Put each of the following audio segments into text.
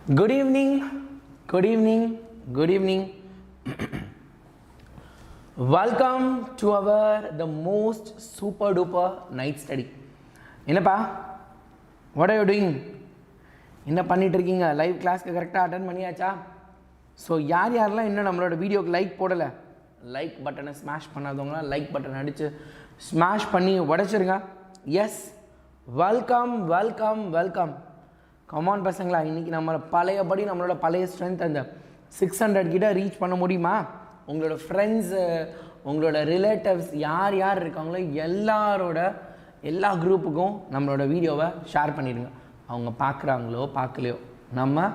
Good evening, good evening, good evening. Welcome to our the most super duper night study. என்னப்பா, what are you doing? என்ன பண்ணிட்டு இருக்கீங்க? Live கிளாஸ்க்கு கரெக்டாக attend பண்ணியாச்சா? ஸோ யாரெல்லாம் இன்னும் நம்மளோட வீடியோக்கு லைக் போடலை, லைக் பட்டனை ஸ்மாஷ் பண்ணாதவங்களாம் லைக் பட்டன் அடித்து ஸ்மாஷ் பண்ணி உடச்சிருங்க. Yes, welcome welcome welcome. Come on பசங்களா, இன்றைக்கி பழையபடி நம்மளோட பழைய ஸ்ட்ரென்த் அந்த 600 கிட்ட ரீச் பண்ண முடியுமா? உங்களோட ஃப்ரெண்ட்ஸு, உங்களோட ரிலேட்டிவ்ஸ் யார் யார் இருக்காங்களோ எல்லா குரூப்புக்கும் நம்மளோட வீடியோவை ஷேர் பண்ணிடுங்க. அவங்க பார்க்குறாங்களோ பார்க்கலையோ நம்ம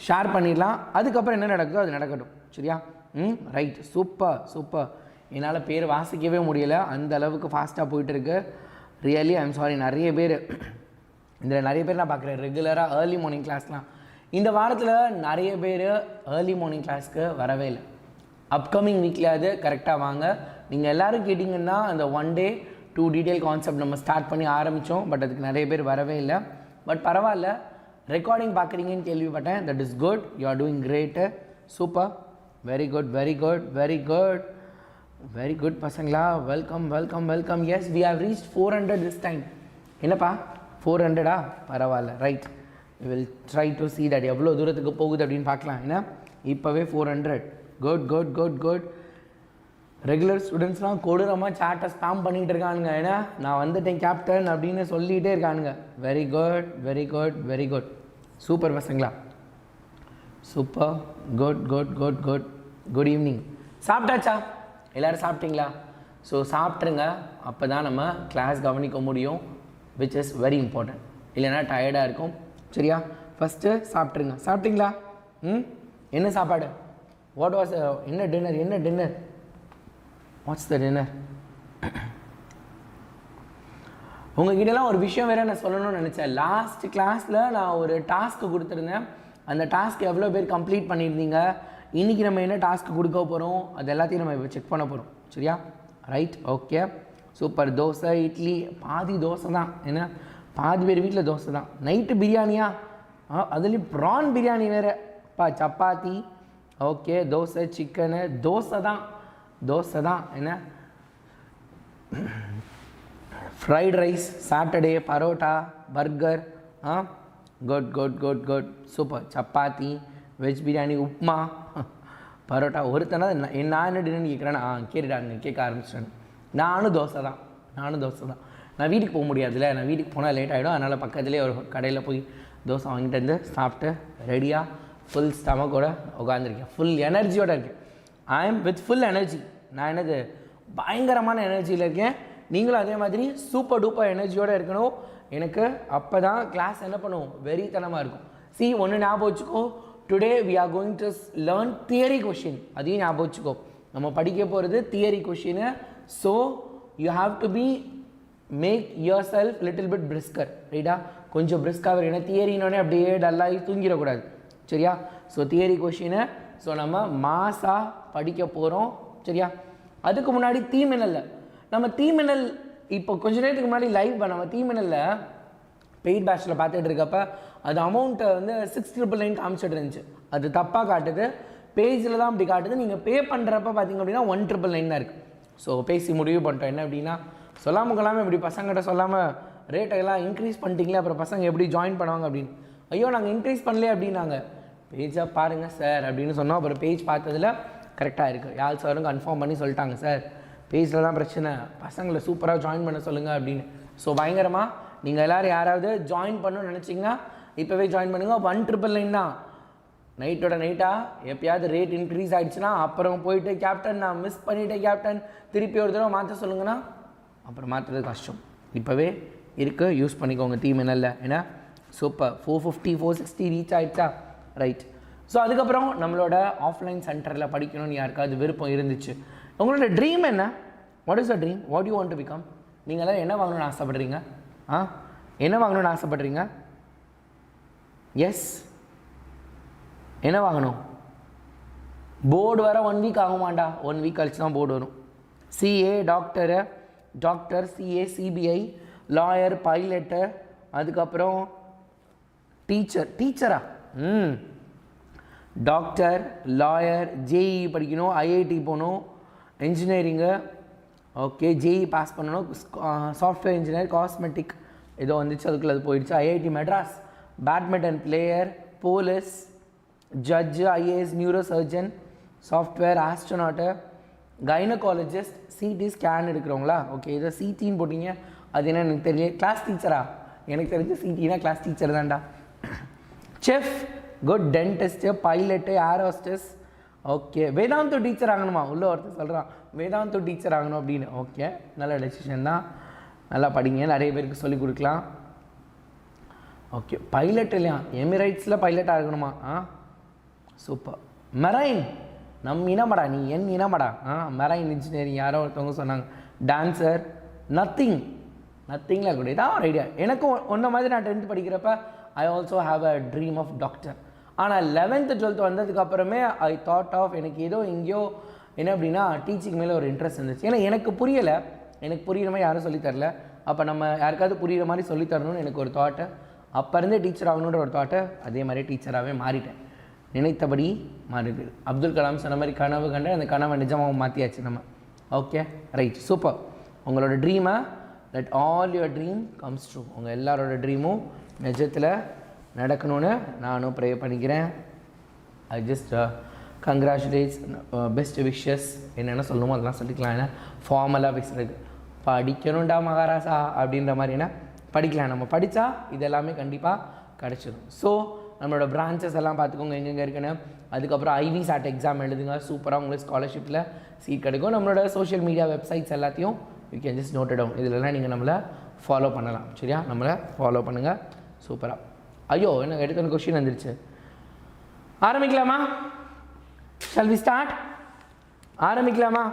ஷேர் பண்ணிடலாம். அதுக்கப்புறம் என்ன நடக்குதோ அது நடக்கட்டும். சரியா? Right, super super. என்னால் பேர் வாசிக்கவே முடியலை, அந்த அளவுக்கு ஃபாஸ்ட்டாக போயிட்டுருக்கு. Really I'm sorry. நிறைய பேர் இதில் நான் பார்க்குறேன் ரெகுலராக ஏர்லி மார்னிங் கிளாஸ்லாம். இந்த வாரத்தில் நிறைய பேர் ஏர்லி மார்னிங் கிளாஸ்க்கு வரவே இல்லை. அப்கமிங் வீக்லேயாவது கரெக்டாக வாங்க. நீங்கள் எல்லோரும் கேட்டிங்கன்னா அந்த 1 day 2 டீட்டெயில் கான்செப்ட் நம்ம ஸ்டார்ட் பண்ணி ஆரம்பித்தோம். பட் அதுக்கு நிறைய பேர் வரவே இல்லை. பட் பரவாயில்ல, ரெக்கார்டிங் பார்க்குறீங்கன்னு கேள்விப்பட்டேன். That is good. You are doing great. Super, very good very good very good very good பசங்களா. Welcome welcome welcome. Yes, we have reach 400 this time. என்னப்பா 400? பரவாயில்ல, right. Will try to see that எவ்வளோ தூரத்துக்கு போகுது அப்படின்னு பார்க்கலாம். ஏன்னா இப்போவே 400. Good good good good. Regular ஸ்டூடெண்ட்ஸ்லாம் கொடூரமாக சாட்டை ஸ்பாம் பண்ணிகிட்டு இருக்கானுங்க. ஏன்னா நான் வந்துட்டேன் கேப்டன் அப்படின்னு சொல்லிகிட்டே இருக்கானுங்க. Very good very good very good. Super பசங்களா, super. Good good good good. Good evening. சாப்பிட்டாச்சா? எல்லோரும் சாப்பிட்டீங்களா? ஸோ சாப்பிட்ருங்க, அப்போ தான் நம்ம கிளாஸ் கவனிக்க முடியும், விச் இஸ் வெரி இம்பார்ட்டன்ட். இல்லைனா டயர்டாக இருக்கும். சரியா? ஃபஸ்ட்டு சாப்பிட்ருங்க. சாப்பிட்டீங்களா? என்ன சாப்பாடு? வாட் வாஸ் என்ன டின்னர்? என்ன டின்னர்? What's the dinner? உங்ககிட்டலாம் ஒரு விஷயம் வேறு நான் சொல்லணும்னு நினச்சேன். லாஸ்ட் கிளாஸில் நான் ஒரு டாஸ்க்கு கொடுத்துருந்தேன். அந்த டாஸ்க் எவ்வளோ பேர் கம்ப்ளீட் பண்ணியிருந்தீங்க? இன்றைக்கி நம்ம என்ன டாஸ்க்கு கொடுக்க போகிறோம் அது எல்லாத்தையும் நம்ம இப்போ செக் பண்ண போகிறோம். சரியா? Right, okay, super. Dosa idli, பாதி தோசை தான். ஏன்னா பாதி பேர் வீட்டில் தோசை தான். நைட்டு பிரியாணியா? அதுலேயும் ப்ரான் பிரியாணி வேறு. சப்பாத்தி, ஓகே, தோசை, சிக்கனு, தோசை தான். என்ன fried rice, Saturday parotta, burger. Good good good good, super. Chapati, veg biryani, upma, parotta. ஒருத்தனா நான் என்ன டின்னு கேட்குறேன்னா கேட்க ஆரம்பிச்சிட்டேன். நானும் தோசை தான். நான் வீட்டுக்கு போக முடியாதுல்ல, நான் வீட்டுக்கு போனால் லேட் ஆகிடும். அதனால் பக்கத்துலேயே ஒரு கடையில் போய் தோசை வாங்கிட்டு வந்து சாப்பிட்டு ரெடியாக ஃபுல் ஸ்டமக்கோடு உட்காந்துருக்கேன். ஃபுல் எனர்ஜியோடு இருக்கேன். I am with full energy. நான் என்னது பயங்கரமான எனர்ஜியில் இருக்கேன். நீங்களும் அதே மாதிரி சூப்பர் டூப்பர் எனர்ஜியோடு இருக்கணும். எனக்கு அப்போ தான் கிளாஸ் என்ன பண்ணுவோம், வெறித்தனமாக இருக்கும். ஒன்று ஞாபகம் வச்சுக்கோ, today we are going to learn theory question. அதையும் ஞாபகம் வச்சுக்கோ, நம்ம படிக்க போகிறது தியரி கொஷின்னு. So you have to be make yourself little bit brisker. ரைட்டா? கொஞ்சம் பிரிஸ்காக வரும். ஏன்னா தியரினோடனே அப்படியே டல்லாகி தூங்கிடக்கூடாது. சரியா? ஸோ தியரி கொஷினை நம்ம மாசாக படிக்க போகிறோம். சரியா? அதுக்கு முன்னாடி தீ மின்னல் இப்போ கொஞ்ச நேரத்துக்கு முன்னாடி லைவ் நம்ம தீ மின்னலில் பெய்ட் பேட்சில் பார்த்துட்டு இருக்கப்போ அது அமௌண்ட்டை 6,999 காமிச்சிட்டு இருந்துச்சு. அது தப்பாக காட்டுது, பேஜில் தான் அப்படி காட்டுது. நீங்கள் பே பண்ணுறப்ப பார்த்தீங்க அப்படின்னா 1,999 தான் இருக்குது. ஸோ பேசி முடிவு பண்ணிட்டோம். என்ன அப்படின்னா, சொல்லாமல் இப்படி பசங்கிட்ட சொல்லாமல் ரேட்டெல்லாம் இன்க்ரீஸ் பண்ணிட்டீங்களே, அப்புறம் பசங்க எப்படி ஜாயின் பண்ணுவாங்க அப்படின்னு. ஐயோ நாங்கள் இன்க்ரீஸ் பண்ணலையே அப்படின்னாங்க. பேஜாக பாருங்கள் சார் அப்படின்னு சொன்னோம். அப்புறம் பேஜ் பார்த்ததில் கரெக்டாக இருக்குது. யாழ் சாரும் கன்ஃபார்ம் பண்ணி சொல்லிட்டாங்க, சார் பேஜில் தான் பிரச்சனை, பசங்களை சூப்பராக ஜாயின் பண்ண சொல்லுங்கள் அப்படின்னு. ஸோ பயங்கரமாக நீங்கள் எல்லோரும் யாராவது ஜாயின் பண்ணணும்னு நினச்சிங்கன்னா இப்போவே ஜாயின் பண்ணுங்கள். 1,999 தான். நைட்டோட நைட்டாக எப்போயாவது ரேட் இன்க்ரீஸ் ஆகிடுச்சுன்னா அப்புறம் போயிட்டு கேப்டன் நான் மிஸ் பண்ணிவிட்டேன் கேப்டன், திருப்பி ஒரு தடவை மாற்ற சொல்லுங்கன்னா அப்புறம் மாற்றுறது கஷ்டம். இப்போவே இருக்குது, யூஸ் பண்ணிக்கோங்க தீ மின்னலில். ஏன்னா சூப்பர், 450 460 ரீச் ஆகிடுச்சா? ரைட். ஸோ அதுக்கப்புறம் நம்மளோட ஆஃப்லைன் சென்டரில் படிக்கணும்னு யாருக்காவது விருப்பம் இருந்துச்சு, உங்களோட ட்ரீம் என்ன? What is the dream? What you want to become? நீங்கள் எல்லாம் என்ன வாங்கணும்னு ஆசைப்படுறீங்க? என்ன வாங்கணும்னு ஆசைப்படுறீங்க? எஸ், என்ன வாங்கணும்? போர்டு வர 1 வீக் ஆகுமாண்டா. 1 வீக் கழிச்சு தான் போர்டு வரும். CA doctor, CA, CBI, lawyer, pilot, அதுக்கப்புறம் டீச்சரா? டாக்டர், லாயர், ஜேஇ படிக்கணும், ஐஐடி போகணும், இன்ஜினியரிங்கு, ஓகே, ஜேஇ பாஸ் பண்ணணும், சாஃப்ட்வேர் இன்ஜினியர், காஸ்மெட்டிக் ஏதோ வந்துச்சு, அதுக்குள்ளே அது போயிடுச்சு, IIT Madras, badminton player, police, judge, IAS, neuro surgeon, software, astronaut, gynaecologist, CT scan எடுக்கிறவங்களா, ஓகே, இதை சிடின்னு போட்டிங்க, அது என்ன எனக்கு தெரியல. கிளாஸ் டீச்சரா? எனக்கு தெரிஞ்ச சிடினா கிளாஸ் டீச்சர் தான்டா. செஃப், குட், டென்டிஸ்ட்டு, பைலட்டு, ஏர் ஹோஸ்டஸ், ஓகே. வேதாந்து டீச்சர் ஆகணுமா? உள்ள ஒருத்தர் சொல்கிறான் வேதாந்து டீச்சர் ஆகணும் அப்படின்னு. ஓகே, நல்ல டெசிஷன் தான், நல்லா படிங்க, நிறைய பேருக்கு சொல்லிக் கொடுக்கலாம். ஓகே, பைலட் இல்லையா? எமிரேட்ஸில் பைலட்டாக இருக்கணுமா? சூப்பர். மெரைன், நம் இனமடா, நீ என் இனமடா. மெரைன் இன்ஜினியரிங் யாரோ ஒருத்தவங்க சொன்னாங்க. டான்ஸர், நத்திங்கில் கூட இதான் ஒரு ஐடியா. எனக்கும் ஒன்றை மாதிரி நான் 10th படிக்கிறப்ப I also have a dream of doctor. ஆனால் 11th 12th வந்ததுக்கப்புறமே I thought of எனக்கு ஏதோ எங்கேயோ என்ன அப்படின்னா டீச்சிங் மேலே ஒரு இன்ட்ரெஸ்ட் இருந்துச்சு. ஏன்னா எனக்கு புரியலை, எனக்கு புரிகிற மாதிரி யாரும் சொல்லித்தரல. அப்போ நம்ம யாருக்காவது புரிகிற மாதிரி சொல்லித்தரணும்னு எனக்கு ஒரு தாட்டு. அப்போ இருந்தே டீச்சர் ஆகணுன்ற ஒரு தாட்டை அதே மாதிரி டீச்சராகவே மாறிட்டேன். நினைத்தபடி மாறிடுது. அப்துல் கலாம் சொன்ன மாதிரி கனவு கண்டு அந்த கனவை நிஜமாக மாற்றியாச்சு நம்ம. Okay, right, super. உங்களோட ட்ரீமை let all your dream comes true. உங்கள் எல்லாரோட ட்ரீமும் நிஜத்தில் நடக்கணும்னு நானும் ப்ரே பண்ணிக்கிறேன். I just congratulates, best wishes, என்னென்ன சொல்லணுமோ அதெல்லாம் சொல்லிக்கலாம். ஏன்னா ஃபார்மலாக பேசுகிறதுக்கு படிக்கணும்டா மகாராசா அப்படின்ற மாதிரி என்ன படிக்கலாம். நம்ம படித்தா இது எல்லாமே கண்டிப்பாக கிடச்சிடும். ஸோ நம்மளோட பிரான்ச்சஸ் எல்லாம் பார்த்துக்கோங்க எங்கெங்கே இருக்குன்னு. அதுக்கப்புறம் ஐவி சாட் எக்ஸாம் எழுதுங்க, சூப்பராக உங்களுக்கு ஸ்காலர்ஷிப்பில் சீட் கிடைக்கும். நம்மளோட சோஷியல் மீடியா வெப்சைட்ஸ் எல்லாத்தையும் you can just note down. இதிலலாம் நீங்கள் நம்மளை ஃபாலோ பண்ணலாம். சரியா? நம்மளை ஃபாலோ பண்ணுங்கள். சூப்பராக. ஐயோ, என்ன எடுத்த கொஸ்டின் வந்துருச்சு. ஆரம்பிக்கலாமா? Shall we start? ஆரம்பிக்கலாமா?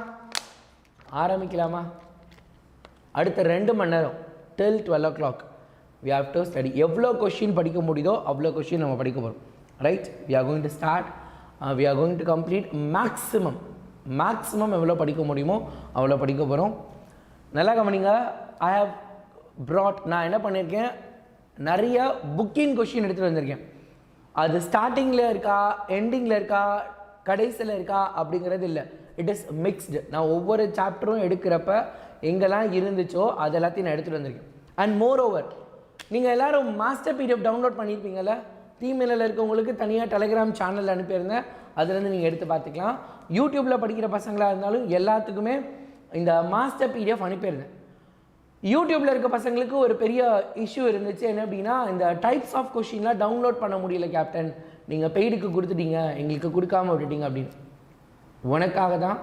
அடுத்த 2 மணி நேரம் till 12 o'clock we have to study. எவ்வளோ கொஷின் படிக்க முடியுதோ அவ்வளோ கொஷின் நம்ம படிக்க போகிறோம். Right? we are going to start, we are going to complete maximum எவ்வளோ படிக்க முடியுமோ அவ்வளோ படிக்க போகிறோம். நல்லா கவனிங்க. ஐ ஹவ் ப்ராட், நான் என்ன பண்ணியிருக்கேன், நிறைய புக்கிங் கொஷின் எடுத்துகிட்டு வந்திருக்கேன். அது ஸ்டார்டிங்கில் இருக்கா, எண்டிங்கில் இருக்கா, கடைசியில் இருக்கா அப்படிங்கிறது இல்லை. It is mixed. நான் ஒவ்வொரு சாப்டரும் எடுக்கிறப்ப எங்கெல்லாம் இருந்துச்சோ அது எல்லாத்தையும் நான் எடுத்துகிட்டு வந்திருக்கேன். அண்ட் மோர் ஓவர், நீங்கள் எல்லோரும் மாஸ்டர் பிடிஎஃப் டவுன்லோட் பண்ணியிருப்பீங்கள்ல, தீமின்னல் இருக்கவங்களுக்கு தனியாக டெலிகிராம் சேனல் அனுப்பியிருந்தேன். அதுலேருந்து நீங்கள் எடுத்து பார்த்துக்கலாம். யூடியூப்பில் படிக்கிற பசங்களாக இருந்தாலும் எல்லாத்துக்குமே இந்த மாஸ்டர் பிடிஎஃப் அனுப்பியிருந்தேன். யூடியூப்பில் இருக்க பசங்களுக்கு ஒரு பெரிய இஷ்யூ இருந்துச்சு. என்ன அப்படின்னா, இந்த டைப்ஸ் ஆஃப் கொஷின்லாம் டவுன்லோட் பண்ண முடியல கேப்டன், நீங்கள் பெய்டுக்கு கொடுத்துட்டீங்க, எங்களுக்கு கொடுக்காம விட்டுட்டீங்க அப்படின்னு. உனக்காக தான்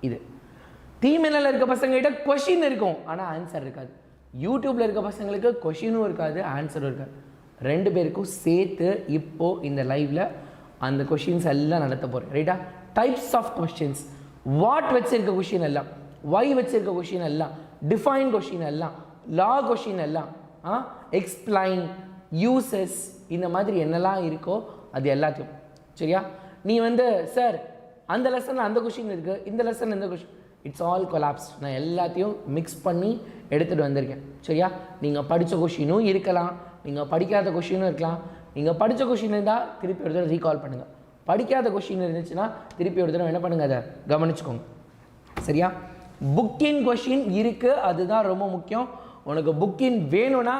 இது. தீமின்னல் இருக்க பசங்கள்கிட்ட கொஷின் இருக்கும், ஆனால் ஆன்சர் இருக்காது. யூடியூப்பில் இருக்க பசங்களுக்கு கொஷினும் இருக்காது, ஆன்சரும் இருக்காது. 2 பேருக்கும் சேர்த்து இப்போது இந்த லைவில் அந்த கொஷின்ஸ் எல்லாம் நடத்த போகிறேன். ரைட்டா? டைப்ஸ் ஆஃப் கொஷின்ஸ், வாட் வச்சிருக்க கொஷின் எல்லாம், ஒய் வச்சிருக்க கொஷின் எல்லாம், டிஃபைன் கொஷின் எல்லாம், லா கொஷின் எல்லாம், எக்ஸ்பிளைன், யூசஸ், இந்த மாதிரி என்னெல்லாம் இருக்கோ அது எல்லாத்தையும். சரியா? நீ சார் அந்த லெசனில் அந்த கொஷின் இருக்குது, இந்த லெசனில் இந்த கொஷின், இட்ஸ் ஆல் கொலாப்ஸ். நான் எல்லாத்தையும் மிக்ஸ் பண்ணி எடுத்துகிட்டு வந்திருக்கேன். சரியா? நீங்கள் படித்த கொஷினும் இருக்கலாம், நீங்கள் படிக்காத கொஷினும் இருக்கலாம். நீங்கள் படித்த கொஷின் இருந்தால் திருப்பி ஒரு தடவை ரீகால் பண்ணுங்கள். படிக்காத கொஷின் இருந்துச்சுன்னா திருப்பி ஒரு தடவை என்ன பண்ணுங்கள், அதை கவனிச்சுக்கோங்க. சரியா? புக்கின் கொஷின் இருக்குது, அதுதான் ரொம்ப முக்கியம். உனக்கு புக்கின் வேணும்னா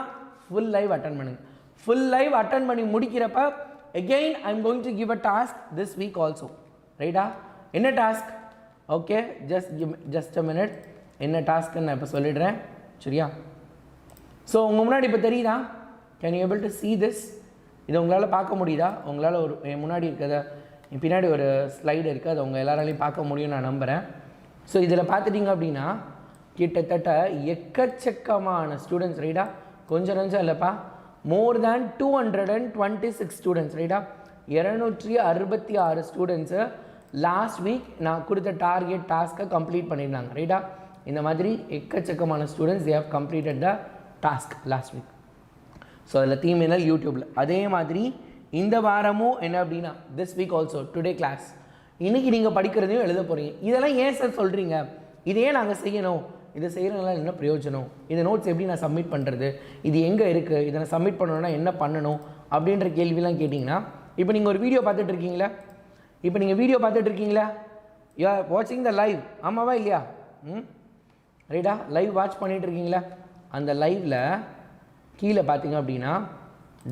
ஃபுல் லைவ் அட்டன் பண்ணுங்கள். ஃபுல் லைவ் அட்டன் பண்ணி முடிக்கிறப்ப again I am going to give a task this week also. ரைட்டா? என்ன task? Okay, just a minute. என்ன டாஸ்க்குன்னு நான் இப்போ சொல்லிடுறேன். சரியா? ஸோ உங்கள் முன்னாடி இப்போ தெரியுதா? Can you able to see this? இதை உங்களால் பார்க்க முடியுதா? உங்களால் ஒரு முன்னாடி இருக்கிறத பின்னாடி ஒரு ஸ்லைடு இருக்குது, அதை உங்கள் எல்லாராலையும் பார்க்க முடியும் நான் நம்புகிறேன். ஸோ இதில் பார்த்துட்டிங்க அப்படின்னா கிட்டத்தட்ட எக்கச்சக்கமான ஸ்டூடெண்ட்ஸ். ரைட்டா? கொஞ்சம் இல்லைப்பா, மோர் தேன் 226 ஸ்டூடெண்ட்ஸ். ரைட்டா? 266 ஸ்டூடெண்ட்ஸு லாஸ்ட் வீக் நான் கொடுத்த டார்கெட் டாஸ்க்கை கம்ப்ளீட் பண்ணியிருந்தாங்க. ரைட்டா? இந்த மாதிரி எக்கச்சக்கமான students they have completed the task last week. So அதில் தீமின்னல் யூடியூப்பில். அதே மாதிரி இந்த வாரமும் என்ன அப்படின்னா this week also today class, இன்றைக்கி நீங்கள் படிக்கிறதையும் எழுத போகிறீங்க. இதெல்லாம் ஏன் சார் சொல்கிறீங்க, இதையே நாங்கள் செய்யணும், இதை செய்கிறதுனால என்ன பிரயோஜனம், இந்த நோட்ஸ் எப்படி நான் சப்மிட் பண்ணுறது, இது எங்கே இருக்குது, இதை நான் சப்மிட் பண்ணணுன்னா என்ன பண்ணணும் அப்படின்ற கேள்விலாம் கேட்டிங்கன்னா, இப்போ நீங்கள் ஒரு வீடியோ பார்த்துட்ருக்கீங்களா, இப்போ நீங்கள் வீடியோ பார்த்துட்டு இருக்கீங்களா? யூ ஆர் வாட்சிங் த லைவ், ஆமாவா இல்லையா? ரைட்டா? லைவ் வாட்ச் பண்ணிகிட்டு இருக்கீங்களா? அந்த லைவில் கீழே பார்த்தீங்க அப்படின்னா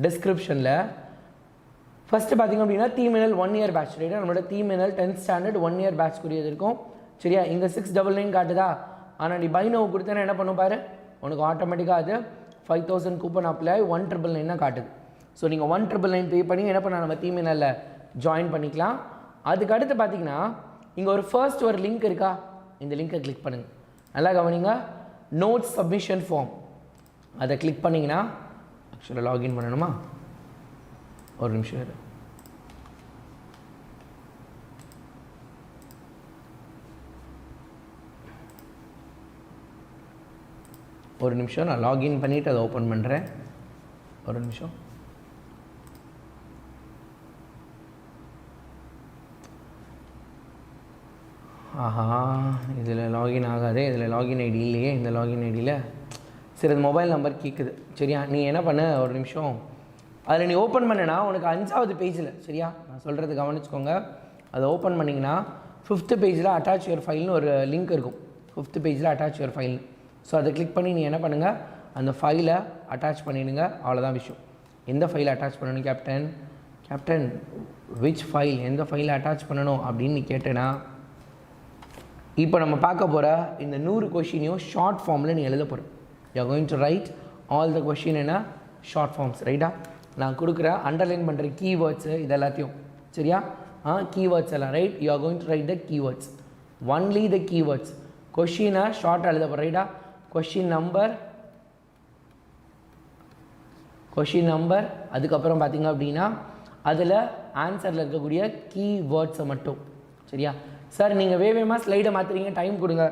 டிஸ்கிரிப்ஷனில் ஃபஸ்ட்டு பார்த்தீங்க அப்படின்னா THEE MINNAL 1 year பேட்ச், ரைட்டா? நம்மளோட THEE MINNAL 10th standard 1 year பேட்ச்க்குரியது இருக்கும். சரியா? இங்கே 699 காட்டுதா? ஆனால் நீ பை நோவு கொடுத்தேன்னா என்ன பண்ணும் பாரு, உனக்கு ஆட்டோமேட்டிக்காக அது 5000 கூப்பன் அப்ளை 1,999 காட்டுது. ஸோ நீங்கள் 1,999 பே பண்ணி என்ன பண்ணலாம், நம்ம THEE MINNAL ஜாயின் பண்ணிக்கலாம். அதுக்கு அடுத்து பார்த்தீங்கன்னா இங்கே ஒரு லிங்க் இருக்கா, இந்த லிங்கை கிளிக் பண்ணுங்கள். நல்லா கவனிங்க, நோட்ஸ் சப்மிஷன் ஃபார்ம், அதை கிளிக் பண்ணிங்கன்னா ஆக்சுவலாக லாகின் பண்ணணுமா? ஒரு நிமிஷம் இரு. ஒரு நிமிஷம், நான் லாகின் பண்ணிவிட்டு அதை ஓப்பன் பண்ணுறேன். ஒரு நிமிஷம். ஆஹா, இதில் லாகின் ஆகாது, இதில் லாகின் ஐடி இல்லையே. இந்த லாகின் ஐடியில் சரி, அது மொபைல் நம்பர் கேட்குது. சரியா? நீ என்ன பண்ண, ஒரு நிமிஷம், அதில் நீ ஓப்பன் பண்ணினா உனக்கு 5வது பேஜில், சரியா நான் சொல்கிறது கவனிச்சுக்கோங்க, அதை ஓப்பன் பண்ணிங்கன்னா 5th பேஜில் அட்டாச் யுவர் ஃபைல்னு ஒரு லிங்க் இருக்கும். 5th பேஜில் அட்டாச் யுவர் ஃபைல்னு. ஸோ அதை கிளிக் பண்ணி நீ என்ன பண்ணுங்கள், அந்த ஃபைலை அட்டாச் பண்ணிடுங்க. அவ்வளோதான் விஷயம். எந்த ஃபைலை அட்டாச் பண்ணணும் கேப்டன் விச் ஃபைல், எந்த ஃபைலை அட்டாச் பண்ணணும் அப்படின்னு நீ கேட்டேன்னா, இப்போ நம்ம பார்க்க போகிற இந்த 100 கொஷினையும் ஷார்ட் ஃபார்மில் நீ எழுத போகிற. You are going to right all the question என்ன ஷார்ட் ஃபார்ம்ஸ், ரைட்டா? நான் கொடுக்குற அண்டர்லைன் பண்ணுற கீவேர்ட்ஸு இது எல்லாத்தையும், சரியா? கீவேர்ட்ஸ் எல்லாம் right. You are going to right the keywords, only the keywords. கொஷினை ஷார்ட்டாக எழுத போகிற, ரைட்டா? கொஷின் நம்பர், அதுக்கப்புறம் பார்த்திங்க அப்படின்னா அதில் ஆன்சரில் இருக்கக்கூடிய கீவேர்ட்ஸை மட்டும், சரியா? சார் நீங்கள் வேகமாக ஸ்லைடை மாற்றுறீங்க, டைம் கொடுங்க,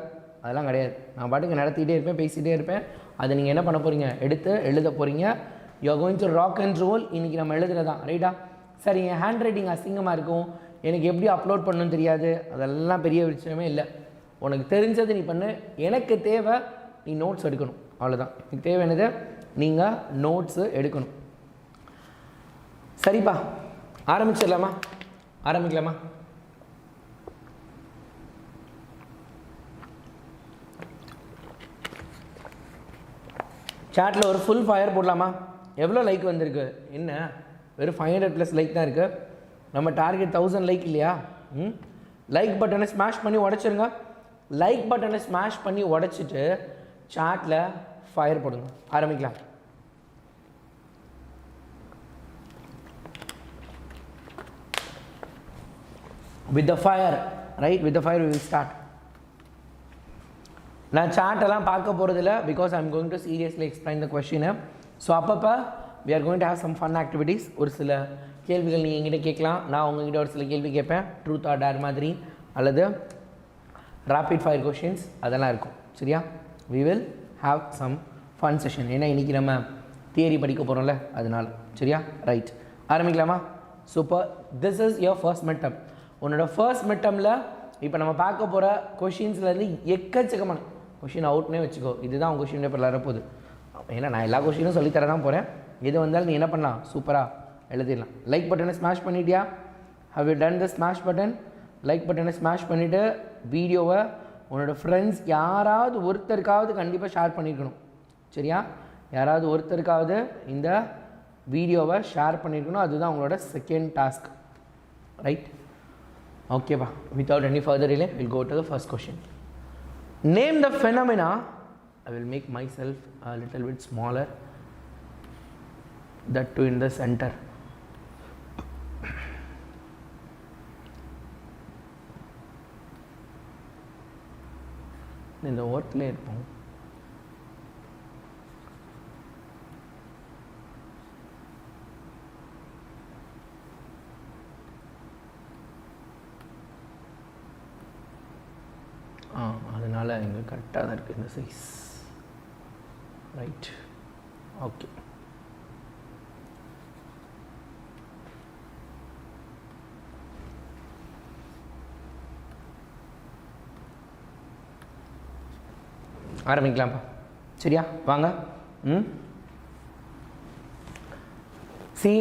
அதெல்லாம் கிடையாது. நான் பாட்டுக்கு நடத்திக்கிட்டே இருப்பேன், பேசிகிட்டே இருப்பேன். அதை நீங்கள் என்ன பண்ண போகிறீங்க, எடுத்து எழுத போகிறீங்க. You are going to rock and roll. இன்றைக்கி நம்ம எழுதுறதான், ரைட்டா? சார் என் ஹேண்ட் ரைட்டிங் அசிங்கமாக இருக்கும், எனக்கு எப்படி அப்லோட் பண்ணணும்னு தெரியாது, அதெல்லாம் பெரிய விஷயமே இல்லை. உனக்கு தெரிஞ்சது நீ பண்ணு. எனக்கு தேவை நீ நோட்ஸ் எடுக்கணும், அவ்வளோதான். எனக்கு தேவை என்னது, நீங்கள் நோட்ஸு எடுக்கணும். சரிப்பா, ஆரம்பிக்கலாமா? சாட்டில் ஒரு ஃபுல் ஃபயர் போடலாமா? எவ்வளோ லைக் வந்திருக்கு? என்ன வெறும் 500+ லைக் தான் இருக்குது. நம்ம டார்கெட் 1000 லைக் இல்லையா? லைக் பட்டனை ஸ்மாஷ் பண்ணி உடச்சிருங்க. லைக் பட்டனை ஸ்மாஷ் பண்ணி உடச்சிட்டு சாட்டில் ஃபயர் போடுங்க. ஆரம்பிக்கலாம். With the fire, right? With the fire we will start. நான் சாட்டெல்லாம் பார்க்க போகிறதில்ல, because I am going to seriously explain the கொஷினை. ஸோ அப்பப்போ we are going to have some fun activities. ஒரு சில கேள்விகள் நீங்கள் எங்கிட்ட கேட்கலாம், நான் உங்ககிட்ட ஒரு சில கேள்வி கேட்பேன், ட்ரூத் ஆர் டேர் மாதிரி, அல்லது ரேபிட் ஃபயர் கொஷின்ஸ், அதெல்லாம் இருக்கும். சரியா? We will have some fun session. ஏன்னா இன்றைக்கி நம்ம தியரி படிக்க போகிறோம்ல, அதனால். சரியா? ரைட், ஆரம்பிக்கலாமா? Super. This is your first mid term. உன்னோட ஃபர்ஸ்ட் மிட் டர்மில் இப்போ நம்ம பார்க்க போகிற கொஷின்ஸ்லேருந்து எக்கச்சக்கமான கொஷின் அவுட்னே வச்சுக்கோ. இதுதான் உங்கள் கொஷின் பேப்பரில் வரப்போகுது. ஏன்னா நான் எல்லா கொஷினும் சொல்லித்தர தான் போகிறேன். எது வந்தாலும் நீ என்ன பண்ணலாம், சூப்பராக எழுதிடலாம். லைக் பட்டனை ஸ்மாஷ் பண்ணிட்டியா? How you done the smash button? Like பட்டனை ஸ்மாஷ் பண்ணிவிட்டு வீடியோவை உன்னோட ஃப்ரெண்ட்ஸ் யாராவது ஒருத்தருக்காவது கண்டிப்பாக ஷேர் பண்ணியிருக்கணும். சரியா? யாராவது ஒருத்தருக்காவது இந்த வீடியோவை ஷேர் பண்ணியிருக்கணும். அதுதான் உங்களோட செகண்ட் டாஸ்க். ரைட்? ஓகேப்பா. Without any further delay will go to the first question. Name the phenomena. I will make myself a little bit smaller, that too in the center. In the what layer? அதனால் இங்கே கரெக்டாக தான் இருக்குது இந்த size. Right, okay. ஆரம்பிக்கலாம்ப்பா. சரியா? வாங்க. See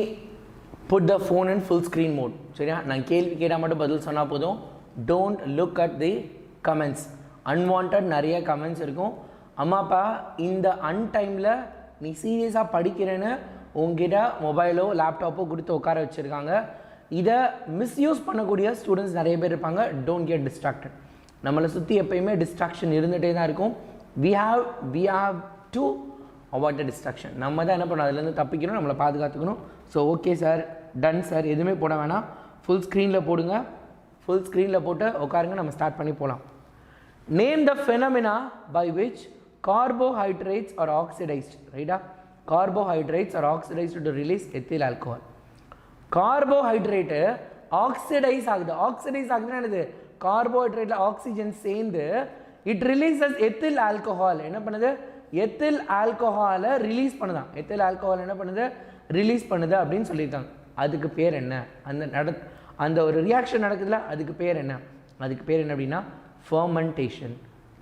put the phone in full screen mode. சரியா, நான் கேள்வி கேட்டால் மட்டும் பதில் சொன்னால் போதும். Don't look at the comments. Unwanted நிறைய கமெண்ட்ஸ் இருக்கும். அம்மாப்பா இந்த அன்டைமில் நீ சீரியஸாக படிக்கிறேன்னு உங்ககிட்ட மொபைலோ லேப்டாப்போ கொடுத்து உட்கார வச்சுருக்காங்க. இதை மிஸ்யூஸ் பண்ணக்கூடிய ஸ்டூடெண்ட்ஸ் நிறைய பேர் இருப்பாங்க. Don't get distracted. நம்மளை சுற்றி எப்பயுமே டிஸ்ட்ராக்ஷன் இருந்துகிட்டே தான் இருக்கும். We have to avoid the distraction. நம்ம தான் என்ன பண்ணணும், அதுலேருந்து தப்பிக்கணும், நம்மளை பாதுகாத்துக்கணும். So okay sir, done sir, எதுவுமே போட வேணாம், ஃபுல் ஸ்க்ரீனில் போடுங்க. ஃபுல் ஸ்க்ரீனில் போட்டு உட்காருங்க, நம்ம ஸ்டார்ட் பண்ணி போகலாம். Name the phenomena by which carbohydrates are oxidized. ரைட்டா, carbohydrates are oxidized to release ethyl alcohol. Carbohydrate oxidise ஆகுது. ஆக்சிடைஸ் ஆகுதுன்னா என்னது, கார்போஹைட்ரேட்டில் ஆக்சிஜன் சேர்ந்து இட் ரிலீஸஸ் எத்தில் ஆல்கஹால். என்ன பண்ணுது, எத்தில் ஆல்கஹாலை ரிலீஸ் பண்ணுதான். எத்தில் ஆல்கஹால் என்ன பண்ணுது, ரிலீஸ் பண்ணுது அப்படின்னு சொல்லியிருக்காங்க. அதுக்கு பேர் என்ன, அந்த ஒரு ரியாக்ஷன் நடக்குதுல, அதுக்கு பேர் என்ன, அதுக்கு பேர் என்ன அப்படின்னா ஃபர்மெண்டேஷன்.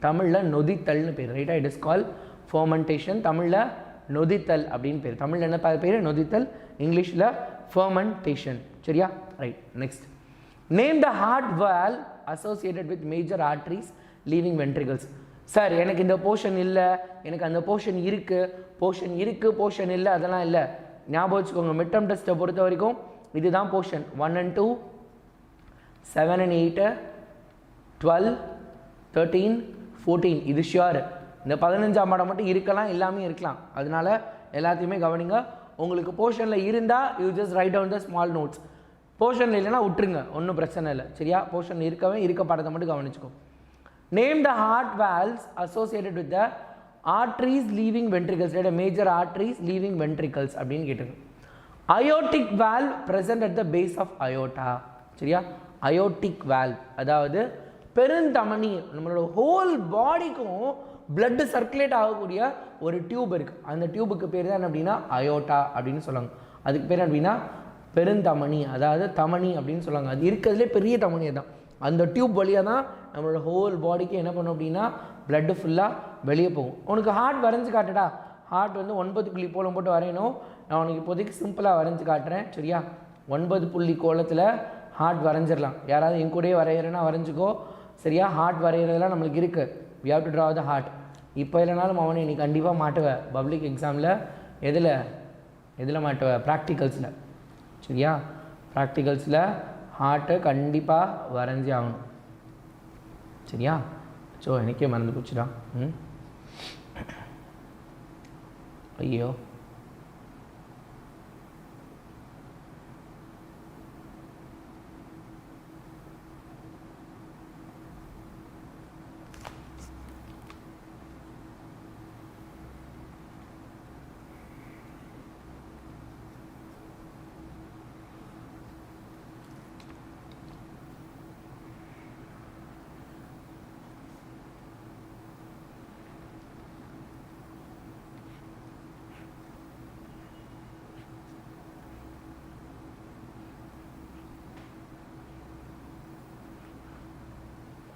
தமிழில் நொதித்தல்னு பேர். ரைட்டா, இட் இஸ் கால் ஃபர்மெண்டேஷன். தமிழில் நொதித்தல் அப்படின்னு பேர். தமிழில் என்ன பேர், நொதித்தல். இங்கிலீஷில் ஃபர்மெண்டேஷன். சரியா, right. Next, name the heart valve associated with major arteries leaving ventricles. Sir எனக்கு இந்த போர்ஷன் இல்லை, எனக்கு அந்த போர்ஷன் இருக்குது, போர்ஷன் இல்லை, அதெல்லாம் இல்லை. ஞாபகம் வச்சுக்கோங்க, மிட் டர்ம் டெஸ்ட்டை பொறுத்த வரைக்கும் இதுதான் போர்ஷன் 1 and 2, 7 and 8, 12, 13, 14. இது ஷியோர். இந்த 15ஆம் பாடம் மட்டும் இருக்கலாம், எல்லாமே இருக்கலாம். அதனால எல்லாத்தையுமே கவனிங்க. உங்களுக்கு போர்ஷனில் இருந்தால் you just write down the small notes. போர்ஷனில் இல்லைன்னா விட்டுருங்க, ஒன்றும் பிரச்சனை இல்லை. சரியா, போர்ஷன் இருக்க பாடத்தை மட்டும் கவனிச்சுக்கோ. Name the heart valves associated with the arteries leaving ventricles. Major arteries leaving ventricles அப்படின்னு கேட்டுருக்கு. Aortic valve present at the base of aorta. சரியா, அயோட்டிக் வால்வ் அதாவது பெருந்தமனி. நம்மளோட ஹோல் பாடிக்கும் பிளட் சர்க்குலேட் ஆகக்கூடிய ஒரு டியூப் இருக்குது. அந்த டியூபுக்கு பேர் தான் அப்படின்னா அயோட்டா அப்படின்னு சொல்லுவாங்க. அதுக்கு பேர் அப்படின்னா பெருந்தமனி, அதாவது தமனி அப்படின்னு சொல்லுவாங்க. அது இருக்கிறதுலே பெரிய தமனி தான். அந்த டியூப் வழியாக தான் நம்மளோட ஹோல் பாடிக்கு என்ன பண்ணும் அப்படின்னா பிளட்டு ஃபுல்லாக வெளியே போகும். உனக்கு ஹார்ட் வரைஞ்சி காட்டுடா. ஹார்ட் வந்து 9 புள்ளி கோலம் போட்டு வரையணும். நான் உனக்கு இப்போதைக்கு சிம்பிளாக வரைஞ்சி காட்டுறேன். சரியா, 9 புள்ளி கோலத்தில் ஹார்ட் வரைஞ்சிடலாம். யாராவது என் கூடயே வரைகிறேன்னா வரைஞ்சிக்கோ. சரியா, ஹார்ட் வரைகிறதுலாம் நம்மளுக்கு இருக்குது. We have to draw the heart. இப்போ இல்லைனாலும் அவனை நீ கண்டிப்பாக மாட்டுவேன் பப்ளிக் எக்ஸாமில். எதில் மாட்டுவேன், ப்ராக்டிகல்ஸில். சரியா, ப்ராக்டிகல்ஸில் ஹார்ட்டை கண்டிப்பாக வரைஞ்சி ஆகணும். சரியா, ஸோ எனக்கே மறந்து போச்சுடா. ஐயோ,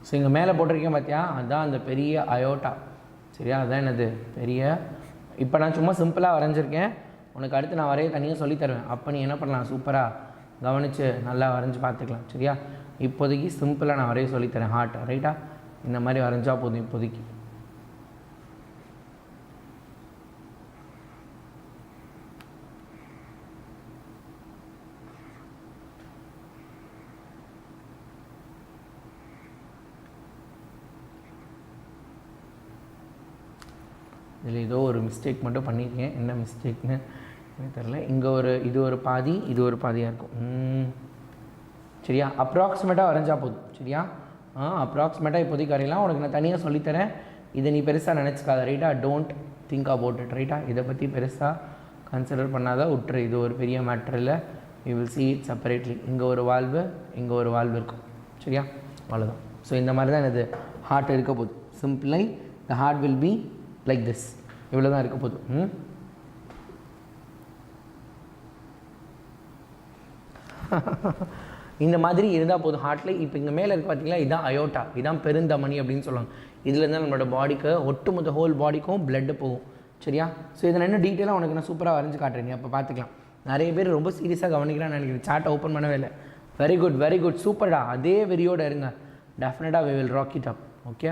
ஸோ இங்கே மேலே போட்டிருக்கேன் பார்த்தியா, அதுதான் அந்த பெரிய அயோட்டா. சரியா, அதுதான் என்னது பெரிய. இப்போ நான் சும்மா சிம்பிளாக வரைஞ்சிருக்கேன். உனக்கு அடுத்து நான் வரைய தனியாக சொல்லி தருவேன். அப்போ நீ என்ன பண்ணலாம், சூப்பராக கவனித்து நல்லா வரைஞ்சி பார்த்துக்கலாம். சரியா, இப்போதைக்கு சிம்பிளாக நான் வரைய சொல்லித்தரேன் ஹார்ட்டை. ரைட்டா, இந்த மாதிரி வரைஞ்சா போதும் இப்போதைக்கு. இதில் ஏதோ ஒரு மிஸ்டேக் மட்டும் பண்ணியிருக்கேன். என்ன மிஸ்டேக்னு எனக்கு தெரில. இங்கே இது ஒரு பாதி, இது ஒரு பாதியாக இருக்கும். சரியா, அப்ராக்சிமேட்டாக வரைஞ்சா போதும். சரியா, அப்ராக்சிமேட்டாக இப்போதைக்கு வரையலாம். உனக்கு நான் தனியாக சொல்லித்தரேன். இதை நீ பெருசாக நினச்சிக்காத. ரைட்டா, டோன்ட் திங்க் அபவுட் இட். ரைட்டா, இதை பற்றி பெருசாக கன்சிடர் பண்ணாதான் விட்டுரு. இது ஒரு பெரிய மேட்ரு இல்லை. You will see it separately. இங்கே ஒரு வால்வு, இங்கே ஒரு வால்வு இருக்கும். சரியா, அவ்வளோதான். ஸோ இந்த மாதிரி தான் இது ஹார்ட் இருக்க போகுது. சிம்பிளை the heart will be like this. இவ்வளோ தான் இருக்க போகுது. இந்த மாதிரி இருந்தால் போதும் ஹார்ட்டில். இப்போ இங்கே மேலே இருக்குது பார்த்தீங்களா, இதுதான் அயோட்டா, இதுதான் பெருந்தமனி அப்படின்னு சொல்லுவாங்க. இதில் இருந்தால் நம்மளோட பாடிக்கு ஒட்டுமொத்த ஹோல் பாடிக்கும் பிளட்டு போகும். சரியா, ஸோ இதை நான் இன்னும் டீட்டெயிலாக உனக்கு நான் சூப்பராக வரைஞ்சி காட்டுறேன். அப்போ பார்த்துக்கலாம். நிறைய பேர் ரொம்ப சீரியஸாக கவனிக்கிறான்னு நினைக்கிறேன். சார்ட்டை ஓப்பன் பண்ணவே இல்லை. வெரி குட் சூப்பர்டா. அதே வெறியோடு இருங்க. டெஃபினட்டாக we will rock it up. Okay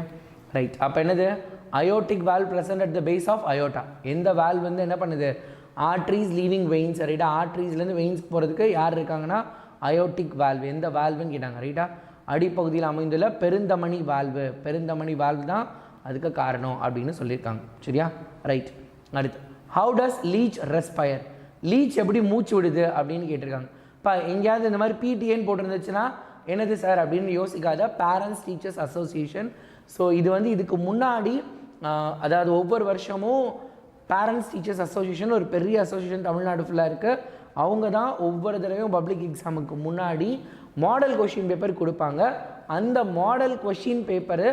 right. அப்போ என்னது aortic valve present at the base of aorta. எந்த வால்வ் வந்து என்ன பண்ணுது ஆர்ட்ரீஸ் லீவிங் வெயின்ஸ் ரைட்டா. ஆர்ட்ரீஸ்லேருந்து வெயின்ஸ்க்கு போகிறதுக்கு யார் இருக்காங்கன்னா அயோட்டிக் வால்வ். எந்த வால்வுன்னு கேட்டாங்க ரைட்டா. அடிப்பகுதியில் அமைந்துள்ள பெருந்தமனி வால்வு. பெருந்தமனி வால்வு தான் அதுக்கு காரணம் அப்படின்னு சொல்லியிருக்காங்க. சரியா ரைட். அடுத்து how does leech respire. Leech எப்படி மூச்சு விடுது அப்படின்னு கேட்டிருக்காங்க. இப்போ எங்கேயாவது இந்த மாதிரி பிடிஏன்னு போட்டிருந்துச்சுன்னா என்னது சார் அப்படின்னு யோசிக்காத. Parents teachers association. ஸோ இது வந்து இதுக்கு முன்னாடி அதாவது ஒவ்வொரு வருஷமும் பேரண்ட்ஸ் டீச்சர்ஸ் அசோசியேஷன் ஒரு பெரிய அசோசியேஷன் தமிழ்நாடு ஃபுல்லாக இருக்குது. அவங்க தான் ஒவ்வொரு தடவையும் பப்ளிக் எக்ஸாமுக்கு முன்னாடி மாடல் கொஷின் பேப்பர் கொடுப்பாங்க. அந்த மாடல் கொஷின் பேப்பரு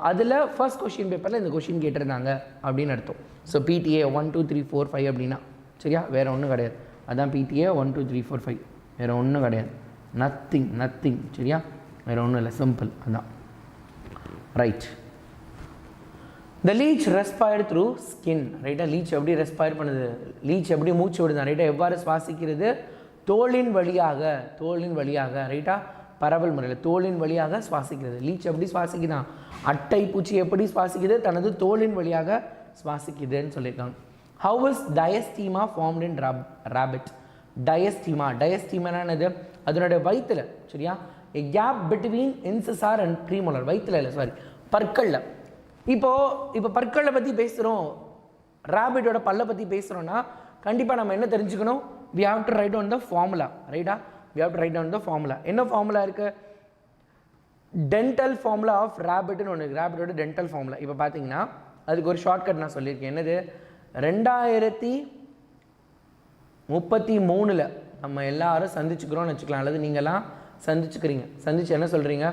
அதில் ஃபர்ஸ்ட் கொஷின் பேப்பரில் இந்த கொஷின் கேட்டிருந்தாங்க அப்படின்னு அர்த்தம். ஸோ பிடிஏ 1 2 3 4 5 அப்படின்னா சரியா, வேறு ஒன்றும் கிடையாது. அதான் பிடிஏ 1 2 3 4 5, வேறு ஒன்றும் கிடையாது. நத்திங் சரியா, வேறு ஒன்றும் இல்லை, சிம்பிள் அதான். ரைட். த லீச் ரெஸ்பயர் த்ரூ ஸ்கின் ரைட்டா. லீச் எப்படி ரெஸ்பயர் பண்ணுது, லீச் எப்படி மூச்சு விடுது ரைட்டா, எவ்வாறு சுவாசிக்கிறது, தோலின் வழியாக ரைட்டா, பரவல் முறையில் தோலின் வழியாக சுவாசிக்கிறது. லீச் எப்படி சுவாசிக்குதான், அட்டை பூச்சி எப்படி சுவாசிக்குது, தனது தோலின் வழியாக சுவாசிக்குதுன்னு சொல்லியிருக்காங்க. How is diastema formed in rabbit. டயஸ்டீமானது அதனுடைய வயிற்றுல சரியா, a gap between incisor and premolar. வயிற்றுல இல்லை சாரி, பற்களில். இப்போ பற்களை பற்றி பேசுகிறோம், ராபிட்டோட பல்லை பற்றி பேசுகிறோன்னா கண்டிப்பாக நம்ம என்ன தெரிஞ்சுக்கணும், we have to write down the formula ரைட்டா. we have to write down the formula. என்ன ஃபார்முலா இருக்குது, டென்டல் ஃபார்முலா ஆஃப் ராபிட்னு ஒன்று இருக்குது. ராபிட்டோட டென்டல் ஃபார்முலா இப்போ பார்த்தீங்கன்னா அதுக்கு ஒரு ஷார்ட்கட் நான் சொல்லியிருக்கேன். என்னது, 2033 நம்ம எல்லாரும் சந்திச்சுக்கிறோம்னு வச்சுக்கலாம், அல்லது நீங்களாம் சந்திச்சுக்கிறீங்க. சந்திச்சு என்ன சொல்கிறீங்க,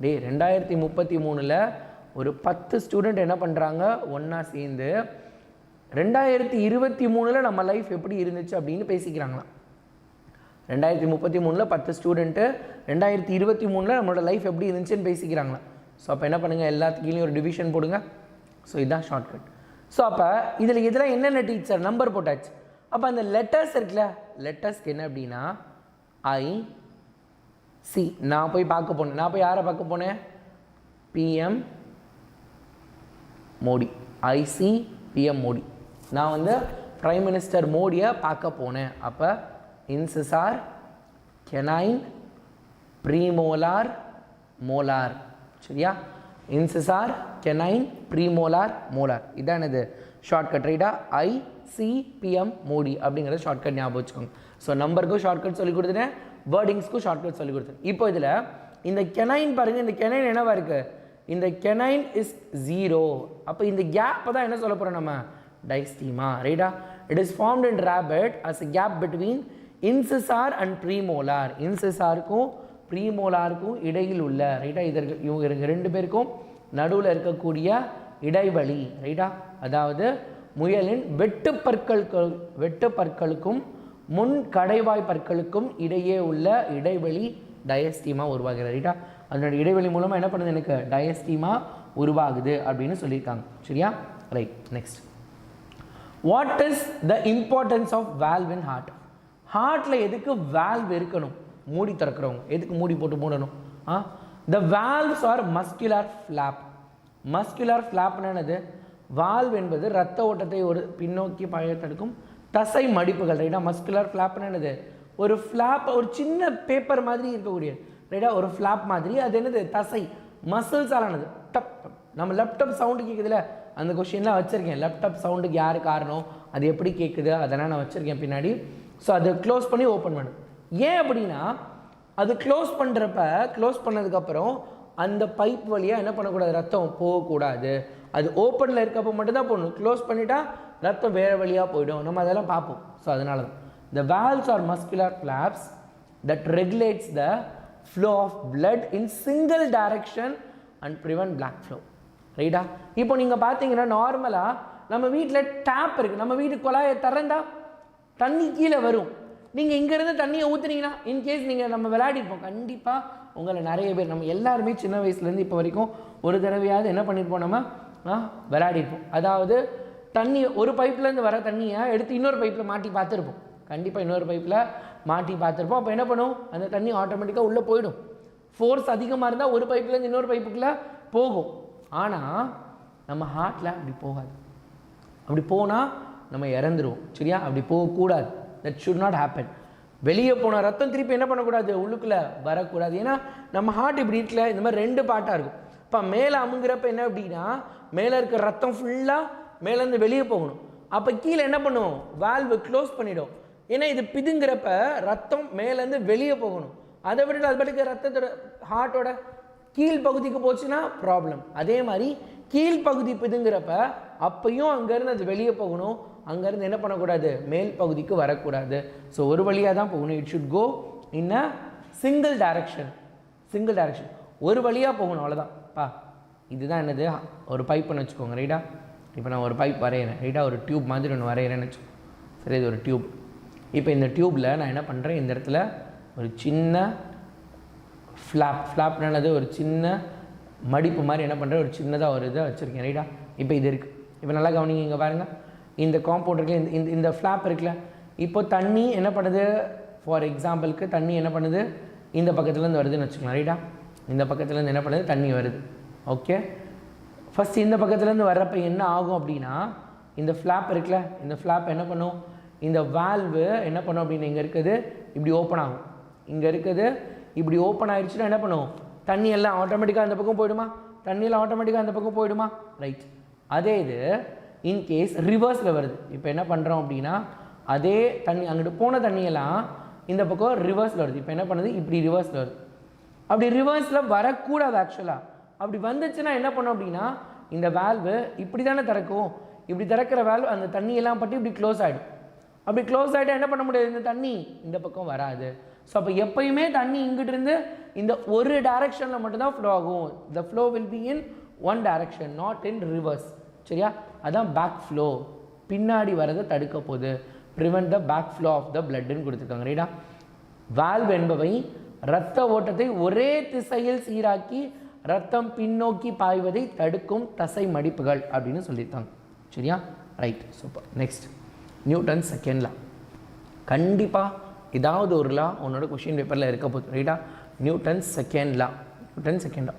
2033 ஒரு 10 ஸ்டூடெண்ட் என்ன பண்ணுறாங்க ஒன்றா சேர்ந்து 2023 நம்ம லைஃப் எப்படி இருந்துச்சு அப்படின்னு பேசிக்கிறாங்களாம். 2033 10 ஸ்டூடெண்ட்டு 2023 நம்மளோட லைஃப் எப்படி இருந்துச்சுன்னு பேசிக்கிறாங்களாம். ஸோ அப்போ என்ன பண்ணுங்கள், எல்லாத்துக்கீழே ஒரு டிவிஷன் போடுங்க. ஸோ இதுதான் ஷார்ட்கட். ஸோ அப்போ இதெல்லாம் என்னென்ன டீச்சர் நம்பர் போட்டாச்சு. அப்போ அந்த லெட்டர்ஸ் இருக்குல்ல, லெட்டர்ஸ்க்கு என்ன அப்படின்னா IC. நான் போய் யாரை பார்க்க போனேன், PM Modi. IC PM Modi. நான் வந்து பிரைம் மினிஸ்டர் மோடியை பார்க்க போனேன். அப்போ இன்சிசார், கெனைன், ப்ரீமோலார், மோலார் சரியா. இன்சிசார், கெனைன், ப்ரீமோலார், மோலார், இதான் இது ஷார்ட்கட் ரைட்டா. ICPM மோடி அப்படிங்கிறது ஷார்ட்கட் ஞாபகம் வச்சுக்கோங்க. ஸோ நம்பருக்கும் ஷார்ட்கட் சொல்லி கொடுத்துட்டேன், வேர்டிங்ஸ்க்கும் ஷார்ட்கட் சொல்லி கொடுத்தேன். இப்போ இதில் இந்த கெனைன் பாருங்கள், இந்த கெனைன் என்னவா இருக்குது, இந்த கெனைன் இஸ் 0. அப்போ இந்த கேப்பை தான் என்ன சொல்ல போகிறோம் நம்ம, டைஸ்டீமா ரைட்டா. It is formed in rabbit as a gap between incisor and premolar. இன்சிசாருக்கும் ப்ரீமோலாருக்கும் இடையில் உள்ள ரைட்டா, இவங்க ரெண்டு பேருக்கும் நடுவில் இருக்கக்கூடிய இடைவெளி ரைட்டா. அதாவது முயலின் வெட்டு பற்களுக்கும் முன் கடைவாய் பற்களுக்கும் இடையே உள்ள இடைவெளி டயஸ்டீமா உருவாகிறது ரைட்டா. அதனோட இடைவெளி மூலமாக என்ன பண்ணுது, எனக்கு டயஸ்டீமா உருவாகுது அப்படின்னு சொல்லியிருக்காங்க சரியா. Right. Next, what is the importance of valve in heart. ஹார்ட்டில் எதுக்கு வால்வ் இருக்கணும், மூடி திறக்கிறவங்க எதுக்கு மூடி போட்டு மூடணும். The valves are muscular flap. Muscular ஃப்ளாப்னது, வால்வ் என்பது இரத்த ஓட்டத்தை ஒரு பின்னோக்கி பாய தடுக்கும் தசை மடிப்புகள் ரைட்டா. மஸ்குலர் ஃப்ளாப்னது ஒரு ஃப்ளாப், ஒரு சின்ன பேப்பர் மாதிரி இருக்கக்கூடிய ரைட்டா, ஒரு ஃப்ளாப் மாதிரி. அது என்னது, தசை மசில்ஸால் ஆனது. டப், நம்ம லேப்டாப் சவுண்டு கேட்குதுல, அந்த கொஷின்லாம் வச்சுருக்கேன். லேப்டாப் சவுண்டுக்கு யார் காரணம், அது எப்படி கேட்குது, அதெல்லாம் நான் வச்சுருக்கேன் பின்னாடி. ஸோ அதை க்ளோஸ் பண்ணி ஓப்பன் பண்ணு. ஏன் அப்படின்னா அது க்ளோஸ் பண்ணதுக்கப்புறம் அந்த பைப் வழியாக என்ன பண்ணக்கூடாது, ரத்தம் போகக்கூடாது. அது ஓப்பனில் இருக்கப்போ மட்டும்தான் போகணும். க்ளோஸ் பண்ணிட்டா ரத்தம் வேறு வழியாக போயிடும். நம்ம அதெல்லாம் பார்ப்போம். ஸோ அதனால தான் the valves are muscular flaps that regulates the flow of blood in single direction and prevent black flow ரைட்டா. இப்போ நீங்கள் பார்த்தீங்கன்னா நார்மலாக நம்ம வீட்டில் டேப் இருக்குது, நம்ம வீட்டு குழாயை திறந்தா தண்ணி கீழே வரும். நீங்கள் இங்கேருந்து தண்ணியை ஊற்றுனீங்கன்னா, இன்கேஸ் நீங்கள் நம்ம விளையாடிருப்போம் கண்டிப்பாக, உங்களை நிறைய பேர் நம்ம எல்லாருமே சின்ன வயசுலேருந்து இப்போ வரைக்கும் ஒரு தடவையாவது என்ன பண்ணியிருப்போம், நம்ம விளையாடிருப்போம். அதாவது தண்ணி ஒரு பைப்லேருந்து வர தண்ணியை எடுத்து இன்னொரு பைப்பில் மாட்டி பார்த்துருப்போம் கண்டிப்பாக இன்னொரு பைப்பில் மாட்டி பார்த்துருப்போம். அப்போ என்ன பண்ணும், அந்த தண்ணி ஆட்டோமேட்டிக்காக உள்ளே போயிடும். ஃபோர்ஸ் அதிகமாக இருந்தால் ஒரு பைப்லேருந்து இன்னொரு பைப்புக்குள்ளே போகும். ஆனால் நம்ம ஹார்ட்டில் அப்படி போகாது. அப்படி போனால் நம்ம இறந்துருவோம். சரியா? அப்படி போகக்கூடாது. That should not happen. வெளியே போன ரத்தம் திருப்பி என்ன பண்ணக்கூடாது, உள்ளுக்குள்ளே வரக்கூடாது. ஏன்னா நம்ம ஹார்ட் இப்படி இருக்கல, இந்த மாதிரி 2 பார்ட்டாக இருக்கும். இப்போ மேலே அமுங்கிறப்ப என்ன அப்படின்னா, மேலே இருக்க ரத்தம் ஃபுல்லாக மேலேருந்து வெளியே போகணும். அப்போ கீழே என்ன பண்ணும், வால்வு க்ளோஸ் பண்ணிடும். ஏன்னா இது பிதுங்கிறப்ப ரத்தம் மேலேருந்து வெளியே போகணும். அதை விட்டுட்டு அது பாட்டுக்கு ரத்தத்தோட ஹார்ட்டோட கீழ் பகுதிக்கு போச்சுன்னா ப்ராப்ளம். அதே மாதிரி கீழ்ப்பகுதி பிதுங்கிறப்ப அப்பையும் அங்கேருந்து அது வெளியே போகணும். அங்கேருந்து என்ன பண்ணக்கூடாது, மேல் பகுதிக்கு வரக்கூடாது. ஸோ ஒரு வழியாக தான் போகணும். It should go in a single direction. Single direction, ஒரு வழியாக போகணும், அவ்வளோதான். இதுதான் என்னது, ஒரு பைப்புன்னு வச்சுக்கோங்க. ரைட்டா? இப்போ நான் ஒரு பைப் வரைகிறேன். ரைட்டா? ஒரு டியூப் மாதிரி ஒன்று வரைகிறேன்னு வச்சுக்கோங்க. சரி, இது ஒரு டியூப். இப்போ இந்த டியூப்பில் நான் என்ன பண்ணுறேன், இந்த இடத்துல ஒரு சின்ன ஃப்ளாப்னானது ஒரு சின்ன மடிப்பு மாதிரி என்ன பண்ணுறேன், ஒரு சின்னதாக ஒரு இதை வச்சுருக்கேன். ரைட்டா? இப்போ இது இருக்குது. இப்போ நல்லா கவனிங்க, இங்கே பாருங்கள். இந்த காம்பவுண்ட் இருக்குல்ல, இந்த ஃப்ளாப் இருக்குல்ல, இப்போ தண்ணி என்ன பண்ணுது, ஃபார் எக்ஸாம்பிளுக்கு தண்ணி என்ன பண்ணுது, இந்த பக்கத்துலேருந்து வருதுன்னு வச்சுக்கலாம். ரைட்டா? இந்த பக்கத்துலேருந்து என்ன பண்ணுது, தண்ணி வருது. ஓகே, ஃபஸ்ட் இந்த பக்கத்துலேருந்து வர்றப்ப என்ன ஆகும் அப்படின்னா, இந்த ஃப்ளாப் இருக்குல்ல, இந்த ஃப்ளாப் என்ன பண்ணும், இந்த வால்வு என்ன பண்ணும் அப்படின்னு, இங்கே இருக்குது இப்படி ஓப்பன் ஆகும். இங்கே இருக்குது இப்படி ஓப்பன் ஆகிடுச்சுன்னா என்ன பண்ணும், தண்ணி எல்லாம் ஆட்டோமேட்டிக்காக அந்த பக்கம் போயிடுமா, தண்ணியெல்லாம் ஆட்டோமேட்டிக்காக அந்த பக்கம் போயிடுமா. ரைட். அதே இது இன்கேஸ் ரிவர்ஸில் வருது. இப்போ என்ன பண்ணுறோம் அப்படின்னா, அதே தண்ணி அங்கிட்டு போன தண்ணியெல்லாம் இந்த பக்கம் ரிவர்ஸில் வருது. இப்போ என்ன பண்ணுது, இப்படி ரிவர்ஸில் வருது. அப்படி ரிவர்ஸில் வரக்கூடாது. ஆக்சுவலாக அப்படி வந்துச்சுன்னா என்ன பண்ணோம் அப்படின்னா, இந்த வேல்வு இப்படி தானே திறக்கும். இப்படி திறக்கிற வேல்வு அந்த தண்ணியெல்லாம் பட்டு இப்படி க்ளோஸ் ஆகிடும். அப்படி க்ளோஸ் ஆகிட்டா என்ன பண்ண முடியாது, இந்த தண்ணி இந்த பக்கம் வராது. ஸோ அப்போ எப்பயுமே தண்ணி இங்கிட்டிருந்து இந்த ஒரு டைரக்ஷனில் மட்டும்தான் ஃப்ளோ ஆகும். The flow will be in one direction, not in reverse. சரியா? அதான் பேக் ஃப்ளோ, பின்னாடி வரதை தடுக்க போகுது. Prevent the back flow of the பிளட்னு கொடுத்துருக்காங்க. ரைட்டா? வால்வ் என்பவை இரத்த ஓட்டத்தை ஒரே திசையில் சீராக்கி ரத்தம் பின்னோக்கி பாய்வதை தடுக்கும் தசை மடிப்புகள் அப்படின்னு சொல்லியிருக்காங்க. சரியா? Right, super. Next, Newton second லா. கண்டிப்பாக ஏதாவது ஒரு லா உன்னோட கொஷின் பேப்பரில் இருக்க போகுது. ரைட்டா? Newton second law. Newton second law,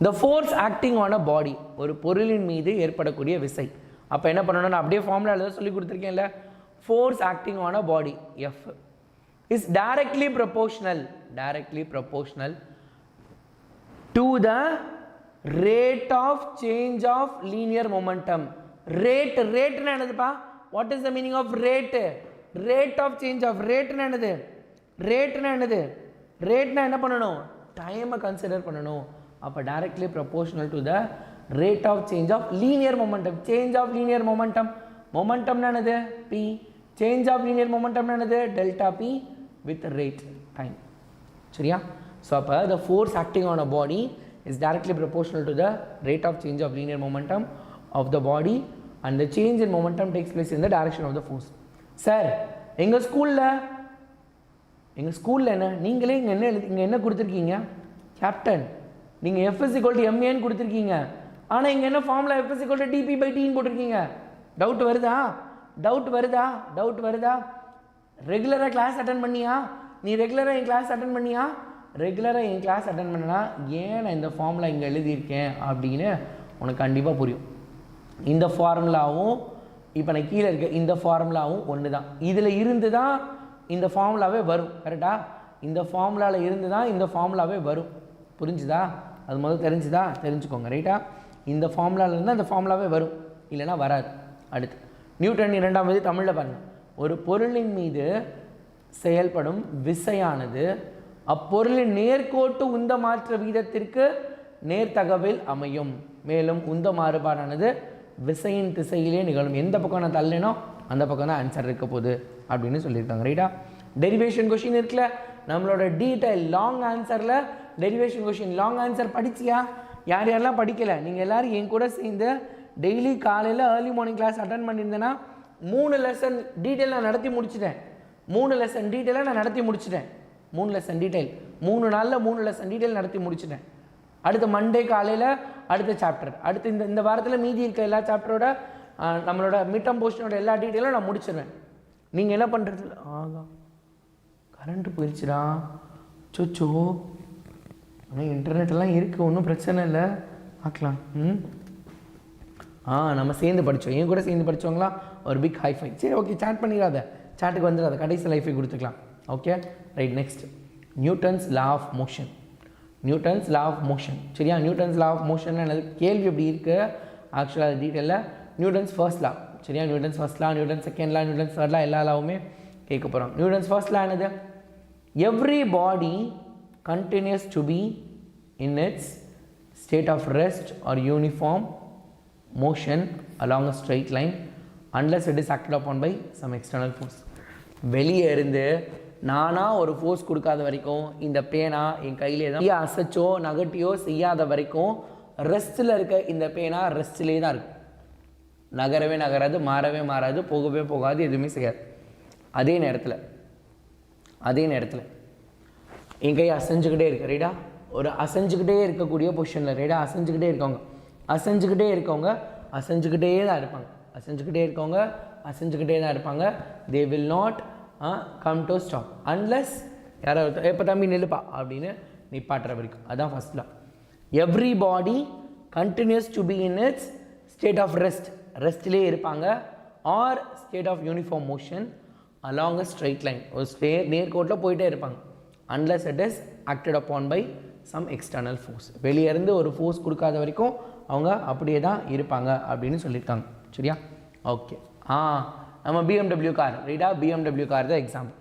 the force acting on a body, ஒரு பொருளின் மீது ஏற்படக்கூடிய விசை. அப்போ என்ன பண்ணணும்னா, அப்படியே ஃபார்முலா எழுத சொல்லி கொடுத்துருக்கேன்ல, force acting on a body F is directly proportional to the rate of change of linear momentum. rate னா என்னதுப்பா, what is the meaning of rate? rate of change of rate னா என்னது, ரேட்னா என்னது, ரேட்னா என்ன பண்ணணும், டைமை கன்சிடர் பண்ணணும். அப்போ directly proportional to the rate of change of linear momentum. change of linear momentum, momentumனா என்னது, p, change of linear momentum என்னது, delta p with rate, time. சரியா? ஸோ அப்போ the force acting on a body is directly proportional to the rate of change of linear momentum of the body, and the change in momentum takes place in the direction of the force. Sir, எங்கள் ஸ்கூலில் என்ன, நீங்களே இங்கே என்ன கொடுத்துருக்கீங்க, captain, நீங்கள் F = ma கொடுத்துருக்கீங்க. ஆனால் இங்கே என்ன ஃபார்முலா, F = dp/t போட்டிருக்கீங்க. டவுட் வருதா? ரெகுலராக கிளாஸ் அட்டன் பண்ணியா, நீ ரெகுலராக என் கிளாஸ் அட்டன் பண்ணியா, ரெகுலராக என் கிளாஸ் அட்டன் பண்ணனா ஏன் நான் இந்த ஃபார்முலா இங்கே எழுதியிருக்கேன் அப்படின்னு உனக்கு கண்டிப்பாக புரியும். இந்த ஃபார்முலாவும் இப்போ நான் கீழே இருக்க இந்த ஃபார்முலாவும் ஒன்று தான். இதில் இருந்து தான் இந்த ஃபார்முலாவே வரும். கரெக்டாக? இந்த ஃபார்முலாவில் இருந்து தான் இந்த ஃபார்முலாவே வரும். புரிஞ்சுதா? அது முதல்ல தெரிஞ்சுக்கோங்க. ரைட்டா? இந்த ஃபார்முலாவிலேருந்து அந்த ஃபார்முலாவே வரும், இல்லைனா வராது. அடுத்து நியூட்டன் இரண்டாம் விதி தமிழில் பாருங்கள். ஒரு பொருளின் மீது செயல்படும் விசையானது அப்பொருளின் நேர்கோட்டு உந்த மாற்ற வீதத்திற்கு நேர்த்தகவில் அமையும். மேலும் உந்த மாறுபாடானது விசையின் திசையிலே நிகழும். எந்த பக்கம் நான் தள்ளேனோ அந்த பக்கம் தான் ஆன்சர் இருக்க போகுது அப்படின்னு சொல்லியிருக்காங்க. ரைட்டா? டெரிவேஷன் கொஷின் இருக்குல்ல, நம்மளோட டீட்டெயில் லாங் ஆன்சரில் டெரிவேஷன் கொஷின் லாங் ஆன்சர் படிச்சியா? யாரெல்லாம் படிக்கலை, நீங்கள் எல்லோரும் என் கூட சேர்ந்து டெய்லி காலையில் ஏர்லி மார்னிங் கிளாஸ் அட்டன் பண்ணியிருந்தேன்னா 3 லெசன் டீட்டெயில் நான் நடத்தி முடிச்சிட்டேன். 3 லெசன் டீட்டெயிலாக நான் நடத்தி முடிச்சிட்டேன். 3 லெசன் டீட்டெயில் 3 நாளில் 3 லெசன் டீட்டெயில் நடத்தி முடிச்சிட்டேன். அடுத்த மண்டே காலையில் அடுத்த சாப்டர், அடுத்து இந்த வாரத்தில் மீதி இருக்க எல்லா சாப்டரோட நம்மளோட மிட்டம் போர்ஷனோட எல்லா டீட்டெயிலும் நான் முடிச்சிடுவேன். நீங்கள் என்ன பண்ணுறது? ஆகா கரண்ட்டு போயிடுச்சுடா, சொச்சோ. ஆனால் இன்டர்நெட்டெல்லாம் இருக்குது, ஒன்றும் பிரச்சனை இல்லை, பார்க்கலாம். நம்ம சேர்ந்து படித்தோம், என் கூட சேர்ந்து படித்தவங்களா ஒரு பிக் ஹைஃபை. சரி ஓகே, சேட் பண்ணிடாத, சேட்டுக்கு வந்துடாத, கடைசி லைஃபை கொடுத்துக்கலாம். Okay right. Next Newton's law of motion. Newton's law of motion, சரியா? நியூட்டன்ஸ் லா ஆஃப் மோஷன் என்னது கேள்வி எப்படி இருக்குது ஆக்சுவலாக அது டீட்டெயிலில். நியூட்டன்ஸ் ஃபர்ஸ்ட் லா, சரியா? நியூட்டன்ஸ் ஃபர்ஸ்ட் லா, Newton's second law, Newton's third லா, எல்லா லாவுமே கேட்க போகிறோம். நியூட்டன்ஸ் ஃபர்ஸ்ட் லா என்னது? Every body continues to be in its state of rest or uniform motion along a straight line unless it is acted upon by some external force. வெளியே இருந்து நானாக ஒரு force கொடுக்காத வரைக்கும் இந்த பேனா என் கையிலே தான் அசைச்சோ நகட்டியோ செய்யாத வரைக்கும் ரெஸ்ட்டில் இருக்க இந்த பேனா ரெஸ்ட்லேயே தான் இருக்கும். நகரவே நகராது, மாறவே மாறாது, போகவே போகாது, எதுவுமே செய்யாது. அதே நேரத்தில் என் கை அசைஞ்சுக்கிட்டே இருக்கு, ரைடா? ஒரு அசைஞ்சுக்கிட்டே இருக்கக்கூடிய பொசிஷனில், ரைடா? அசைஞ்சுக்கிட்டே இருக்கவங்க அசைஞ்சுக்கிட்டே தான் இருப்பாங்க. They will not come to stop unless யாராவது எப்போ தம்பி நில்லுப்பா அப்படின்னு நிப்பாட்டுற வரைக்கும். அதுதான் first law. Every body continues to be in its state of ரெஸ்ட்லேயே இருப்பாங்க, or state of uniform motion along a straight line, ஒரு நேர்கோட்டில் போயிட்டே இருப்பாங்க. unless it is acted upon by some external force. வெளியே இருந்து ஒரு ஃபோர்ஸ் கொடுக்காத வரைக்கும் அவங்க அப்படியே தான் இருப்பாங்க அப்படின்னு சொல்லியிருக்காங்க, சரியா? ஓகே. நம்ம BMW கார், ரைட்டா? BMW கார் தான் எக்ஸாம்பிள்.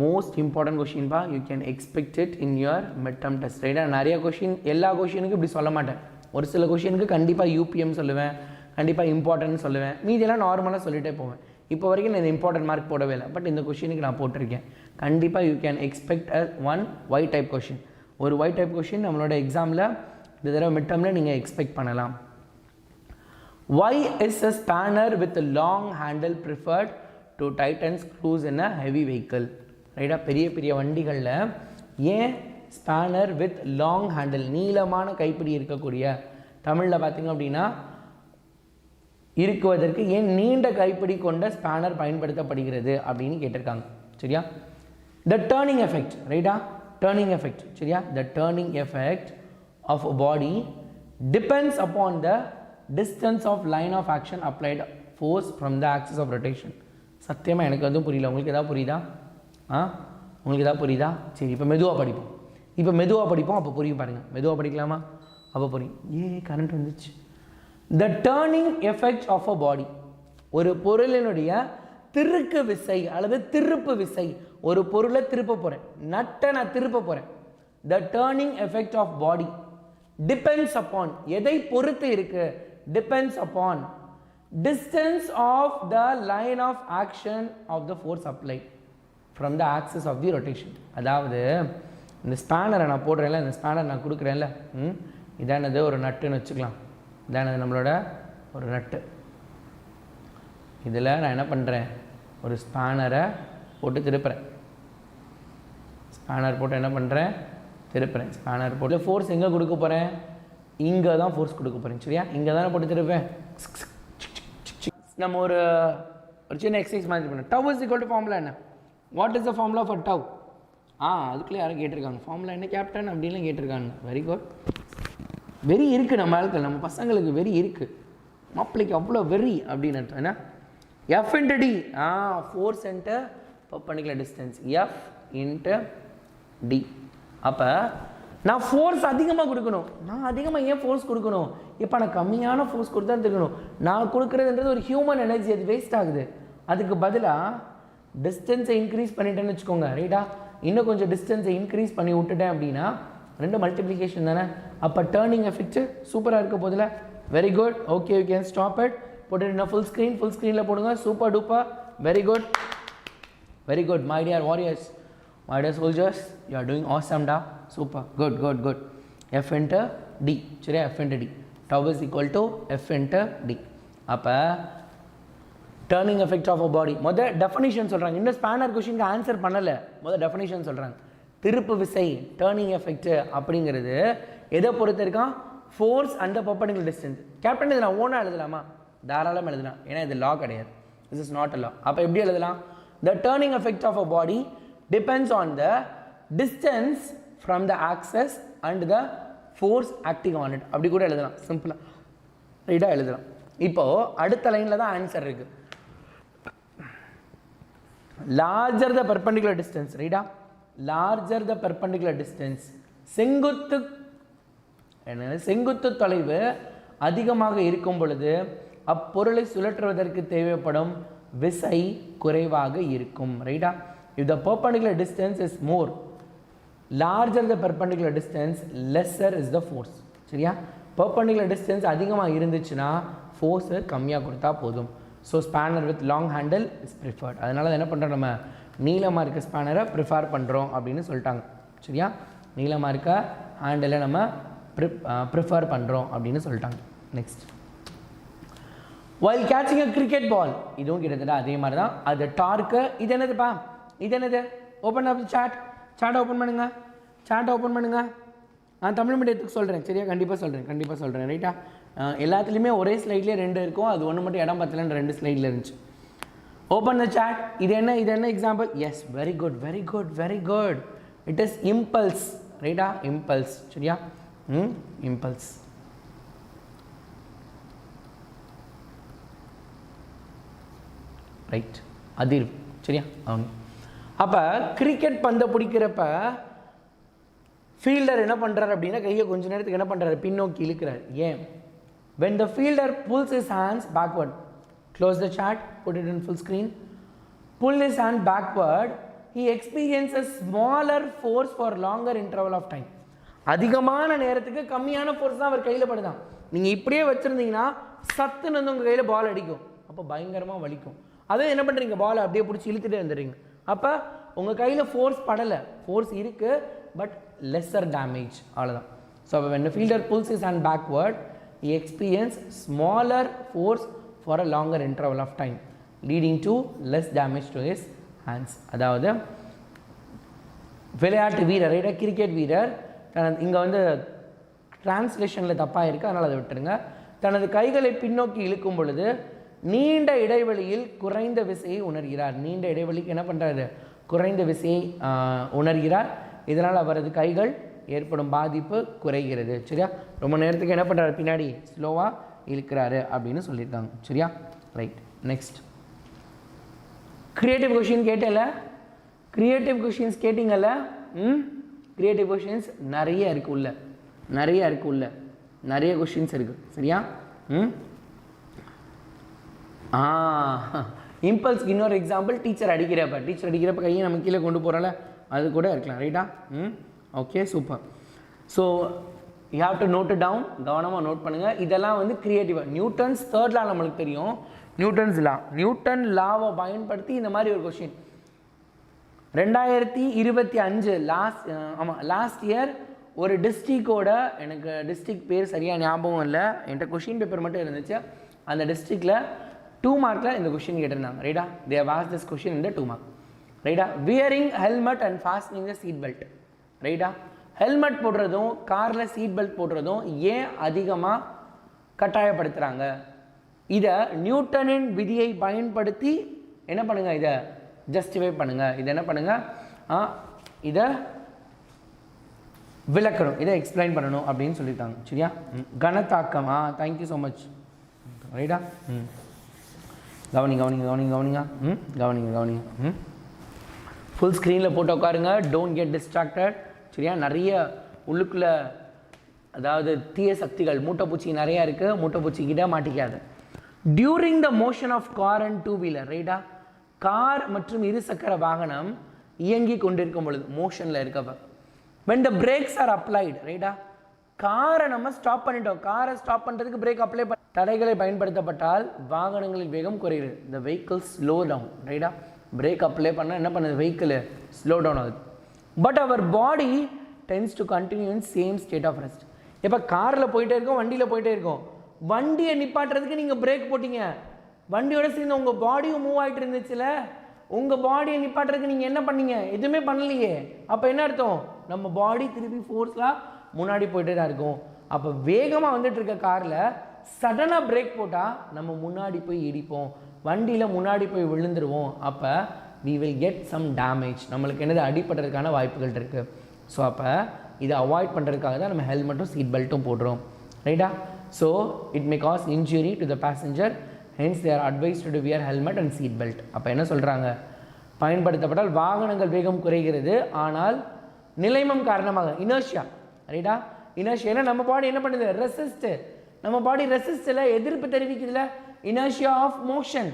மோஸ்ட் இம்பார்ட்டன்ட் கொஷின் பா, you can expect it in your midterm test, ரைட்டா? நிறைய கொஷின், எல்லா கொஷினுக்கும் இப்படி சொல்ல மாட்டேன். ஒரு சில கொஷினுக்கு கண்டிப்பாக UPM சொல்லுவேன், கண்டிப்பாக இம்பார்ட்டன்ட் சொல்லுவேன், மீதியெல்லாம் நார்மலாக சொல்லிகிட்டே போவேன். இப்போ வரைக்கும் நான் இம்பார்ட்டன்ட் மார்க் போடவே இல்லை, பட் இந்த கொஷினுக்கு நான் போட்டிருக்கேன். கண்டிப்பாக you can expect one Y type question. ஒரு Y டைப் கொஷின் நம்மளோட எக்ஸாமில் இந்த தடவை மிட்டமில் நீங்கள் எக்ஸ்பெக்ட் பண்ணலாம். Why is a spanner with a long handle preferred to tighten screws in a heavy vehicle? ரைட்டா? பெரிய வண்டிகளில் ஏன் ஸ்பேனர் வித் லாங் ஹேண்டில், நீளமான கைப்பிடி இருக்கக்கூடிய, தமிழில் பார்த்திங்க அப்படின்னா இருக்குவதற்கு ஏன் நீண்ட கைப்பிடி கொண்ட ஸ்பேனர் பயன்படுத்தப்படுகிறது அப்படின்னு கேட்டிருக்காங்க, சரியா? The turning effect, ரைட்டா? turning effect, சரியா? The turning effect of a body depends upon the distance of line of action applied force from the axis of rotation. சத்தியமாக எனக்கு எதுவும் புரியல, உங்களுக்கு எதாவது புரியுதா? சரி, இப்போ மெதுவாக படிப்போம், அப்போ புரியும் பாருங்கள். மெதுவாக படிக்கலாமா? அப்போ புரியும். கரண்ட் வந்துச்சு. The turning effect of a body, ஒரு பொருளினுடைய திருப்பு விசை அல்லது திருப்பு விசை. ஒரு பொருளை திருப்ப போகிறேன், நட்டை நான் திருப்ப போகிறேன். The turning effect of body depends upon, எதை பொறுத்து இருக்கு? Depends upon distance of the line of action of the force applied from the axis of the rotation. அதாவது இந்த ஸ்பேனரை நான் போடுறேன்ல, இந்த ஸ்பேனர் நான் கொடுக்குறேன்ல, இதானது ஒரு நட்டுன்னு வச்சுக்கலாம். இதானது நம்மளோட ஒரு நட்டு. இதில் நான் என்ன பண்ணுறேன்? ஒரு ஸ்பேனரை போட்டு திருப்புறேன். ஸ்பேனர் போட்டு என்ன பண்ணுறேன்? திருப்புறேன். ஸ்பேனர் போட்டு ஃபோர்ஸ் எங்கே கொடுக்க போகிறேன்? இங்கே தான் ஃபோர்ஸ் கொடுக்க போகிறேன், சரியா? இங்கே தானே போட்டு திருப்பேன். நம்ம ஒரு சின்ன எக்ஸசைஸ் மாதிரி பண்ணேன். Tau is equal to formula என்ன? What is the formula for tau? அதுக்குள்ளே யாரும் கேட்டிருக்காங்க ஃபார்முலா என்ன கேப்டன் அப்படின்லாம் கேட்டிருக்காங்க. Very good. வெறி இருக்குது நம்ம ஆட்கள், நம்ம பசங்களுக்கு வெறி இருக்குது. மாப்பிள்ளைக்கு அவ்வளோ வெறி அப்படின்னு அர்த்தம் என்ன? F into D, force into perpendicular distance, F into D. அப்போ நான் ஃபோர்ஸ் அதிகமாக கொடுக்கணும். நான் அதிகமாக ஏன் ஃபோர்ஸ் கொடுக்கணும்? இப்போ நான் கம்மியான ஃபோர்ஸ் கொடுத்தா இருக்கணும். நான் கொடுக்குறதுன்றது ஒரு ஹியூமன் எனர்ஜி, அது வேஸ்ட் ஆகுது. அதுக்கு பதிலாக டிஸ்டன்ஸை இன்க்ரீஸ் பண்ணிட்டேன்னு வச்சுக்கோங்க, ரைட்டா? இன்னும் கொஞ்சம் டிஸ்டன்ஸை இன்க்ரீஸ் பண்ணி விட்டுட்டேன் அப்படின்னா ரெண்டு மல்டிப்ளிகேஷன் தானே. அப்போ டேர்னிங் எஃபெக்ட் சூப்பராக இருக்க போதில். Very good. Okay, you can stop it. Put it in a full screenல போடுங்க. Super duper. Very good my dear warriors, my dear soldiers, you are doing awesome டா. Super. Good. F into D, சரியா? F into D. Tau is equal to F into D. அப்போ turning effect of a பாடி முதல் definition சொல்கிறாங்க. இன்னும் spanner கொஷினுக்கு answer பண்ணலை, முதல் definition சொல்கிறாங்க. திருப்பு விசை டர்னிங் எஃபெக்ட் அப்படிங்கிறது எதை பொறுத்து இருக்கான்? Force and perpendicular distance. Captain இது நான் ஓனாக எழுதலாமா? தாராளமாக எழுதலாம், ஏன்னா இது லா கிடையாது. This is not a law. அப்போ எப்படி எழுதலாம்? The turning effect of a body depends on the distance from the axis and the force acting on it. அப்படி கூட எழுதலாம், சிம்பிளாக ரைட்டாக எழுதலாம். இப்போது அடுத்த லைனில் தான் ஆன்சர் இருக்குது. larger the perpendicular distance, ரைட்டா, larger the perpendicular distance, செங்குத்து தொலைவு அதிகமாக இருக்கும் பொழுது அப்பொருளை சுழற்றுவதற்கு தேவைப்படும் விசை குறைவாக இருக்கும், ரைட்டா. if the perpendicular distance is more, larger the perpendicular distance, lesser is the force. சரியா? perpendicular distance அதிகமாக இருந்துச்சுன்னா force கம்மியாக கொடுத்தா போதும். So spanner with long handle is preferred. அதனால் என்ன பண்ணுறோம், நம்ம நீளமாக இருக்க ஸ்பேனரை ப்ரிஃபர் பண்ணுறோம் அப்படின்னு சொல்லிட்டாங்க. சரியா? நீளமாக இருக்க ஹேண்டிலை நம்ம ப்ரிஃபர் பண்ணுறோம் அப்படின்னு சொல்லிட்டாங்க. Next, while catching a cricket ball, இதுவும் கிட்டத்தட்ட அதே மாதிரி தான். அது டார்க்கு. இது என்னதுப்பா? இது என்னது? ஓப்பன் அப் சாட்டை ஓப்பன் பண்ணுங்க, சாட்டை ஓப்பன் பண்ணுங்க. நான் தமிழ் மீடியத்துக்கு சொல்கிறேன், சரியா? கண்டிப்பாக சொல்கிறேன், ரைட்டா? எல்லாத்துலேயுமே ஒரே ஸ்லைட்லேயே 2 இருக்கும், அது ஒன்று மட்டும் இடம் பத்தலன்னு 2 ஸ்லைடில் இருந்துச்சு. Open the chat. இது என்ன example? Yes, very good. It is impulse, ரைட்டா? இம்பல்ஸ், சரியா? இம்பல்ஸ். ரைட், அதிர்வு, சரியா? அவங்க அப்போ கிரிக்கெட் பந்தை பிடிக்கிறப்ப ஃபீல்டர் என்ன பண்ணுறாரு அப்படின்னா கையை கொஞ்ச நேரத்துக்கு என்ன பண்ணுறாரு, பின்னோக்கி இழுக்கிறார். ஏன்? when the fielder pulls his hands backward, close the chart, put it in full screen, pull his hand backward, he experiences smaller force for longer interval of time. அதிகமான நேரத்துக்கு கம்மியான ஃபோர்ஸ் தான் அவர் கையில் படுதான். நீங்கள் இப்படியே வச்சுருந்தீங்கன்னா சத்துன்னு வந்து உங்கள் கையில் பால் அடிக்கும், அப்போ பயங்கரமாக வலிக்கும். அதே என்ன பண்ணுறீங்க, பாலை அப்படியே பிடிச்சி இழுத்துட்டே வந்துடுறீங்க, அப்போ உங்கள் கையில் ஃபோர்ஸ் படலை, ஃபோர்ஸ் இருக்குது பட் லெஸ்ஸர் டேமேஜ், அவ்வளோதான். ஸோ அப்போ when the fielder pulls his hand backward, he experiences smaller force for a longer interval of time, leading to less damage to his hands. அதாவது விளையாட்டு வீரர், ரைட்டா, கிரிக்கெட் வீரர், இங்கே வந்து டிரான்ஸ்லேஷனில் தப்பாக இருக்குது, அதனால் அதை விட்டுருங்க. தனது கைகளை பின்னோக்கி இழுக்கும் பொழுது நீண்ட இடைவெளியில் குறைந்த விசையை உணர்கிறார். நீண்ட இடைவெளிக்கு என்ன பண்ணுறாரு, குறைந்த விசையை உணர்கிறார். இதனால் அவரது கைகள் ஏற்படும் பாதிப்பு குறைகிறது. சரியா? ரொம்ப நேரத்துக்கு என்ன பண்ணுறாரு, பின்னாடி ஸ்லோவாக இழுக்கிறாரு அப்படின்னு சொல்லியிருக்காங்க. சரியா? ரைட். நெக்ஸ்ட், கிரியேட்டிவ் கொஷின் கேட்டல, கிரியேட்டிவ் கொஷின்ஸ் கேட்டிங்கல்ல. கிரியேட்டிவ் கொஷின்ஸ் நிறைய இருக்குது உள்ள, நிறைய கொஷின்ஸ் இருக்குது. சரியா? இம்பல்ஸ்க்கு இன்னொரு எக்ஸாம்பிள், டீச்சர் அடிக்கிறப்ப கையை நம்ம கீழே கொண்டு போகிறோம்ல, அது கூட இருக்கலாம். ரைட்டா? Okay, super. So you have to note it down, கவனமாக நோட் பண்ணுங்கள். இதெல்லாம் வந்து கிரியேட்டிவாக நியூட்டன்ஸ் 3rd லா நம்மளுக்கு தெரியும், நியூட்டன் லாவை பயன்படுத்தி இந்த மாதிரி ஒரு கொஷின் 2025 லாஸ்ட் இயர் ஒரு டிஸ்ட்ரிக்டோட, எனக்கு டிஸ்ட்ரிக்ட் பேர் சரியாக ஞாபகம் இல்லை, என்கிட்ட கொஷின் பேப்பர் மட்டும் இருந்துச்சு. அந்த டிஸ்ட்ரிக்டில் 2 மார்க்கில் இந்த கொஷின் கேட்டிருந்தாங்க. ரைட்டா? They have asked this question in the 2 mark. ரைட்டா? Wearing helmet and fastening the seat belt. ரைட்டா? ஹெல்மெட் போடுறதும் காரில் சீட் பெல்ட் போடுறதும் ஏன் அதிகமாக கட்டாயப்படுத்துகிறாங்க? இதை நியூட்டனின் விதியை பயன்படுத்தி என்ன பண்ணுங்கள், இதை ஜஸ்டிஃபை பண்ணுங்கள். இதை என்ன பண்ணுங்கள், இதை விளக்கணும், இதை எக்ஸ்பிளைன் பண்ணணும் அப்படின்னு சொல்லியிருக்காங்க. சரியா? கனத்தாக்கம். Thank you so much. ரைட்டா? கவனிங்க. ஃபுல் ஸ்க்ரீனில் போட்டு உட்காருங்க, டோன்ட் கெட் டிஸ்ட்ராக்டட். சரியா? நிறைய உள்ளுக்குள்ளே, அதாவது தீய சக்திகள், மூட்டைப்பூச்சி நிறையா இருக்குது, மூட்டைப்பூச்சிக்கிட்ட மாட்டிக்காது. During the motion of car and 2 wheeler. ரைட்டா? கார் மற்றும் இருசக்கர வாகனம் இயங்கி கொண்டிருக்கும் பொழுது, மோஷனில் இருக்கப்ப, when the brakes are applied. ரைட்டா? காரை நம்ம ஸ்டாப் பண்ணிட்டோம், காரை ஸ்டாப் பண்ணுறதுக்கு பிரேக் அப்ளை தடைகளை பயன்படுத்தப்பட்டால் வாகனங்களின் வேகம் குறையுது. the vehicle slow down. ரைட்டா? பிரேக் அப்ளை பண்ணால் என்ன பண்ணுது, வெஹிக்கிள் ஸ்லோ டவுன் ஆகுது. But our body tends to continue in same state of rest. இப்போ காரில் போயிட்டே இருக்கோம், வண்டியில் போயிட்டே இருக்கோம், வண்டியை நிப்பாட்டுறதுக்கு நீங்கள் பிரேக் போட்டிங்க, வண்டியோட சேர்ந்து உங்கள் பாடியும் மூவ் ஆகிட்டு இருந்துச்சுல, உங்கள் பாடியை நிப்பாட்டுறதுக்கு நீங்கள் என்ன பண்ணீங்க, எதுவுமே பண்ணலையே. அப்போ என்ன அர்த்தம், நம்ம பாடி திருப்பி ஃபோர்ஸ்லாம் முன்னாடி போயிட்டே தான் இருக்கும். அப்போ வேகமாக வந்துட்டு இருக்க காரில் சடனாக பிரேக் போட்டால் நம்ம முன்னாடி போய் இடிப்போம். வண்டியில் முன்னாடி போய் விழுந்துருவோம். அப்போ we will get some damage, நம்மளுக்கு என்னது அடிபடுறதுக்கான வாய்ப்புகள் இருக்குது. ஸோ அப்போ இதை அவாய்ட் பண்ணுறதுக்காக தான் நம்ம ஹெல்மெட்டும் சீட் பெல்ட்டும் போடுறோம். ரைட்டா? So it may cos injury to the passenger, hence they are advised to wear helmet and seat belt. அப்போ என்ன சொல்கிறாங்க? பயன்படுத்தப்பட்டால் வாகனங்கள் வேகம் குறைகிறது, ஆனால் நிலைமம் காரணமாக இனர்ஷியா. ரைட்டா? இனர்ஷியா ஏன்னா நம்ம பாடி என்ன பண்ணுது? ரெசிஸ்ட். நம்ம பாடி ரெசிஸ்டில் எதிர்ப்பு தெரிவிக்குதுல, இனர்ஷியா ஆஃப் மோஷன்.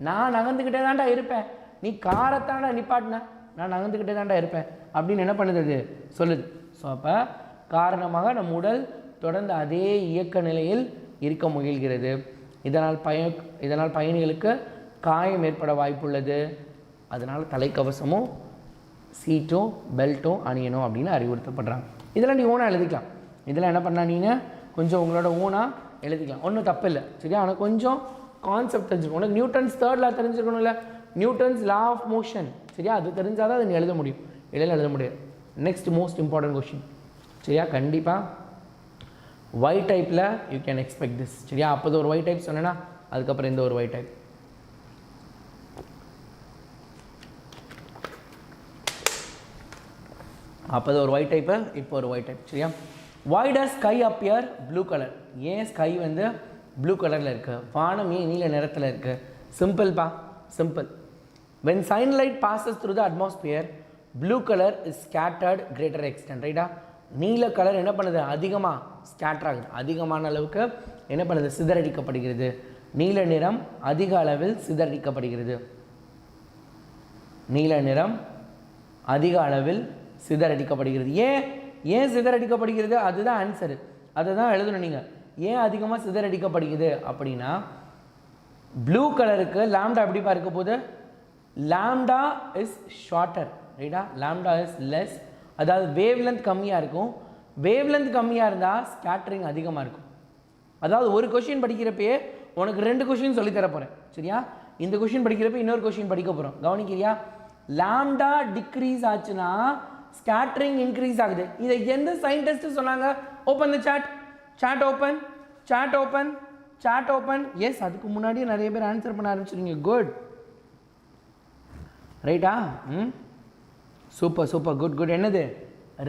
நான் நகர்ந்துக்கிட்டே தான்டா இருப்பேன், நீ காரத்தாண்டா நிப்பாட்டின, நான் நகர்ந்துக்கிட்டே தான்டா இருப்பேன் அப்படின்னு என்ன பண்ணுது? அது சொல்லுது. ஸோ அப்போ காரணமாக நம் உடல் தொடர்ந்து அதே இயக்க நிலையில் இருக்க முயல்கிறது. இதனால் பயணிகளுக்கு காயம் ஏற்பட வாய்ப்புள்ளது. அதனால் தலைக்கவசமும் சீட்டும் பெல்ட்டும் அணியணும் அப்படின்னு அறிவுறுத்தப்படுறாங்க. இதெல்லாம் நீ ஓனாக எழுதிக்கலாம். இதெல்லாம் என்ன பண்ணா நீங்கள் கொஞ்சம் உங்களோட ஓனாக எழுதிக்கலாம், ஒன்றும் தப்பு இல்லை. சரியா? ஆனால் கொஞ்சம் கான்செப்ட் தெரிஞ்சுக்கணும். உனக்கு நியூட்டன்ஸ் தேர்ட் லா தெரிஞ்சுக்கணும்ல, நியூட்டன்ஸ் லா ஆஃப் மோஷன். சரியா? அது தெரிஞ்சால் தான் அதை நீ எழுத முடியும், இல்லைன்னா எழுத முடியாது. Next most important question. சரியா? கண்டிப்பாக ஒய் டைப்பில் யூ கேன் எக்ஸ்பெக்ட் திஸ். சரியா? அப்போது ஒரு ஒய் டைப் சொன்னேன்னா அதுக்கப்புறம் இந்த ஒரு ஒய் டைப். அப்போது ஒரு ஒய் டைப்பு, இப்போ ஒரு ஒய் டைப். சரியா? why does sky appear blue color? ஏன் ஸ்கை வந்து ப்ளூ கலரில் இருக்குது? வானம் ஏன் நீல நிறத்தில் இருக்குது? சிம்பிள்ப்பா, simple. when sunlight passes through the atmosphere, blue color is scattered greater extent. ரைட்டா? நீல கலர் என்ன பண்ணுது? அதிகமாக ஸ்கேட்டர் ஆகுது, அதிகமான அளவுக்கு என்ன பண்ணுது? சிதறடிக்கப்படுகிறது. நீல நிறம் அதிக அளவில் சிதறடிக்கப்படுகிறது. நீல நிறம் அதிக அளவில் சிதறடிக்கப்படுகிறது. ஏன் சிதறடிக்கப்படுகிறது? அதுதான் ஆன்சரு, அதை தான் எழுதணும் நீங்கள். ஏன் அதிகமாக சிதறடிக்கப்படுகிறது அப்படின்னா, ப்ளூ கலருக்கு லாம்டா எப்படி பார்க்க போகுது? Lambda is shorter. ரைட்டா? லாம்டா இஸ் லெஸ், அதாவது வேவ் லென்த் கம்மியாக இருக்கும். வேவ் லென்த் கம்மியாக இருந்தால் ஸ்கேட்டரிங் அதிகமாக இருக்கும். அதாவது ஒரு கொஷின் படிக்கிறப்பயே உனக்கு 2 கொஷின் சொல்லித்தர போகிறேன். சரியா? இந்த கொஷின் படிக்கிறப்ப இன்னொரு கொஷின் படிக்க போகிறோம். கவனிக்கிறியா? லாம்டா டிக்ரீஸ் ஆச்சுன்னா ஸ்கேட்டரிங் இன்க்ரீஸ் ஆகுது. இதை எந்த சயின்டிஸ்ட் சொன்னாங்க? Open the chat, chat open, chat open, chat open. Yes, அதுக்கு முன்னாடியே நிறைய பேர் ஆன்சர் பண்ண ஆரம்பிச்சிருங்க. குட். ரைட்டா? Super super, good good. என்னது?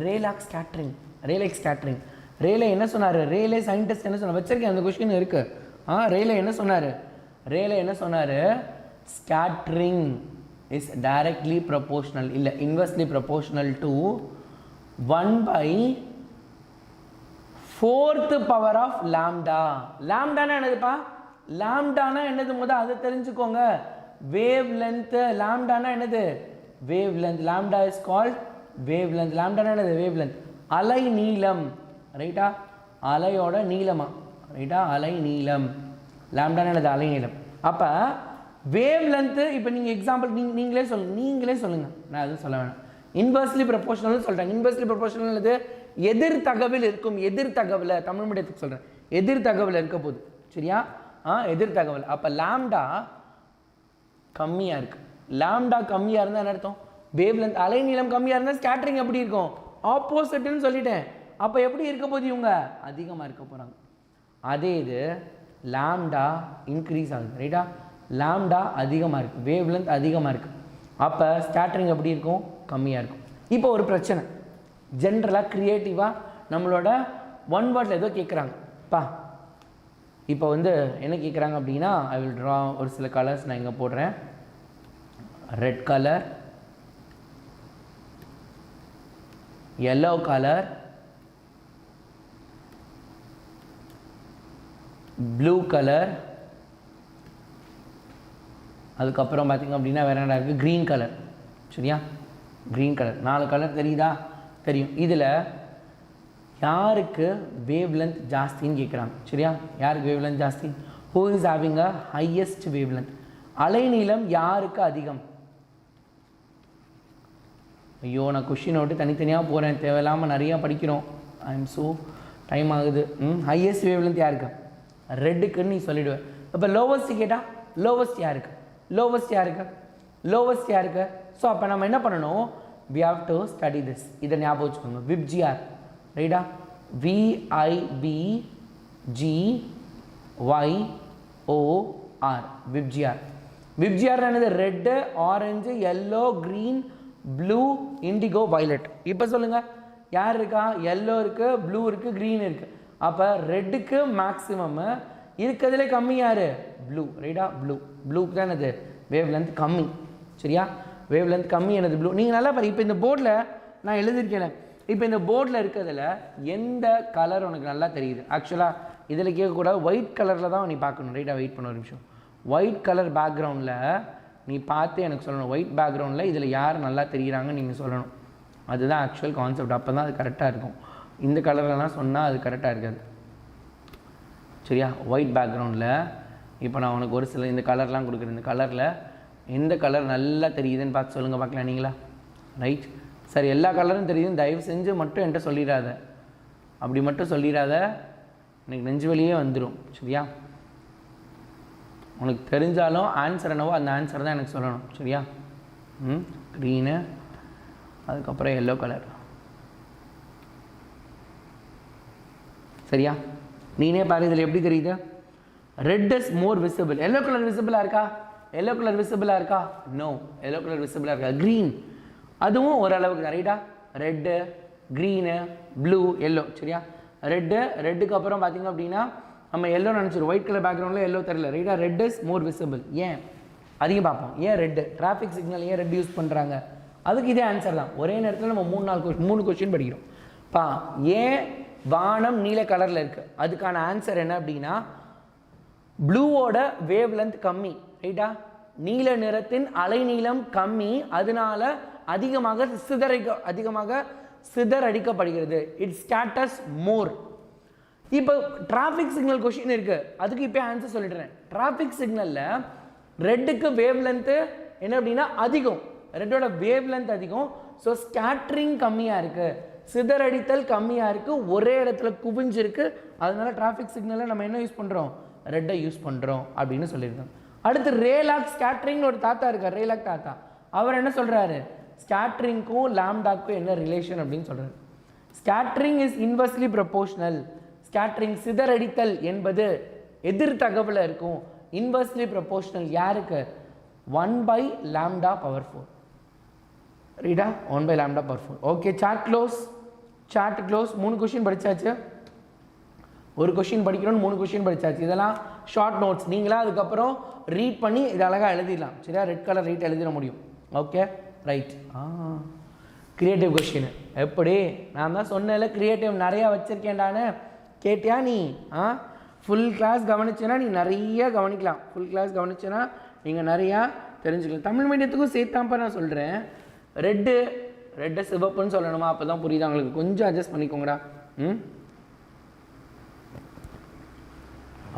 Rayleigh scattering, Rayleigh scattering. Rayleigh என்ன சொன்னார்? ரேலே சயின்டிஸ்ட் என்ன சொன்னார்? வச்சிருக்கேன், அந்த கொஸ்டின் இருக்குது. ரேலே என்ன சொன்னார்? ரேலே என்ன சொன்னார்? ஸ்கேட்டரிங் is directly proportional, இல்லை inversely proportional to 1/4 power of lambda. லாம்டானா என்னதுப்பா? லாம்டானா என்னது? முதல் அதை தெரிஞ்சுக்கோங்க. Wave length. லாம்டானா என்னது? Wave length. Lambda is called wave length. லாம்டானா என்னது? Wave length. அலை நீளம். ரைட்டா? அலையோட நீளமா? ரைட்டா? அலை நீளம். லாம்டானா என்னது? அலை நீளம். அப்போ வேவ் லென்த்து இப்போ நீங்கள் எக்ஸாம்பிள் நீங்களே சொல்லுங்கள், நான் எதுவும் சொல்ல வேணாம். இன்வெர்ஸ்லி ப்ரொபோஷனல்னு சொல்கிறேன். இன்வெர்ஸ்லி ப்ரொபோஷனல் இது எதிர் தகவல் இருக்கும். எதிர் தகவல் தமிழ் மீடியத்துக்கு சொல்கிறேன். எதிர் தகவல் இருக்க போகுது. சரியா? எதிர் தகவல். அப்போ லாம்டா கம்மியாக இருக்குது. லாம்டா கம்மியாக இருந்தால் என்ன அர்த்தம்? வேவ் லென்த், அலை நீளம் கம்மியாக இருந்தால் ஸ்கேட்டரிங் எப்படி இருக்கும்? ஆப்போசிட்னு சொல்லிட்டேன். அப்போ எப்படி இருக்க போகுது? இவங்க அதிகமாக இருக்க போகிறாங்க. அதே இது லாம்டா இன்க்ரீஸ் ஆகுது. ரைட்டா? லாம்டா அதிகமாக இருக்குது, வேவ் லென்த் அதிகமாக இருக்குது. அப்போ ஸ்கேட்டரிங் எப்படி இருக்கும்? கம்மியாக இருக்கும். இப்போ ஒரு பிரச்சனை, ஜென்ரலாக க்ரியேட்டிவாக நம்மளோட ஒன் வேர்டில் ஏதோ கேட்குறாங்கப்பா. இப்போ வந்து என்ன கேட்குறாங்க அப்படின்னா, ஐ வில் ட்ரா ஒரு சில கலர்ஸ் நான் இங்கே போடுறேன். Red colour, yellow colour, blue colour, அதுக்கப்புறம் பார்த்திங்க அப்படின்னா வேறு என்ன இருக்குது? Green colour. சரியா? Green colour. 4 கலர் தெரியுதா? தெரியும். இதில் யாருக்கு வேவ் லென்த் ஜாஸ்தின்னு கேட்குறாங்க. சரியா? யாருக்கு வேவ் லென்த் ஜாஸ்தி? Who is having a highest wave length? அலைநீளம் யாருக்கு அதிகம்? ஐயோ, நான் கொஷினை விட்டு தனித்தனியாக போகிறேன், தேவையில்லாமல் நிறையா படிக்கிறோம். ஐ எம் ஸோ டைம் ஆகுது. ஹையஸ்ட் வேவ் லென்த் யாருக்கு? ரெட்டுக்குன்னு நீ சொல்லிவிடுவேன். இப்போ லோவஸ்ட் கேட்டால் லோவஸ்ட் யாருக்கு? லோவஸ்ட் யாருக்கு? லோவஸ்ட் யாருக்கு? ஸோ அப்போ நம்ம என்ன பண்ணணும்? we have to study this. இதை ஞாபகம் வச்சுக்கோங்க. 𝐕𝐺R. ரைட்டா? VIBGYOR. 𝐕𝐺R. விப்ஜிஆர் என்னது red orange yellow green blue indigo violet. இப்போ சொல்லுங்கள் யார் இருக்கா? எல்லோ இருக்குது, ப்ளூ இருக்குது, க்ரீன் இருக்குது. அப்போ ரெட்டுக்கு மேக்ஸிமம் இருக்கிறதுலே கம்மி யார்? ப்ளூ. ரைட்டா? ப்ளூக்கு தான் என்னது வேவ் லென்த் கம்மி. சரியா? வேவ் லென்த் கம்மி என்னது ப்ளூ. நீங்கள் நல்லா பாரு. இப்போ இந்த போர்டில் நான் எழுதியிருக்கேன். இப்போ இந்த போர்டில் இருக்கிறதுல எந்த கலர் உனக்கு நல்லா தெரியுது? ஆக்சுவலாக இதில் கேட்கக்கூடாது, ஒயிட் கலரில் தான் நீ பார்க்கணும். ரைட்டாக வெயிட் பண்ண ஒரு நிமிஷம். ஒயிட் கலர் பேக்ரவுண்டில் நீ பார்த்து எனக்கு சொல்லணும். ஒயிட் பேக்ரவுண்டில் இதில் யார் நல்லா தெரிகிறாங்கன்னு நீங்கள் சொல்லணும். அதுதான் ஆக்சுவல் கான்செப்ட். அப்போ தான் அது கரெக்டாக இருக்கும். இந்த கலர்லாம் சொன்னால் அது கரெக்டாக இருக்காது. சரியா? ஒயிட் பேக்ரவுண்டில் இப்போ நான் உனக்கு ஒரு சில இந்த கலர்லாம் கொடுக்குறேன். இந்த கலரில் எந்த கலர் நல்லா தெரியுதுன்னு பார்த்து சொல்லுங்கள் பார்க்கலாம் நீங்களா? ரைட். சரி, எல்லா கலரும் தெரியுதுன்னு தயவு செஞ்சு மட்டும் என்கிட்ட சொல்லிடாத. அப்படி மட்டும் சொல்லிடாத, எனக்கு நெஞ்சு வலியே வந்துடும். சரியா? உனக்கு தெரிஞ்சாலும் ஆன்சர் என்னவோ அந்த ஆன்சர் தான் எனக்கு சொல்லணும். சரியா? க்ரீனு, அதுக்கப்புறம் எல்லோ கலர். சரியா? நீனே பாரு இதில் எப்படி தெரியுது? Red is more visible. Yellow colour விசிபிளாக இருக்கா? எல்லோ கலர் விசிபிளாக இருக்கா? நோ, எல்லோ கலர் விசிபிளாக இருக்கா? க்ரீன் அதுவும் ஓரளவுக்கு தான். ரைட்டா? Red, green, blue, yellow. சரியா? ரெட்டுக்கு அப்புறம் பார்த்திங்க அப்படின்னா நம்ம எல்லோ நினச்சிடும். ஒயிட் கலர் பேக்ரவுண்டில் எல்லோ தெரியல. ரைட்டா? Red is more visible. ஏன் அதிகம் பார்ப்போம்? ஏன் ரெட்டு? டிராஃபிக் சிக்னல் ஏன் ரெட் யூஸ் பண்ணுறாங்க? அதுக்கு இதே ஆன்சர் தான். ஒரே நேரத்தில் நம்ம 3 கொஸ்டின் படிக்கிறோம். ஏன் வானம் நீல கலரில் இருக்குது? அதுக்கான ஆன்சர் என்ன அப்படின்னா ப்ளூவோட வேவ் லென்த் கம்மி. ரைட்டா? நீல நிறத்தின் அலைநீளம் கம்மி, அதனால அதிகமாக சிதறடிக்கப்படுகிறது. இட் ஸ்கேட்டர்ஸ் மோர். இப்போ டிராஃபிக் சிக்னல் கொஸ்டின் இருக்குது, அதுக்கு இப்போ ஆன்சர் சொல்லிடுறேன். டிராஃபிக் சிக்னலில் ரெட்டுக்கு வேவ் லென்த்து என்ன அப்படின்னா அதிகம். ரெட்டோட வேவ் லென்த் அதிகம். ஸோ ஸ்கேட்டரிங் கம்மியாக இருக்குது, சிதறடித்தல் கம்மியாக இருக்குது, ஒரே இடத்துல குவிஞ்சிருக்கு. அதனால டிராஃபிக் சிக்னலில் நம்ம என்ன யூஸ் பண்ணுறோம்? ரெட்டை யூஸ் பண்ணுறோம் அப்படின்னு சொல்லியிருக்கோம். அடுத்து ரேலாக் ஸ்கேட்டரிங்னு ஒரு தாத்தா இருக்கார், ரேலாக் தாத்தா. அவர் என்ன சொல்கிறாரு? ஸ்கேட்டரிங்க்கும் லாம்டாக்கும் என்ன ரிலேஷன் அப்படின்னு சொல்கிறார். Scattering is inversely proportional. Scattering சிதறடித்தல் என்பது எதிர் தகவலில் இருக்கும். இன்வெர்ஸ்லி ப்ரொபோர்ஷனல் யாருக்கு? 1/λ/4. ரீடா? 1/λ/4. Okay, chat close. 3 கொஸ்டின் படித்தாச்சு. ஒரு கொஸ்டின் படிக்கணும்னு 3 கொஸ்டின் படித்தாச்சு. இதெல்லாம் ஷார்ட் நோட்ஸ். நீங்களா அதுக்கப்புறம் ரீட் பண்ணி இது அழகாக எழுதிடலாம். சரியா? ரெட் கலர் ரீட் எழுதிட முடியும். Okay, right. கிரியேட்டிவ் கொஸ்டின் எப்படி? நான் தான் சொன்னேன்ல கிரியேட்டிவ் நிறையா வச்சுருக்கேன்டான்னு. கேட்டியா நீ? ஃபுல் கிளாஸ் கவனிச்சேன்னா நீ நிறைய கவனிக்கலாம். ஃபுல் கிளாஸ் கவனிச்சேன்னா நீங்கள் நிறையா தெரிஞ்சுக்கலாம். தமிழ் மீடியத்துக்கும் சேர்த்தாப்பா நான் சொல்கிறேன். ரெட்டு சிவப்புன்னு சொல்லணுமா? அப்போ தான் புரியுது உங்களுக்கு. கொஞ்சம் அட்ஜஸ்ட் பண்ணிக்கோங்கடா.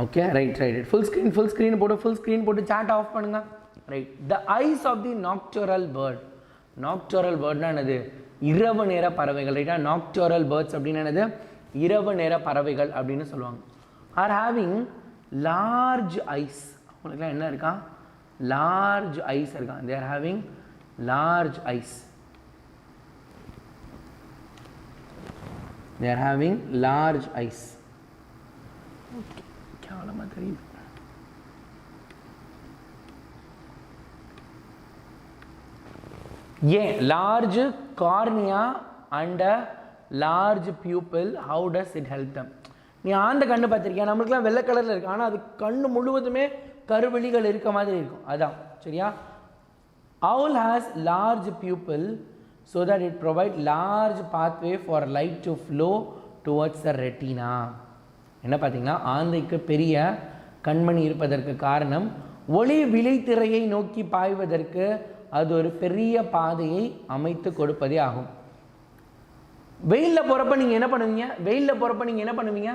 Okay, right. ஃபுல் ஸ்க்ரீன் போட்டு சாட் ஆஃப் பண்ணுங்க. Right. The eyes of the nocturnal bird. Nocturnal பேர்ட்னா என்னது? இரவு நேர பறவைகள். ரைட்டா? நாக்டோரல் பேர்ட்ஸ் அப்படின்னு என்னது? இரவு நேர பறவைகள் அப்படின்னு சொல்லுவாங்க. Are having large eyes. அவங்களுக்குலாம் என்ன இருக்கா? லார்ஜ் ஐஸ் இருக்கா. They are having large eyes. They are having large eyes. Okay, கேவலமா தெரியுது. large cornea and a large pupil, how does it help them? நீ ஆந்த கண்ணு பார்த்திருக்கியா? நம்மளுக்குலாம் வெள்ளை கலரில் இருக்கு, ஆனால் அது கண்ணு முழுவதுமே கருவெளிகள் இருக்க மாதிரி இருக்கும். அதான் சரியா? Owl has large pupil so that it provides large pathway for light to flow towards the retina. என்ன பார்த்தீங்கன்னா ஆந்தைக்கு பெரிய கண்மணி இருப்பதற்கு காரணம் ஒளி விழித்திரையை நோக்கி பாய்வதற்கு அது ஒரு பெரிய பாதையை அமைத்து கொடுப்பதே ஆகும். வெயிலில் போகிறப்ப நீங்கள் என்ன பண்ணுவீங்க?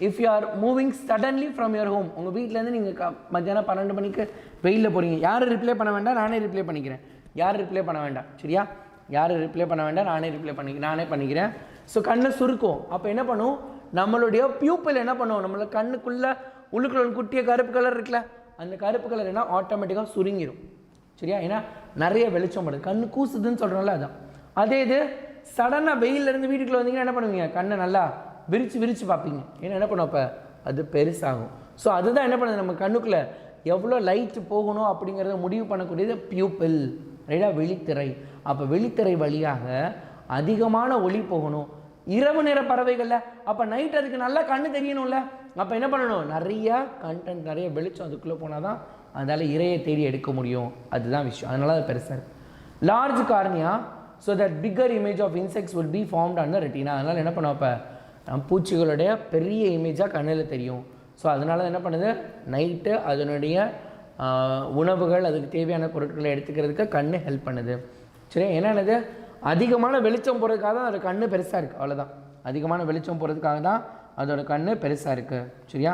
If you are moving suddenly from your home, உங்கள் வீட்டிலேருந்து நீங்கள் மத்தியானம் 12 மணிக்கு வெயிலில் போகிறீங்க. யாரும் ரிப்ளை பண்ண வேண்டாம், நானே ரிப்ளை பண்ணிக்கிறேன். யாரும் ரிப்ளை பண்ண வேண்டாம், சரியா? யாரும் ரிப்ளை பண்ண வேண்டாம், நானே பண்ணிக்கிறேன். ஸோ கண்ணை சுருக்கும். அப்போ என்ன பண்ணும்? நம்மளுடைய பியூப்பிள் என்ன பண்ணுவோம்? நம்மளோட கண்ணுக்குள்ளே உள்ளுக்குள்ள குட்டிய கருப்பு கலர் இருக்குல்ல, அந்த கருப்பு கலர் என்ன ஆட்டோமேட்டிக்காக சுருங்கிடும். சரியா? ஏன்னா நிறைய வெளிச்சம் படுது, கண்ணு கூசுதுன்னு சொல்கிறோம்ல, அதான். அதே இது சடனாக வெயிலேருந்து வீட்டுக்குள்ளே வந்தீங்கன்னா என்ன பண்ணுவீங்க? கண்ணை நல்லா விரித்து பார்ப்பீங்க. ஏன்னா என்ன பண்ணும்? அப்போ அது பெருசாகும். ஸோ அதுதான் என்ன பண்ணுது? நம்ம கண்ணுக்குள்ளே எவ்வளோ லைட் போகணும் அப்படிங்கிறத முடிவு பண்ணக்கூடியது பியூப்பிள், ரைட்டா, விழித்திரை. அப்போ விழித்திரை வழியாக அதிகமான ஒளி போகணும். இரவு நேர பறவைகளில் அப்போ நைட் அதுக்கு நல்லா கண்ணு தெரியணும்ல, அப்போ என்ன பண்ணணும், நிறைய கண்டென்ட், நிறைய வெளிச்சம் அதுக்குள்ளே போனால் தான் அதனால் இரையை தேடி எடுக்க முடியும். அதுதான் விஷயம். அதனால அது பெருசாக இருக்குது. Large cornea, so that bigger image of insects will be formed on the retina. அதனால் என்ன பண்ணுவோம், இப்போ பூச்சிகளுடைய பெரிய இமேஜாக கண்ணில் தெரியும். ஸோ அதனால் என்ன பண்ணுது, நைட்டு அதனுடைய உணவுகள், அதுக்கு தேவையான பொருட்களை எடுத்துக்கிறதுக்கு கண் ஹெல்ப் பண்ணுது. சரி, என்னென்னது, அதிகமான வெளிச்சம் போகிறதுக்காக தான் அதோட கண் பெருசாக இருக்குது. அவ்வளோதான், அதிகமான வெளிச்சம் போகிறதுக்காக தான் அதோட கண் பெருசாக இருக்குது. சரியா?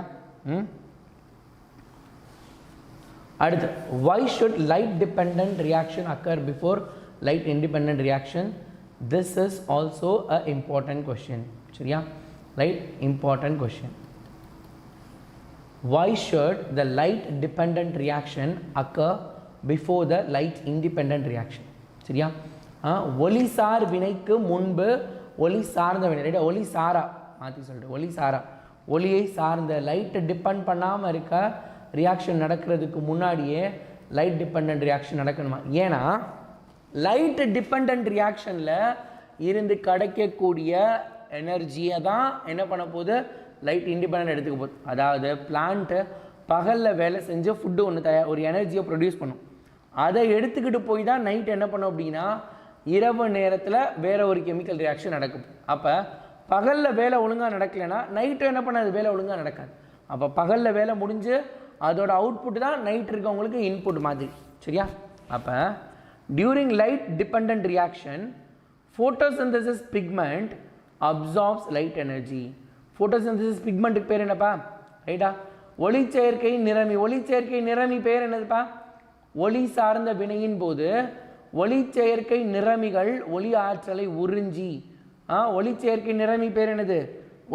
அடுத்து, why should light dependent reaction occur before light independent reaction? This is also a important question. சரியா? Right? Important question. Why should the light dependent reaction occur before the light independent reaction? சரியா? ஒளி sir வினைக்கு முன்பு ஒளி சார்ந்த வினை, ரைட்டா, ஒளி சாரா மாற்றி சொல்லிட்டு ஒளி சாரா, ஒளியை சார்ந்த லைட்டை டிபெண்ட் பண்ணாமல் இருக்க ரியாக்ஷன் நடக்கிறதுக்கு முன்னாடியே லைட் டிபெண்ட் ரியாக்ஷன் நடக்கணுமா? ஏன்னா லைட் டிபெண்ட் ரியாக்ஷனில் இருந்து கிடைக்கக்கூடிய எனர்ஜியை தான் என்ன பண்ண போகுது, லைட் இண்டிபெண்ட் எடுத்துக்க போகுது. அதாவது பிளான்ட்டு பகலில் வேலை செஞ்சு ஃபுட்டு ஒன்று ஒரு எனர்ஜியை ப்ரொடியூஸ் பண்ணும். அதை எடுத்துக்கிட்டு போய் தான் நைட் என்ன பண்ணும் அப்படின்னா இரவு நேரத்தில் வேறு ஒரு கெமிக்கல் ரியாக்ஷன் நடக்கும். அப்போ பகலில் வேலை ஒழுங்காக நடக்கலைன்னா நைட்டு என்ன பண்ணாது, வேலை ஒழுங்காக நடக்காது. அப்போ பகலில் வேலை முடிஞ்சு அதோட அவுட்புட் தான் நைட் இருக்கவங்களுக்கு இன்புட் மாதிரி. சரியா? அப்போ during light depend reaction photosynthesis pigment absorbs light energy. Photosynthesis பிக்மெண்ட்டுக்கு பேர் என்னப்பா, ரைட்டா, ஒளிச்சேர்க்கை நிறமி. ஒளிச்சேர்க்கை நிறமி பேர் என்னதுப்பா, ஒளி சார்ந்த வினையின் போது ஒளிச்சேர்க்கை நிறமிகள் ஒளி ஆற்றலை உறிஞ்சி, ஒளிச்சேர்க்கை நிறமி பேர் என்னது,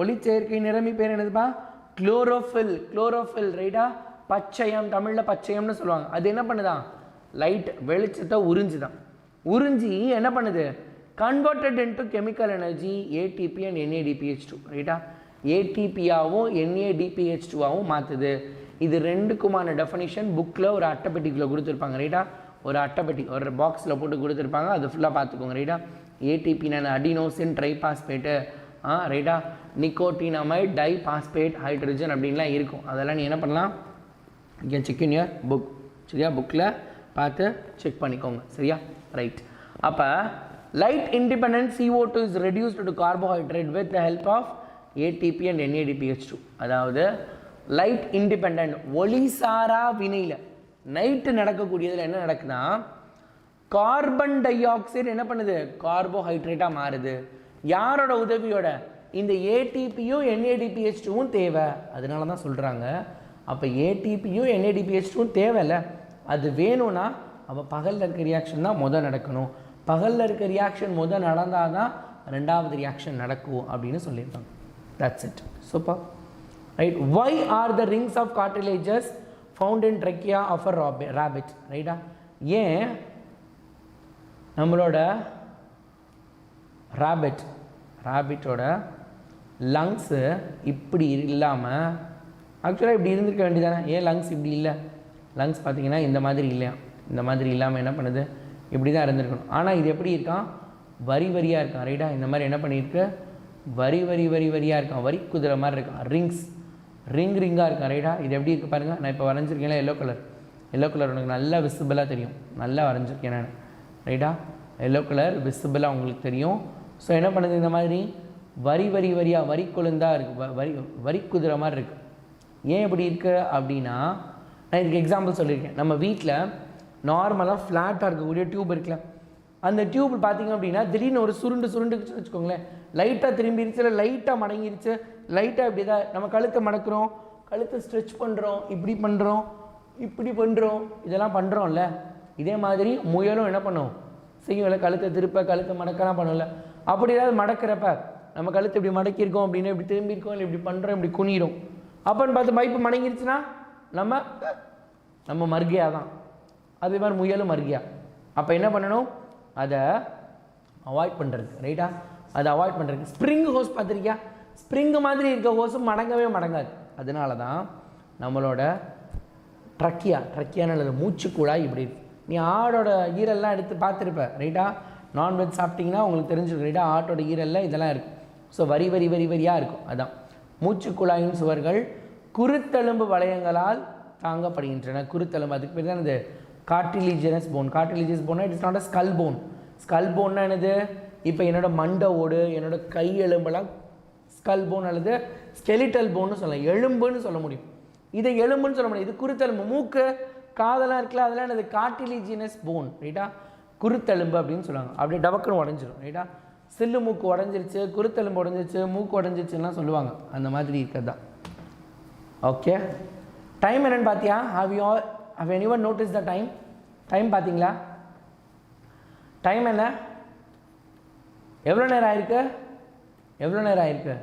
ஒளிச்சேர்க்கை நிறமி பேர் என்னதுப்பா, குளோரோஃபில். குளோரோஃபில், ரைட்டா, பச்சையம், தமிழில் பச்சையம்னு சொல்லுவாங்க. அது என்ன பண்ணுதான், லைட் வெளிச்சத்தை உறிஞ்சுதான். உறிஞ்சி என்ன பண்ணுது, converted into chemical energy ATP and NADPH2, ரைட்டா, ஏடிபியாகவும் NADPH2ஆகவும் மாற்றுது. இது ரெண்டுக்குமான டெஃபனிஷன் புக்கில் ஒரு அட்டைப்பெட்டிக்குள்ளே கொடுத்துருப்பாங்க. ரைட்டா, ஒரு அட்டைப்பெட்டி ஒரு பாக்ஸில் போட்டு கொடுத்துருப்பாங்க. அது ஃபுல்லாக பார்த்துக்கோங்க. ரைட்டா, ஏடிபினான அடினோசின் ட்ரைபாஸ்பேட்டு, ரைட்டா, நிக்கோட்டினமைட் டைபாஸ்பேட் ஹைட்ரஜன் அப்படின்லாம் இருக்கும். அதெல்லாம் நீ என்ன பண்ணலாம், you can check in your book. சரியா? புக்கில் பார்த்து செக் பண்ணிக்கோங்க. சரியா? ரைட். அப்போ light independent CO2 is reduced to carbohydrate with the help of ATP and NADPH2. அதாவது லைட் இண்டிபெண்ட் ஒளிசாரா வினையில் நைட்டு நடக்கக்கூடியதில் என்ன நடக்குதுன்னா கார்பன் டை ஆக்சைடு என்ன பண்ணுது, கார்போஹைட்ரேட்டாக மாறுது. யாரோட உதவியோட, இந்த ஏடிபியும் NADPH2வும் தேவை. அதனால தான் சொல்கிறாங்க. அப்போ ஏடிபியும் NADPH2வும் தேவையில்ல, அது வேணும்னா அப்போ பகலில் இருக்க ரியாக்ஷன் தான் முதல் நடக்கணும். பகலில் இருக்க ரியாக்ஷன் முதல் நடந்தால் தான் ரெண்டாவது ரியாக்ஷன் நடக்கும் அப்படின்னு சொல்லியிருக்காங்க. That's it. Super. Right. Why are the rings of cartilages found in trachea of a rabbit? ரைட்டா, ஏன் நம்மளோட ராபிட்டோட லங்ஸு இப்படி இல்லாமல் ஆக்சுவலாக இப்படி இருந்திருக்க வேண்டியதானே? ஏன் லங்ஸ் இப்படி இல்லை? லங்ஸ் பார்த்தீங்கன்னா இந்த மாதிரி இல்லையா, இந்த மாதிரி இல்லாமல் என்ன பண்ணுது, இப்படி தான் இருந்திருக்கணும். ஆனால் இது எப்படி இருக்கான், வரி வரியாக இருக்கான். ரைட்டா, இந்த மாதிரி என்ன பண்ணியிருக்கு, வரி வரியாக இருக்கான், வரி குதிரை மாதிரி இருக்கான். ரிங்காக இருக்கான். ரைட்டா, இது எப்படி இருக்குது பாருங்கள். நான் இப்போ வரைஞ்சிருக்கேன் எல்லோ கலர் உனக்கு நல்லா விசிபிளாக தெரியும். நல்லா வரைஞ்சிருக்கேன் நான். ரைட்டா, எல்லோ கலர் விசிபிளாக உங்களுக்கு தெரியும். ஸோ என்ன பண்ணுது, இந்த மாதிரி வரி வரியாக வரி கொழுந்தாக இருக்குது, வரி குதிரை மாதிரி இருக்குது. ஏன் இப்படி இருக்குது அப்படின்னா, நான் இதுக்கு எக்ஸாம்பிள் சொல்லியிருக்கேன். நம்ம வீட்டில் நார்மலாக ஃப்ளாட்டாக இருக்கக்கூடிய டியூப் இருக்குல்ல, அந்த டியூப் பார்த்திங்க அப்படின்னா திடீர்னு ஒரு சுருண்டுச்சுன்னு வச்சுக்கோங்களேன், லைட்டாக திரும்பிடுச்சு, இல்லை லைட்டாக மடங்கிருச்சு, லைட்டாக இப்படி தான் நம்ம கழுத்தை மடக்கிறோம், கழுத்தை ஸ்ட்ரெச் பண்ணுறோம், இப்படி பண்ணுறோம், இதெல்லாம் பண்ணுறோம்ல. இதே மாதிரி முயலும் என்ன பண்ணும், செய்யும்ல, கழுத்தை திருப்ப கழுத்தை மடக்கலாம் பண்ணும்ல. அப்படி ஏதாவது மடக்கிறப்ப நம்ம கழுத்தை இப்படி மடக்கியிருக்கோம் அப்படின்னா இப்படி திரும்பியிருக்கோம், இல்லை இப்படி பண்ணுறோம், இப்படி குனிகிறோம். அப்போன்னு பார்த்து பைப்பு மடங்கிருச்சுன்னா நம்ம மர்கியா தான். அதே மாதிரி முயலும் மர்கியா. அப்போ என்ன பண்ணணும், அதை அவாய்ட் பண்ணுறதுக்கு. ரைட்டா, அதை அவாய்ட் பண்ணுறதுக்கு ஸ்ப்ரிங் ஹோஸ் பார்த்துருக்கியா, ஸ்ப்ரிங்கு மாதிரி இருக்க ஹோஸும் மடங்கவே மடங்காது. அதனால தான் நம்மளோட ட்ரக்கியான்னு மூச்சு குழாய் இப்படி இருக்குது. நீ ஆடோட ஈரெல்லாம் எடுத்து பார்த்துருப்ப ரைட்டா. நான்வெஜ் சாப்பிட்டிங்கன்னா உங்களுக்கு தெரிஞ்சிருக்கும் ரைட்டா. ஆட்டோட ஈரெல்லாம் இதெல்லாம் இருக்குது. ஸோ வரியாக இருக்கும். அதுதான் மூச்சு குழாயின் சுவர்கள் குருத்தெலும்பு வளையங்களால் தாங்கப்படுகின்றன. குருத்தெலும்பு அதுக்கு பேர் தான் இது கார்டிலிஜியஸ் போன். கார்டிலிஜியஸ் போன்னா it's not a skull bone. Skull போன்னா என்னது, இப்போ என்னோட மண்டை ஓடு என்னோட கை எலும்பெல்லாம் ஸ்கல் போன் அல்லது ஸ்கெலிட்டல் போன்னு சொல்லலாம். எலும்புன்னு சொல்ல முடியும். இதை எலும்புன்னு சொல்ல முடியும். இது குருத்தெலும்பு. மூக்கு காதெல்லாம் இருக்குல்ல, அதெல்லாம் என்னது கார்டிலிஜியஸ் போன் ரைட்டா. குருத்தெலும்பு அப்படின்னு சொல்லுவாங்க. அப்படியே டபக்குன்னு உடஞ்சிரும் ரைட்டா. சில்லு மூக்கு உடஞ்சிருச்சு, குருத்தெலும்பு உடஞ்சிருச்சு, மூக்கு உடஞ்சிருச்சுலாம் சொல்லுவாங்க. அந்த மாதிரி இருக்கிறது தான். ஓகே, டைம் என்னென்னு பார்த்தியா? How anyone notice the time? Time பார்த்தீங்களா? டைம் என்ன? எவ்வளோ நேரம் ஆயிருக்கு?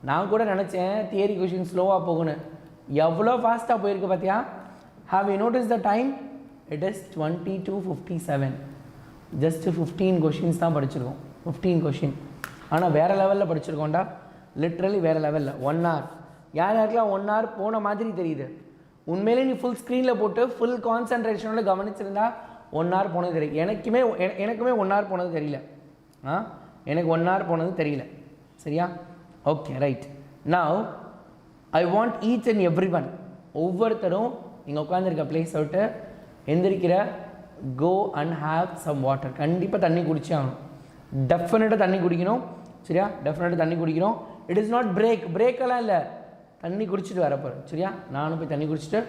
நான் கூட நினச்சேன் தியரி கொஷின் ஸ்லோவாக போகணும். எவ்வளோ ஃபாஸ்ட்டாக போயிருக்கு பார்த்தியா? Have you notice the time? It is 22:57. Just 15 questions தான் படிச்சிருக்கோம். 15 கொஷின். ஆனால் வேறு லெவலில் படிச்சிருக்கோண்டா. லிட்ரலி வேறு லெவலில். 1 hour. யாருக்கெல்லாம் 1 hour போன மாதிரி தெரியுது? உண்மையிலே நீ ஃபுல் ஸ்க்ரீனில் போட்டு ஃபுல் கான்சன்ட்ரேஷனோட கவனிச்சிருந்தா 1 hour போனது தெரியும். எனக்குமே 1 hour போனது தெரியல. எனக்கு 1 hour போனது தெரியல. சரியா? Okay, right. Now I want each and every one, ஒவ்வொருத்தரும் இங்கே உட்காந்துருக்க பிளேஸ் விட்டு எந்திரிக்கிற go and have some water. கண்டிப்பாக தண்ணி குடிச்சே ஆகணும். டெஃபினட்டாக தண்ணி குடிக்கணும். சரியா? டெஃபினட்டாக தண்ணி குடிக்கணும். இட் இஸ் நாட் பிரேக்கெல்லாம் இல்லை, தண்ணி குடிச்சிட்டு வரப்போகிறேன். சரியா? நானும் போய் தண்ணி குடிச்சிட்டு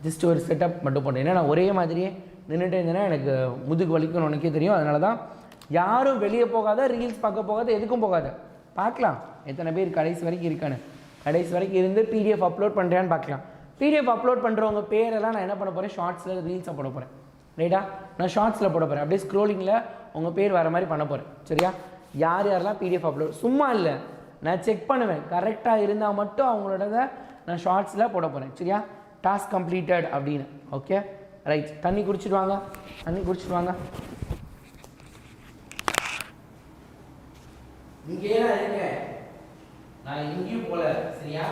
ஜஸ்ட் ஒரு செட்டப் மட்டும் போட்டேன். ஏன்னா நான் ஒரே மாதிரியே நின்றுட்டே இருந்தேன்னா எனக்கு முதுகு வலிக்கும்னு உனக்கே தெரியும். அதனால தான் யாரும் வெளியே போகாத, ரீல்ஸ் பார்க்க போகாத, எதுக்கும் போகாத. பார்க்கலாம் எத்தனை பேர் கடைசி வரைக்கும் இருக்கான்னு. கடைசி வரைக்கும் இருந்து பிடிஎஃப் அப்லோட் பண்ணுறேன்னு பார்க்கலாம். பிடிஎஃப் அப்லோட் பண்ணுறவங்க பேரெல்லாம் நான் என்ன பண்ண போகிறேன், ஷார்ட்ஸில் ரீல்ஸாக போட போகிறேன். ரைட்டா? நான் ஷார்ட்ஸில் போட போகிறேன். அப்படியே ஸ்க்ரோலிங்கில் உங்கள் பேர் வர மாதிரி பண்ண போகிறேன். சரியா? யாரெல்லாம் பிடிஎஃப் அப்லோட், சும்மா இல்லை, நான் செக் பண்ணுவேன். கரெக்டாக இருந்தால் மட்டும் அவங்களோட நான் ஷார்ட்ஸில் போட போகிறேன். சரியா? டாஸ்க் கம்ப்ளீட்டட் அப்படின்னு. Okay, right. தண்ணி குடிச்சிட்டு வாங்க. இங்கே தான் இருக்கேன், நான் எங்கேயும் போல. சரியா?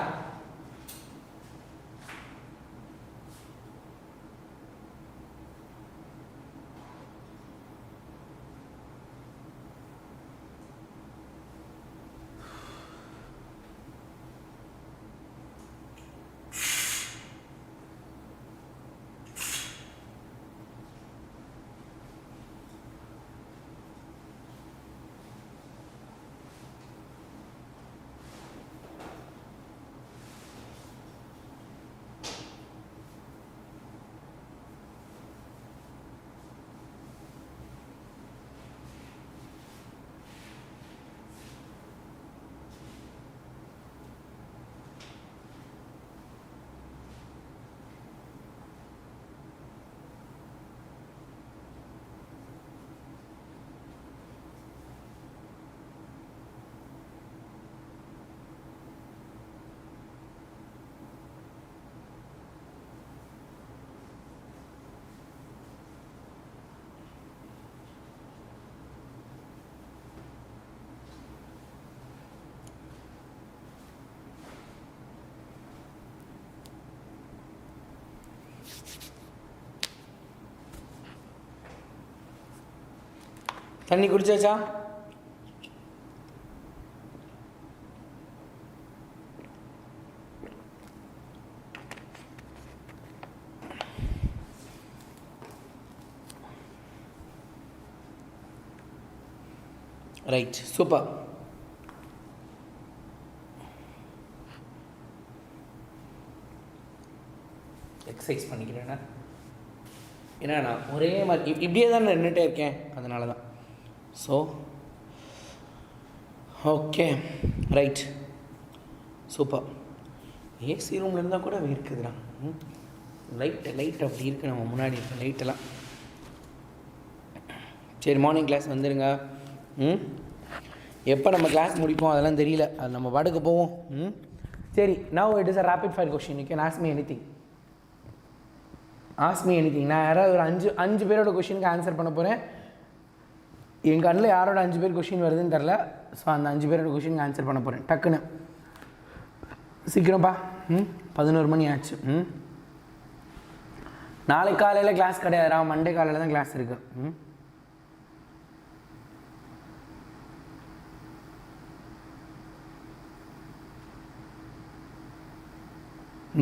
தண்ணி குடிச்சாச்சா? Right, super. எக்ஸசைஸ் பண்ணிக்கிறேன்னா ஏன்னா நான் ஒரே மாதிரி இப்படியே தான் நின்றுட்டே இருக்கேன், அதனால தான். So okay, right, super. AC ரூமில் இருந்தால் கூட இருக்குதுடா. லைட் அப்படி இருக்குது, நம்ம முன்னாடி இருக்க லைட்டெல்லாம். சரி, மார்னிங் கிளாஸ் வந்துடுங்க. எப்போ நம்ம கிளாஸ் முடிப்போம் அதெல்லாம் தெரியல, அது நம்ம பாட்டுக்கு போவோம். சரி, now it is a rapid fire question. You can ask me anything. நான் யாராவது ஒரு அஞ்சு பேரோட கொஷினுக்கு ஆன்சர் பண்ண போகிறேன். என் கண்ணில் யாரோட 5 பேர் கொஷின் வருதுன்னு தெரில. ஸோ அந்த 5 பேரோட கொஷினுக்கு ஆன்சர் பண்ண போகிறேன். டக்குன்னு சீக்கிரம்ப்பா. 11 மணி ஆச்சு. நாளைக்கு காலையில் கிளாஸ் கிடையாதுடா, மண்டே காலையில் தான் கிளாஸ் இருக்கு.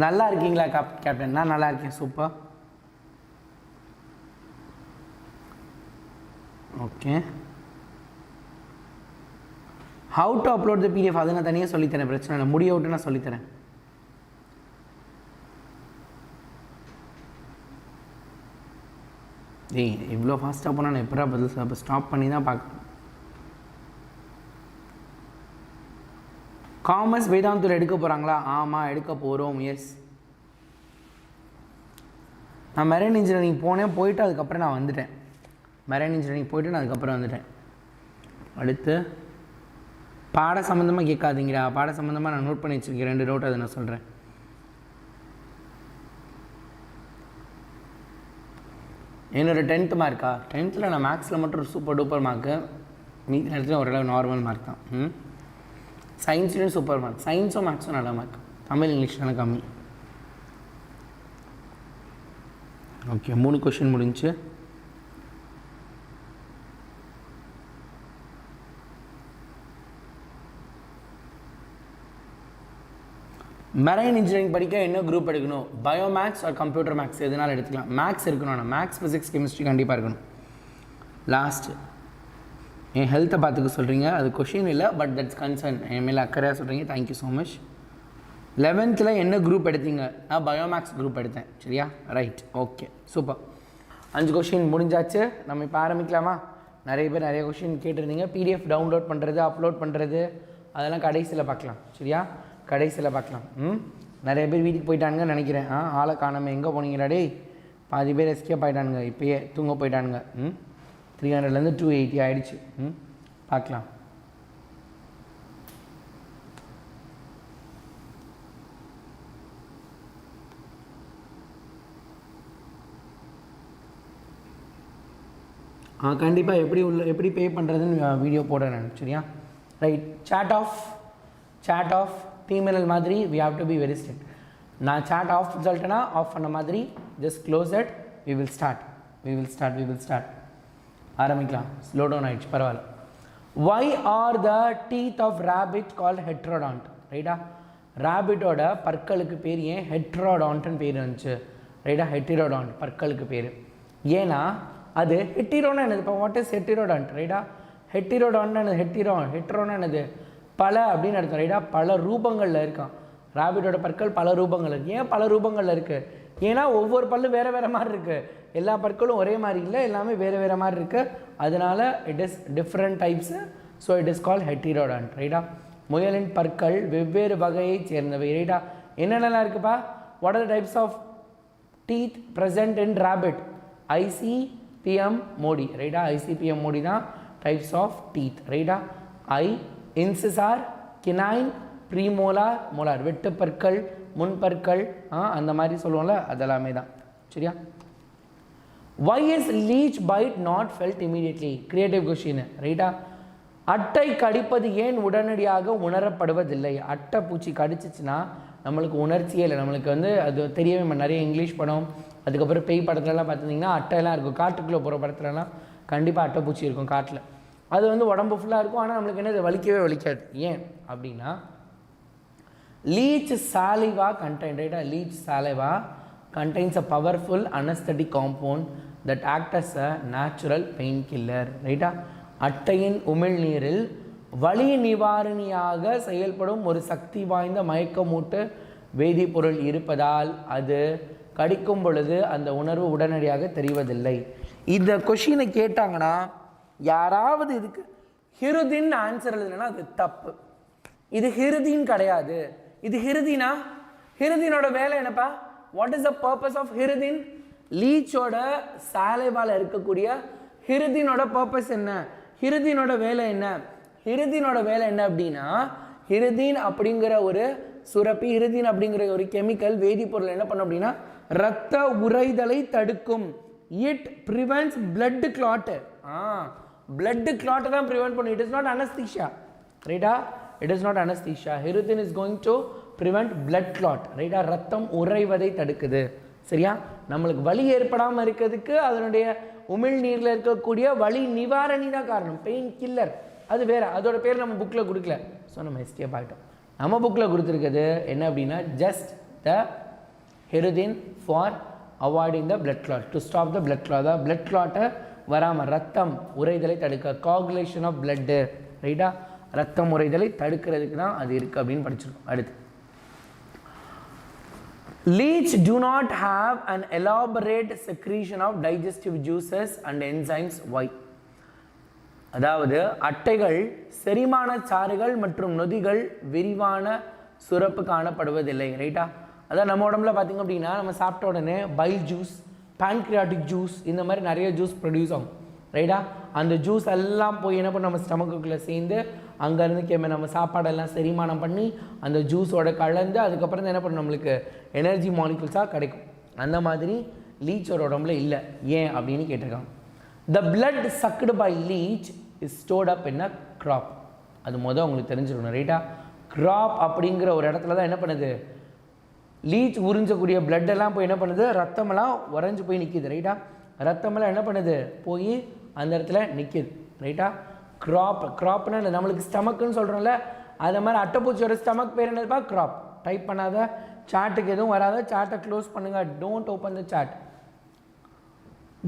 நல்லா இருக்கீங்களா கேப்டன்? நான் நல்லா இருக்கேன், super. Okay, how to upload the PDF அது நான் தனியாக சொல்லித்தரேன், பிரச்சனை இல்லை, முடிய விட்டு நான் சொல்லித்தரேன். ஏய் இவ்வளோ ஃபாஸ்ட்டாக போனால் நான் எப்படா பதில் அப்போ ஸ்டாப் பண்ணி தான் பார்க்கணும். காமர்ஸ் வேதாந்தூர் எடுக்க போகிறாங்களா? ஆமாம் எடுக்க போகிறோம். எஸ், நான் மெரைன் இன்ஜினியரிங் போயிட்டு அதுக்கப்புறம் நான் வந்துட்டேன். மெரைன் இன்ஜினியரிங் போயிட்டு நான் அதுக்கப்புறம் வந்துட்டேன். அடுத்து பாட சம்மந்தமாக கேட்காதீங்கடா, பாட சம்மந்தமாக நான் நோட் பண்ணி வச்சுருக்கேன் 2 நோட், அதை நான் சொல்கிறேன். என்னோட 10th மார்க்கா? 10th நான் மேக்ஸில் மட்டும் சூப்பர் டூப்பர் மார்க்கு, மீதி நேரத்தில் ஓரளவு நார்மல் மார்க் தான். சயின்ஸ்லேயும் சூப்பர் மார்க், சயின்ஸும் மேக்ஸும் நல்ல மார்க், தமிழ் இங்கிலீஷ்லாம் கம்மி. ஓகே, 3 கொஷின் முடிஞ்சு. மெரைன் இன்ஜினியரிங் படிக்க என்ன குரூப் எடுக்கணும்? Bio maths or computer maths எதுனாலும் எடுத்துக்கலாம். மேக்ஸ் இருக்கணும், ஆனால் மேக்ஸ் ஃபிசிக்ஸ் கெமிஸ்ட்ரி கண்டிப்பாக இருக்கணும். லாஸ்ட்டு என் ஹெல்த்தை பார்த்துக்க சொல்கிறீங்க, அது கொஷின் இல்லை, பட் தட்ஸ் கன்சர்ன், என் மேலே அக்கறையாக சொல்கிறீங்க, தேங்க்யூ ஸோ மச். 11th என்ன குரூப் எடுத்தீங்க? நான் பயோ மேக்ஸ் குரூப் எடுத்தேன். சரியா, ரைட், ஓகே, சூப்பர். 5 கொஷின் முடிஞ்சாச்சு, நம்ம இப்போ ஆரம்பிக்கலாமா? நிறைய பேர் நிறைய கொஷின் கேட்டிருந்தீங்க. பிடிஎஃப் டவுன்லோட் பண்ணுறது, அப்லோட் பண்ணுறது அதெல்லாம் கடைசியில் பார்க்கலாம். சரியா, கடைசியில் பார்க்கலாம். நிறைய பேர் வீட்டுக்கு போயிட்டானுங்கன்னு நினைக்கிறேன். ஆளை காணாமல் எங்கே போனீங்கடா டே? பாதி பேர் எஸ்கேப் ஆகிட்டானுங்க, இப்போயே தூங்க போயிட்டானுங்க. 300 280 ஆகிடுச்சு. பார்க்கலாம். கண்டிப்பாக எப்படி பே பண்ணுறதுன்னு வீடியோ போடுறேன் நான். சரியா, ரைட். சேட் ஆஃப் THEE மாதிரி we have to be very strict. நான் சேட் ஆஃப் சொல்லிட்டேன்னா ஆஃப் பண்ண மாதிரி, just close it, we will start. ஆரம்பிக்கலாம். ஸ்லோ டவுன் ஆகிடுச்சு, பரவாயில்ல. why are the teeth of rabbit called heterodont? ரைட்டா, ராபிட்டோட பற்களுக்கு பேர் ஏன் ஹெட்ரோடான்ட்னு பேர் இருந்துச்சு? ரைட்டா, ஹெட்டிரோடான்ட் பற்களுக்கு பேர். ஏன்னா அது ஹெட்டிரோனா என்னது? இப்போ வாட் இஸ் ஹெட்டிரோடான்ட்? ரைட்டா, ஹெட்டிரோடான்ட்னா என்னது? ஹெட்ரோனா என்னது? பல அப்படின்னு அர்த்தம். ரைட்டா, பல ரூபங்களில் இருக்கான். ராபிட்டோட பற்கள் பல ரூபங்கள் இருக்குது. ஏன் பல ரூபங்களில் இருக்குது? ஏன்னா ஒவ்வொரு பல்லும் வேறு வேறு மாதிரி இருக்குது. எல்லா பற்களும் ஒரே மாதிரி இல்லை, எல்லாமே வேறு வேறு மாதிரி இருக்குது. அதனால it is different types. So it is call heterodont. ரைட்டா, முயலின் பற்கள் வெவ்வேறு வகையை சேர்ந்தவை. ரைட்டா, என்னென்னலாம் இருக்குப்பா? What are the types of teeth present in rabbit? ICPM மோடி. ரைட்டா, ICPM மோடி தான் டைப்ஸ் ஆஃப் டீத். ரைட்டா, இன்சிசார், கினைன், ப்ரீமோலார், மோலார், வெட்டு பற்கள், முன்பற்கள், அந்த மாதிரி சொல்லுவோம்ல, அதெல்லாமே தான். சரியா, why is leech bite not felt immediately? Creative question. ரைட்டா, அட்டை கடிப்பது ஏன் உடனடியாக உணரப்படுவதில்லை? அட்டை பூச்சி கடிச்சிச்சுன்னா நம்மளுக்கு உணர்ச்சியே இல்லை, நம்மளுக்கு அது தெரியவே. நிறைய இங்கிலீஷ் படம், அதுக்கப்புறம் பேய் படத்துலலாம் பார்த்துட்டிங்கன்னா அட்டையெல்லாம் இருக்கும். காட்டுக்குள்ளே போகிற படத்துலலாம் கண்டிப்பாக அட்டை பூச்சி இருக்கும் காட்டில். அது உடம்பு ஃபுல்லாக இருக்கும், ஆனால் நம்மளுக்கு என்னது வலிக்கவே வலிக்காது. ஏன் அப்படின்னா லீச் சாலிவா கண்டெயின். ரைட்டா, leech சாலிவா contains a powerful anesthetic compound that acts as a natural painkiller. ரைட்டா, அட்டையின் உமிழ்நீரில் வலி நிவாரணியாக செயல்படும் ஒரு சக்தி வாய்ந்த மயக்கமூட்டு வேதிப்பொருள் இருப்பதால் அது கடிக்கும் பொழுது அந்த உணர்வு உடனடியாக தெரிவதில்லை. இந்த கொஷினை கேட்டாங்கன்னா யாராவது இதுக்கு ஹிருதின் ஆன்சர் எழுதுனா அது தப்பு. இது ஹிருதின் கிடையாது. இது ஹிருதினா? ஹிருதினோட வேலை என்னப்பா? What is the purpose of hirudin? லீச்சோட சாலைவால் இருக்கக்கூடிய ஹிருதினோட பர்பஸ் என்ன? ஹிருதினோட வேலை என்ன? ஹிருதினோட வேலை என்ன அப்படின்னா, ஹிருதின் அப்படிங்கிற ஒரு சுரப்பி, ஹிருதின் அப்படிங்கிற ஒரு கெமிக்கல் வேதிப்பொருள் என்ன பண்ணும் அப்படின்னா இரத்த உறைதலை தடுக்கும். It prevents blood clot. blood clot தான் prevent பண்ணும். It is not anesthesia. ரைட்டா, it is not anesthesia. Hydrogen is going to prevent blood clot. ரைட்டா, ரத்தம் உறைவதை தடுக்குது. சரியா? நம்மளுக்கு வலி ஏற்படாமல் இருக்கிறதுக்கு அதனுடைய உமிழ்நீரில் இருக்கக்கூடிய வலி நிவாரணி தான் காரணம், பெயின் கில்லர். அது வேறு, அதோட பேர் நம்ம புக்கில் கொடுக்கல. ஸோ நம்ம எஸ்கேப் ஆகிட்டோம். நம்ம புக்கில் கொடுத்துருக்கிறது என்ன அப்படின்னா, just the hirudin for avoiding the blood clot, to stop the blood clot. அதாவது பிளட் கிளாட்டை வராமல், ரத்தம் உறைதலை தடுக்க, காகுலேஷன் ஆஃப் பிளட்டு, ரைட்டா? ரத்தம் உறைதலை தடுக்கிறதுக்கு தான் அது இருக்குது அப்படின்னு படிச்சிருக்கோம். அடுத்து, leech do not have an elaborate secretion of digestive juices and enzymes. Why? அதாவது அட்டைகள் செரிமான சாறுகள் மற்றும் நொதிகள் விரிவான சுரப்பு காணப்படுவதில்லை, ரைட்டா? அதான் நம்ம உடம்புல பார்த்திங்க அப்படின்னா நம்ம சாப்பிட்ட உடனே பைல் ஜூஸ், pancreatic ஜூஸ், இந்த மாதிரி நிறைய ஜூஸ் ப்ரொடியூஸ் ஆகும், ரைட்டா? அந்த ஜூஸ் எல்லாம் போய் என்ன பண்ண நம்ம ஸ்டமக்குள்ளே சேர்ந்து அங்கேருந்து நம்ம சாப்பாடெல்லாம் செரிமானம் பண்ணி அந்த ஜூஸோட கலந்து அதுக்கப்புறம் தான் என்ன பண்ணும் நம்மளுக்கு எனர்ஜி மாலிகுல்ஸாக கிடைக்கும். அந்த மாதிரி லீச்சோட உடம்புல இல்லை. ஏன் அப்படின்னு கேட்டிருக்காங்க. The blood sucked by leech is stored up in a crop. அது மொதல் உங்களுக்கு தெரிஞ்சிருக்கணும், ரைட்டா? கிராப் அப்படிங்கிற ஒரு இடத்துல தான் என்ன பண்ணுது, லீச் உறிஞ்சக்கூடிய பிளட் எல்லாம் போய் என்ன பண்ணுது, ரத்தமெல்லாம் உறைஞ்சி போய் நிற்கிது, ரைட்டா? ரத்தமெல்லாம் என்ன பண்ணுது, போய் அந்த இடத்துல நிற்கிது, ரைட்டா? கிராப்னா நம்மளுக்கு ஸ்டமக்குன்னு சொல்கிறோம்ல, அது மாதிரி அட்டைப்பூச்சியோட ஸ்டமக் பேர் என்னதுப்பா, கிராப். டைப் பண்ணாத, சாட்டுக்கு எதுவும் வராத, சாட்டை க்ளோஸ் பண்ணுங்கள், don't open the chat.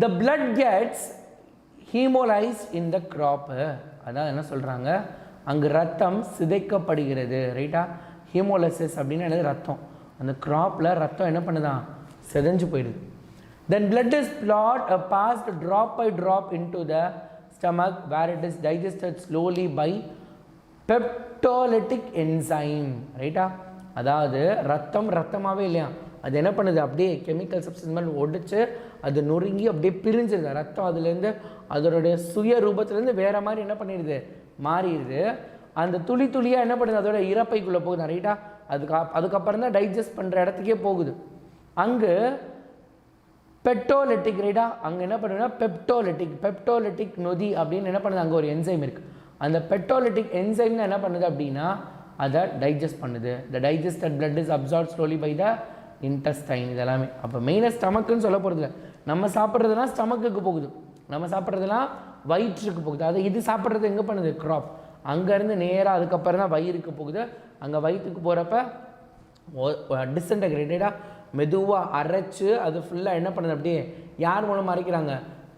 The blood gets haemolysed in the crop. அதான் என்ன சொல்கிறாங்க, அங்கு ரத்தம் சிதைக்கப்படுகிறது, ரைட்டா? ஹீமோலைசிஸ் அப்படின்னு என்னது, ரத்தம். அந்த கிராப்பில் ரத்தம் என்ன பண்ணுதான், சிதைஞ்சு போயிடுது. Then blood is passed drop by drop into the stomach where it is digested slowly by peptolytic enzyme, ரைட்டா? அதாவது ரத்தமாகவே இல்லையா, அது என்ன பண்ணுது, அப்படியே கெமிக்கல் சப்ஸ்டன்ஸ் மாதிரி ஒடிச்சு அது நொறுங்கி அப்படியே பிரிஞ்சிருது. ரத்தம் அதுலேருந்து அதோடைய சுய ரூபத்துலேருந்து வேறு மாதிரி என்ன பண்ணிடுது, மாறிடுது. அந்த துளி துளியாக என்ன பண்ணுது, அதோட இறப்பைக்குள்ளே போகுது, ரைட்டா? அதுக்கப்புறம் தான் டைஜஸ்ட் பண்ணுற இடத்துக்கே போகுது. அங்கு பெப்டோலிட்டிக், ரைட்டா? அங்கே என்ன பண்ணுன்னா பெப்டோலிட்டிக் நொதி அப்படின்னு என்ன பண்ணுது, அங்கே ஒரு என்சைம் இருக்குது. அந்த பெப்டோலிட்டிக் என்சைம் என்ன பண்ணுது அப்படின்னா அதை டைஜஸ்ட் பண்ணுது. The digested blood is absorb slowly by the intestine. இது எல்லாமே அப்போ மெயினாக ஸ்டமக்குன்னு சொல்ல போகிறதில்ல. நம்ம சாப்பிட்றதுலாம் ஸ்டமக்குக்கு போகுது, நம்ம சாப்பிட்றதுலாம் வயிற்றுக்கு போகுது. அது இது சாப்பிட்றது எங்கே பண்ணுது, கிராப். அங்கேருந்து நேராக அதுக்கப்புறம் தான் வயிறுக்கு போகுது. அங்கே வயிற்றுக்கு போகிறப்ப டிஸ்இன்டகிரேட்டடாக மெதுவாக அரைச்சு அது ஃபுல்லாக என்ன பண்ணுது, அப்படியே யார் மூலமாக அரைக்கிறாங்க,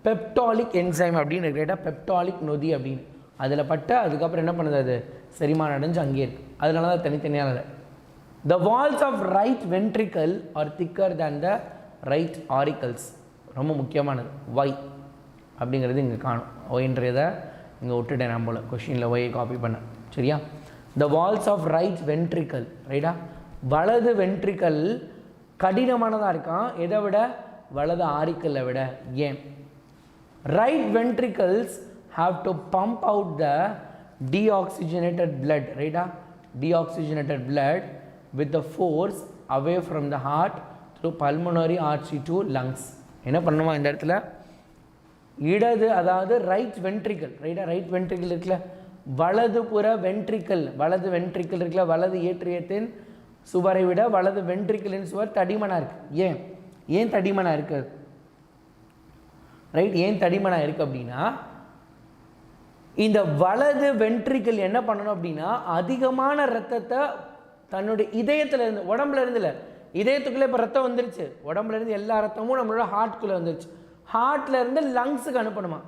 பெப்டாலிக் என்சைம் அப்படின்னு இருக்கிறேட்டா, பெப்டாலிக் நொதி அப்படின்னு அதில் பட்டு அதுக்கப்புறம் என்ன பண்ணுது, அது செரிமானம் அடைஞ்சு அங்கேயே இருக்குது. அதனால தான் தனித்தனியாக. The walls of right ventricle are thicker than the right auricles. ரொம்ப முக்கியமானது. ஒய் அப்படிங்கிறது இங்கே காணும். ஒய்ன்றதை இங்கே விட்டுட்டேன், நான் போல் கொஷினில் ஒய்யை காப்பி பண்ணேன், சரியா? The walls of right ventricle, ரைட்டா? வலது வென்ட்ரிக்கல் கடினமானதாக இருக்கான், எதை விட, வலது ஆரிக்கலை விட. ஏன்? Right ventricles have to pump out the deoxygenated blood, ரைட்டா? Deoxygenated blood with the force away from the heart through pulmonary artery to lungs. என்ன பண்ணுமா இந்த இடத்துல, இடது, அதாவது ரைட் வென்ட்ரிக்கல், ரைட்டா? ரைட் வென்ட்ரிக்கல் இருக்குல்ல, வலது புற வென்ட்ரிக்கல், வலது வென்ட்ரிக்கல் இருக்குல்ல, வலது ஏற்றியத்தின் சுவரை விட வலது வென்ட்ரிக்கலின் சுவர் தடிமனாக இருக்குது. ஏன் தடிமனாக இருக்குது, ரைட்? ஏன் தடிமனாக இருக்குது அப்படின்னா, இந்த வலது வென்ட்ரிக்கல் என்ன பண்ணணும் அப்படின்னா அதிகமான ரத்தத்தை தன்னுடைய இதயத்திலேருந்து, உடம்புல இருந்து இல்லை, இதயத்துக்குள்ளே இப்போ ரத்தம் வந்துருச்சு, உடம்புல இருந்து எல்லா ரத்தமும் நம்மளோட ஹார்ட்குள்ளே வந்துருச்சு. ஹார்ட்ல இருந்து லங்ஸுக்கு அனுப்பணுமா?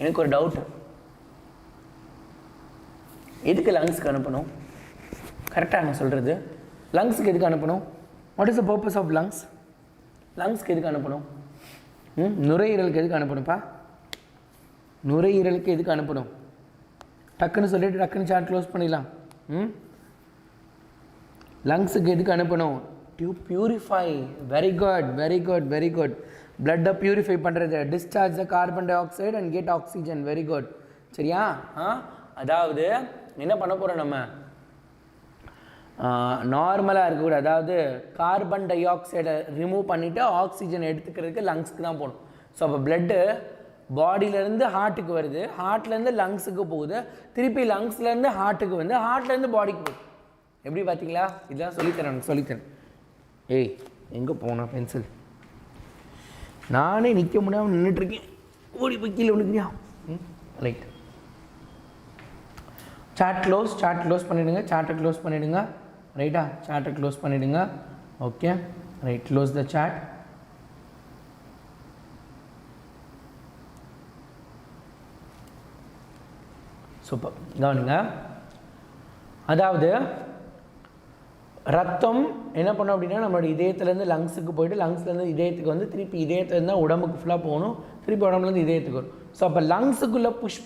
எனக்கு ஒரு டவுட், எதுக்கு லங்ஸுக்கு அனுப்பணும்? கரெக்டாக நான் சொல்கிறது, லங்ஸுக்கு எதுக்கு அனுப்பணும்? What is the purpose of lungs? லங்ஸ்க்கு எதுக்கு அனுப்பணும்? நுரையீரலுக்கு எதுக்கு அனுப்பணும்ப்பா? நுரையீரலுக்கு எதுக்கு அனுப்பணும்? டக்குன்னு சொல்லிட்டு டக்குன்னு சாட் க்ளோஸ் பண்ணிடலாம். லங்ஸுக்கு எதுக்கு அனுப்பணும்? To purify. Very good, very good, very good. பிளட்டை பியூரிஃபை பண்ணுறது, discharge the carbon dioxide and get oxygen. Very good, சரியா? அதாவது என்ன பண்ண போகிறோம், நம்ம நார்மலாக இருக்கக்கூடாது, அதாவது கார்பன் டை ஆக்சைடை ரிமூவ் பண்ணிவிட்டு ஆக்சிஜன் எடுத்துக்கிறதுக்கு லங்ஸ்க்கு தான் போகணும். ஸோ அப்போ பிளட்டு பாடியிலேருந்து ஹார்ட்டுக்கு வருது, ஹார்ட்லேருந்து லங்ஸுக்கு போகுது, திருப்பி லங்ஸ்லேருந்து ஹார்ட்டுக்கு வந்து ஹார்ட்லேருந்து பாடிக்கு போகுது. எப்படி பார்த்தீங்களா? இதெல்லாம் சொல்லித்தரேன். ஏய் எங்கே போனா பென்சில்? நானே நிற்க முடியாமல் நின்றுட்டுருக்கேன். ஓடி போய் கீழே ஒன்றுக்கிறியா? ரைட். சாட் க்ளோஸ் பண்ணிவிடுங்க. சாட்டை க்ளோஸ் பண்ணிவிடுங்க. ரைட்டா? சாட்டை க்ளோஸ் பண்ணிவிடுங்க. Okay right. Close the chat. Super. கவனிங்க. அதாவது ரத்தம் என்ன பண்ணோம் அப்படின்னா நம்மளோட இதயத்துலேருந்து லங்ஸுக்கு போயிட்டு லங்ஸ்லேருந்து இதயத்துக்கு வந்து திருப்பி இதயத்துலேருந்து தான் உடம்புக்கு ஃபுல்லாக போகணும். திருப்பி உடம்புலேருந்து இதயத்துக்கு வரும். ஸோ அப்போ லங்ஸுக்குள்ளே புஷ்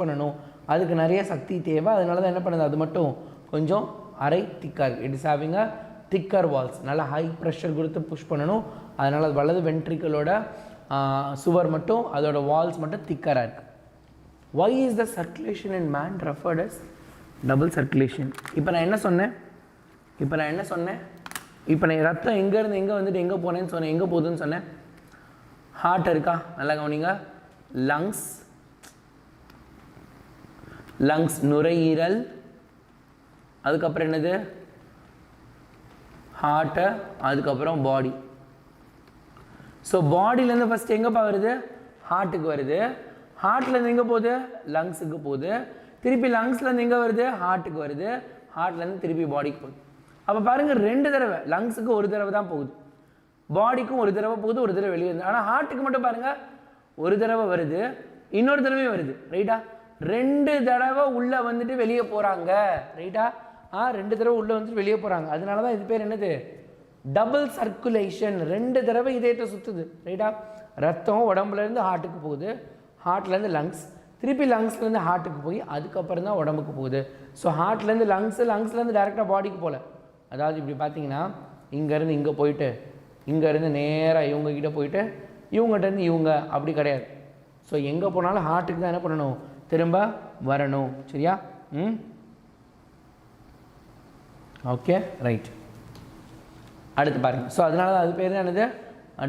பண்ணணும். அதுக்கு நிறைய சக்தி தேவை. அதனால தான் என்ன பண்ணுது, அது மட்டும் கொஞ்சம் அரை திக்காக இருக்குது. இட் இஸ் ஹேவிங் அ திக்கர் வால்ஸ். நல்லா ஹை ப்ரெஷர் கொடுத்து புஷ் பண்ணணும். அதனால் அது வலது வென்ட்ரிக்கலோட சுவர் மட்டும் அதோட வால்ஸ் மட்டும் திக்கராக இருக்குது. Why is the circulation in man referred as double circulation? இப்போ நான் என்ன சொன்னேன்? இப்போ நான் ரத்தம் எங்கேருந்து எங்கே வந்துட்டு எங்கே போனேன்னு சொன்னேன், எங்கே போகுதுன்னு சொன்னேன். ஹார்ட் இருக்கா? நல்லா கவனிங்க. லங்ஸ் நுரையீரல், அதுக்கப்புறம் என்னது ஹார்ட்டு, அதுக்கப்புறம் பாடி. ஸோ பாடியிலேருந்து ஃபஸ்ட்டு எங்கேப்பா வருது? ஹார்ட்டுக்கு வருது. ஹார்ட்லேருந்து எங்கே போகுது? லங்ஸுக்கு போகுது. திருப்பி லங்ஸ்லேருந்து எங்கே வருது? ஹார்ட்டுக்கு வருது. ஹார்ட்லேருந்து திருப்பி பாடிக்கு போகுது. அப்போ பாருங்கள், 2 தடவை. லங்ஸுக்கு 1 தடவை தான் போகுது, பாடிக்கும் 1 தடவை போகுது, 1 தடவை வெளியே வருது. ஆனால் ஹார்ட்டுக்கு மட்டும் பாருங்கள் 1 தடவை வருது, இன்னொரு தடவையும் வருது. ரைட்டா? 2 தடவை உள்ளே வந்துட்டு வெளியே போகிறாங்க. ரைட்டா? 2 தடவை உள்ளே வந்துட்டு வெளியே போகிறாங்க. அதனால தான் இது பேர் என்னது? Double circulation. 2 தடவை இதயத்தை சுற்றுது. ரைட்டா? ரத்தம் உடம்புலேருந்து ஹார்ட்டுக்கு போகுது, ஹார்ட்லேருந்து லங்ஸ், திருப்பி லங்ஸ்லேருந்து ஹார்ட்டுக்கு போய் அதுக்கப்புறம் தான் உடம்புக்கு போகுது. ஸோ ஹார்ட்லேருந்து லங்ஸ்லேருந்து டேரெக்டாக பாடிக்கு போகல. அதாவது இப்படி பார்த்தீங்கன்னா இங்கேருந்து இங்கே போயிட்டு இங்கேருந்து நேராக இவங்கக்கிட்ட போயிட்டு இவங்ககிட்டேருந்து இவங்க, அப்படி கிடையாது. ஸோ எங்கே போனாலும் ஹார்ட்டுக்கு தான் என்ன பண்ணணும்? திரும்ப வரணும். சரியா? Okay right. அடுத்து பாருங்கள். ஸோ அதனால தான் அது பேர் என்னது?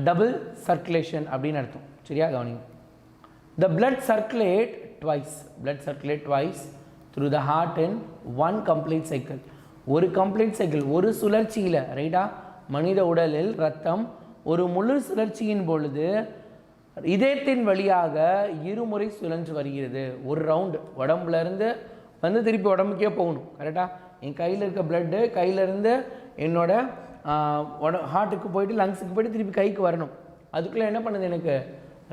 டபுள் சர்க்குலேஷன் அப்படின்னு அர்த்தம். சரியா? கவனிங்க. The blood circulate twice through the heart in one complete cycle. ஒரு கம்ப்ளீட் சைக்கிள், ஒரு சுழற்சியில். ரைட்டா? மனித உடலில் ரத்தம் ஒரு முழு சுழற்சியின் பொழுது இதயத்தின் வழியாக 2 முறை சுழன்று வருகிறது. ஒரு ரவுண்டு உடம்புலேருந்து வந்து திருப்பி உடம்புக்கே போகணும். கரெக்டாக? என் கையில் இருக்க பிளட்டு கையிலேருந்து என்னோட ஹார்ட்டுக்கு போயிட்டு லங்ஸுக்கு போயிட்டு திருப்பி கைக்கு வரணும். அதுக்குள்ளே என்ன பண்ணுது? எனக்கு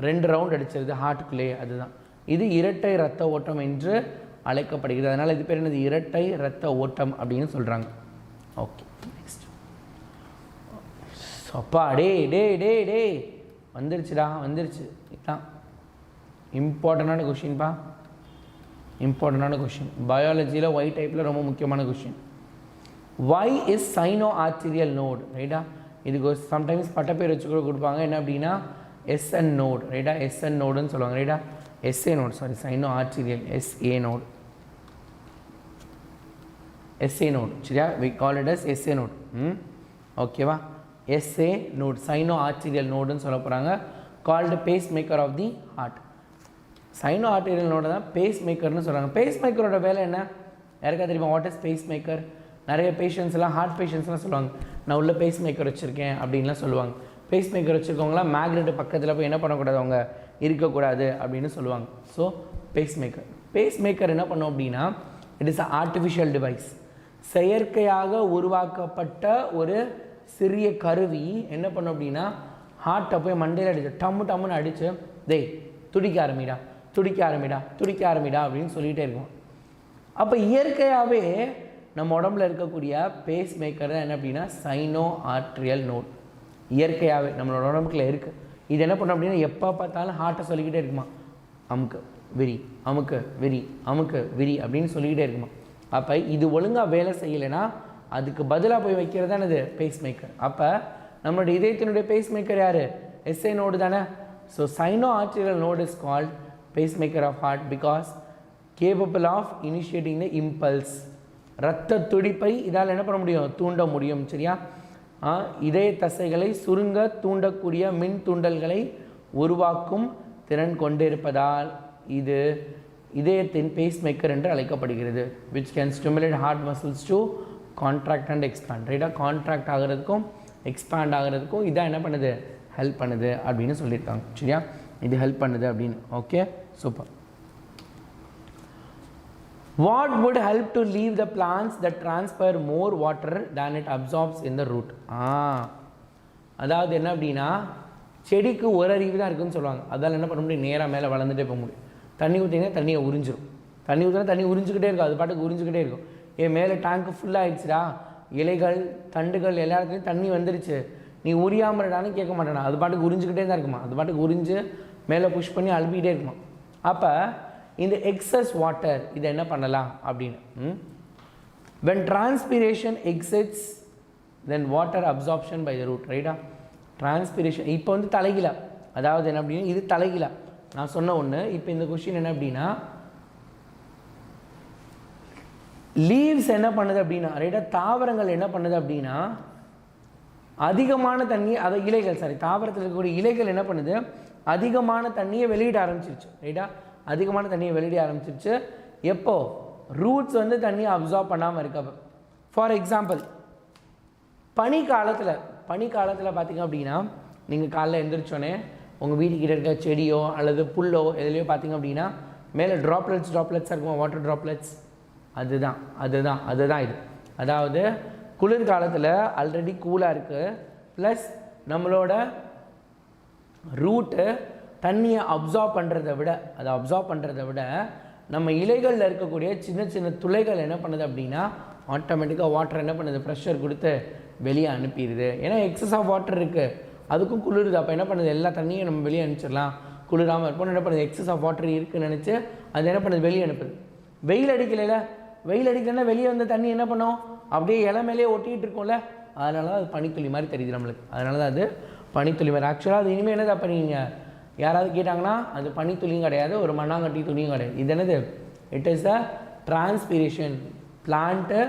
2 ரவுண்ட் அடிச்சிருது ஹார்ட்டுக்குள்ளேயே. அதுதான் இது இரட்டை இரத்த ஓட்டம் என்று அழைக்கப்படுகிறது. அதனால் இது பேர் என்னது? இரட்டை இரத்த ஓட்டம் அப்படின்னு சொல்கிறாங்க. Okay next. அப்பா டே வந்துருச்சு. இதுதான் இம்பார்ட்டண்டான கொஷின்ப்பா. பயாலஜியில் ஒய் டைப்பில் ரொம்ப முக்கியமான question. Why is sino-arterial node? ரைட்டா? இதுக்கு சம்டைம்ஸ் பட்டப்பேர் வச்சு கூட கொடுப்பாங்க. என்ன அப்படின்னா SN node. ரைட்டா? SN நோடுன்னு சொல்லுவாங்க. ரைட்டா? SA node, sorry, sino-arterial SA node. சரியா? we call it as SA node. ஓகேவா? SA node, sino-arterial நோடுன்னு சொல்ல போகிறாங்க. called pacemaker of the heart. sino-arterial node தான் பேஸ்மேக்கர்னு சொல்கிறாங்க. பேஸ்மேக்கரோட வேலை என்ன? யாருக்கா தெரியுமா? What is pacemaker? நிறைய பேஷண்ட்ஸ்லாம், ஹார்ட் பேஷண்ட்ஸ்லாம் சொல்லுவாங்க, நான் உள்ள பேஸ்மேக்கர் வச்சுருக்கேன் அப்படின்லாம் சொல்லுவாங்க. பேஸ்மேக்கர் வச்சுருக்கவங்களாம் மேக்னெட்டு பக்கத்தில் போய் என்ன பண்ணக்கூடாது, அவங்க இருக்கக்கூடாது அப்படின்னு சொல்லுவாங்க. ஸோ பேஸ்மேக்கர் என்ன பண்ணோம் அப்படின்னா, it is a artificial device. செயற்கையாக உருவாக்கப்பட்ட ஒரு சிறிய கருவி. என்ன பண்ணோம் அப்படின்னா, ஹார்ட்டை போய் மண்டையில் அடிச்சு டம்முன்னு அடித்து துடிக்க ஆரம்பிடா அப்படின்னு சொல்லிகிட்டே இருக்கும். அப்போ இயற்கையாகவே நம்ம உடம்புல இருக்கக்கூடிய பேஸ் மேக்கர் தான் என்ன அப்படின்னா சைனோ ஆர்ட்ரியல் நோட். இயற்கையாகவே நம்மளோட உடம்புக்குள்ள இருக்குது. இது என்ன பண்ணோம் அப்படின்னா, எப்போ பார்த்தாலும் ஹார்ட்டை சொல்லிக்கிட்டே இருக்குமா, அமுக்கு விரி அப்படின்னு சொல்லிக்கிட்டே இருக்குமா. அப்போ இது ஒழுங்காக வேலை செய்யலைன்னா அதுக்கு பதிலாக போய் வைக்கிறது தான் இது பேஸ் மேக்கர். அப்போ நம்மளோட இதயத்தினுடைய பேஸ் மேக்கர் யார்? எஸ்ஏ நோடு தானே. So sinoatrial node is called pacemaker of heart because capable of initiating the impulse. இரத்த துடிப்பை இதால் என்ன பண்ண முடியும், தூண்ட முடியும். சரியா? இதய தசைகளை சுருங்க தூண்டக்கூடிய மின் தூண்டல்களை உருவாக்கும் திறன் கொண்டிருப்பதால் இது இதயத்தின் பேஸ் மேக்கர் என்று அழைக்கப்படுகிறது. which can stimulate heart muscles to contract and expand, ரைட்டாக கான்ட்ராக்ட் ஆகிறதுக்கும் எக்ஸ்பேண்ட் ஆகிறதுக்கும் இதான் என்ன பண்ணுது, ஹெல்ப் பண்ணுது அப்படின்னு சொல்லியிருக்காங்க. சரியா, இது ஹெல்ப் பண்ணுது அப்படின்னு. Okay, super. What would help to leave the plants that transfer more water than it absorbs in the root? அதாவது என்ன அப்படின்னா, செடிக்கு ஒரு அறிவு தான் இருக்குதுன்னு சொல்லுவாங்க. அதால் என்ன பண்ண முடியும், நேராக மேலே வளர்ந்துட்டே போக முடியும். தண்ணி ஊற்றிங்கன்னா தண்ணியை உறிஞ்சிடும், தண்ணி ஊற்றினா தண்ணி உறிஞ்சிக்கிட்டே இருக்கும், அது பாட்டுக்கு உறிஞ்சிக்கிட்டே இருக்கும். மேலே டேங்க்கு ஃபுல்லாகிடுச்சுடா, இலைகள் தண்டுகள் எல்லா இடத்துலையும் தண்ணி வந்துருச்சு, நீ உரியாமடான்னு கேட்க மாட்டேனா, அது பாட்டுக்கு உறிஞ்சிக்கிட்டே தான் இருக்குமா, அது பாட்டுக்கு உறிஞ்சு மேலே புஷ் பண்ணி அழுப்பிக்கிட்டே இருக்குமா. அப்போ இந்த எக்ஸஸ் வாட்டர் இதை என்ன பண்ணலாம் அப்படின்னு, when transpiration exits then water absorption by the root, ரைட்டா. டிரான்ஸ்பிரேஷன் இப்போ வந்து தலைகீழ, அதாவது என்ன அப்படின்னா இது தலைகீழ நான் சொன்ன ஒன்று. இப்போ இந்த கொஸ்டின் என்ன அப்படின்னா, லீவ்ஸ் என்ன பண்ணுது அப்படின்னா, ரைட்டா, தாவரங்கள் என்ன பண்ணுது அப்படின்னா அதிகமான தண்ணி, அதை இலைகள் சாரி தாவரத்தில் இருக்கக்கூடிய இலைகள் என்ன பண்ணுது, அதிகமான தண்ணியை வெளியிட ஆரம்பிச்சிருச்சு, ரைட்டா, அதிகமான தண்ணியை வெளியிட ஆரம்பிச்சிருச்சு. எப்போ ரூட்ஸ் வந்து தண்ணியை அப்சார்ப் பண்ணாமல் இருக்க. ஃபார் எக்ஸாம்பிள் பனிக்காலத்தில் பார்த்திங்க அப்படின்னா, நீங்கள் காலைல எழுந்திரிச்சோன்னே உங்கள் வீட்டுக்கிட்ட இருக்க செடியோ அல்லது புல்லோ எதுலையோ பார்த்திங்க அப்படின்னா மேலே ட்ராப்லெட்ஸாக இருக்குமா, வாட்டர் ட்ராப்லெட்ஸ், அதுதான் இது. அதாவது குளிர்காலத்தில் ஆல்ரெடி கூலாக இருக்குது, ப்ளஸ் நம்மளோட ரூட்டு தண்ணியை அப்சார்ப் பண்ணுறதை விட நம்ம இலைகளில் இருக்கக்கூடிய சின்ன சின்ன துளைகள் என்ன பண்ணுது அப்படின்னா ஆட்டோமேட்டிக்காக வாட்டர் என்ன பண்ணுது, ப்ரெஷர் கொடுத்து வெளியே அனுப்பிடுது. ஏன்னா எக்ஸஸ் ஆஃப் வாட்டர் இருக்குது, அதுக்கும் குளிருது. அப்போ என்ன பண்ணுது, எல்லா தண்ணியும் நம்ம வெளியே அனுப்பிச்சிடலாம், குளிராமல் இருப்போம். என்ன பண்ணுது, எக்ஸஸ் ஆஃப் வாட்டர் இருக்குதுன்னு நினச்சி அது என்ன பண்ணுது, வெளியே அனுப்புது. வெயில் அடிக்கலைன்னா வெளியே வந்த தண்ணி என்ன பண்ணோம், அப்படியே இலை மேலேயே ஒட்டிகிட்டு இருக்கோம்ல, அதனால தான் அது பனித்துளி மாதிரி தெரியுது நம்மளுக்கு, அதனால தான் அது பனித்துளி மாதிரி. ஆக்சுவலாக அது இனிமேல் என்னது, அப்போ நீங்கள் யாராவது கேட்டாங்கன்னா அது பனித்துளியும் கிடையாது, ஒரு மண்ணாங்கட்டி துணியும் கிடையாது. இது என்னது, it is the transpiration. Plant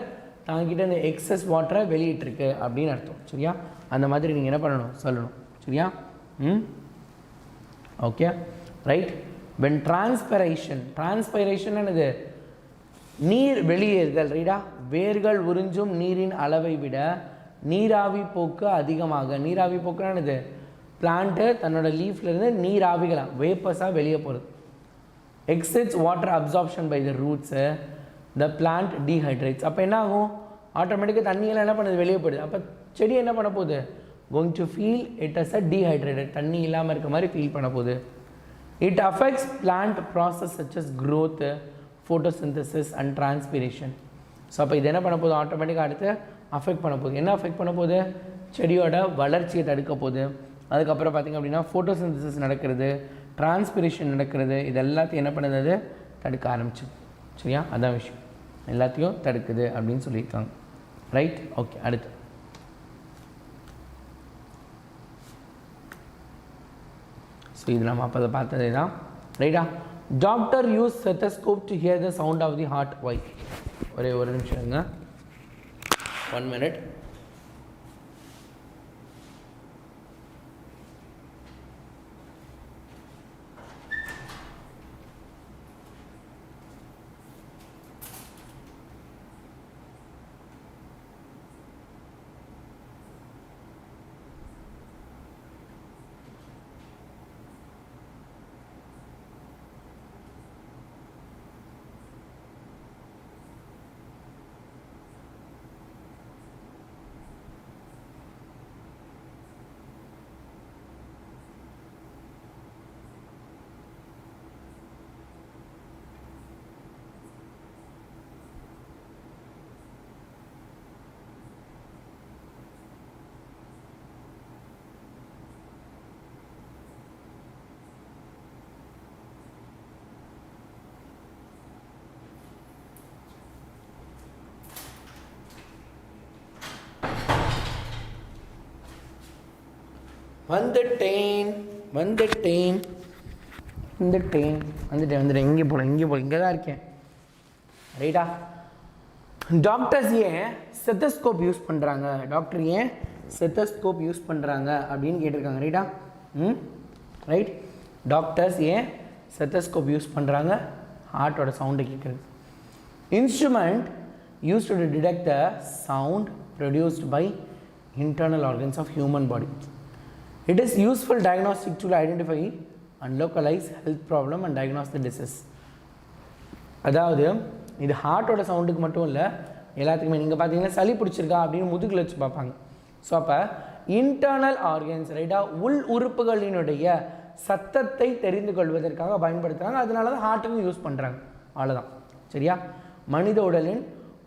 தாங்கிட்ட இந்த எக்ஸஸ் வாட்டரை வெளியிட்டிருக்கு அப்படின்னு அர்த்தம். சரியா, அந்த மாதிரி நீங்கள் என்ன பண்ணணும், சொல்லணும். சரியா, ஓகே, ரைட். வென் டிரான்ஸ்பைரேஷன் என்னது, நீர் வெளியேறுதல், ரைட்டா. வேர்கள் உறிஞ்சும் நீரின் அளவை விட நீராவி போக்கு அதிகமாக. நீராவி போக்குனா என்னது, பிளான்ட்டு தன்னோட லீஃப்லேருந்து நீராவிகளாக வேப்பர்ஸாக வெளியே போகிறது. Exceeds water absorption by the roots, the plant dehydrates. அப்போ என்ன ஆகும், ஆட்டோமேட்டிக்காக தண்ணியெல்லாம் என்ன பண்ணுது, வெளியே போயிடுது. அப்போ செடி என்ன பண்ண போகுது, going to feel it as a dehydrated, தண்ணி இல்லாமல் இருக்க மாதிரி ஃபீல் பண்ண போகுது. It affects plant process such as growth, photosynthesis and transpiration. So அப்போ இது என்ன பண்ண போகுது, ஆட்டோமேட்டிக்காக அடுத்து அஃபெக்ட் பண்ண போகுது. என்ன அஃபெக்ட் பண்ண போகுது, செடியோட வளர்ச்சியை தடுக்க போகுது. அதுக்கப்புறம் பார்த்திங்க அப்படின்னா ஃபோட்டோசிந்தசிஸ் நடக்கிறது, டிரான்ஸ்பிரேஷன் நடக்கிறது, இது எல்லாத்தையும் என்ன பண்ணுது, அது தடுக்க ஆரம்பிச்சு. சரியா, அதான் விஷயம், எல்லாத்தையும் தடுக்குது அப்படின்னு சொல்லியிருக்காங்க. Right, okay. அடுத்து ஸோ இது நம்ம அப்போ அதை பார்த்ததே தான், ரைட்டா. Doctor use stethoscope to hear the sound of the heart. Why, ஒரு நிமிஷம் இருங்க, 1 minute. வந்துட்டேன். இங்கே போல இங்கே தான் இருக்கேன். ரைட்டா, டாக்டர்ஸ் ஏன் ஸ்டெத்தஸ்கோப் யூஸ் பண்ணுறாங்க, அப்படின்னு கேட்டிருக்காங்க. ரைட்டா, ரைட். டாக்டர்ஸ் ஏன் ஸ்டெத்தஸ்கோப் யூஸ் பண்ணுறாங்க, ஹார்ட்டோட சவுண்டை கேட்குறது. Instrument used to detect the sound produced by internal organs of human body. It is useful diagnostic tool to identify and localize health problem and diagnose the disease. அதாவது இது ஹார்ட்டோட சவுண்டுக்கு மட்டும் இல்லை, எல்லாத்துக்குமே. நீங்கள் பார்த்தீங்கன்னா சளி பிடிச்சிருக்கா அப்படின்னு முதுகில் வச்சு பார்ப்பாங்க. ஸோ அப்போ இன்டர்னல் ஆர்கன்ஸ், ரைட்டா, உள் உறுப்புகளினுடைய சத்தத்தை தெரிந்து கொள்வதற்காக பயன்படுத்துகிறாங்க. அதனால தான் ஹார்ட்டுக்கும் யூஸ் பண்ணுறாங்க. அவ்வளோதான். சரியா? மனித உடலின்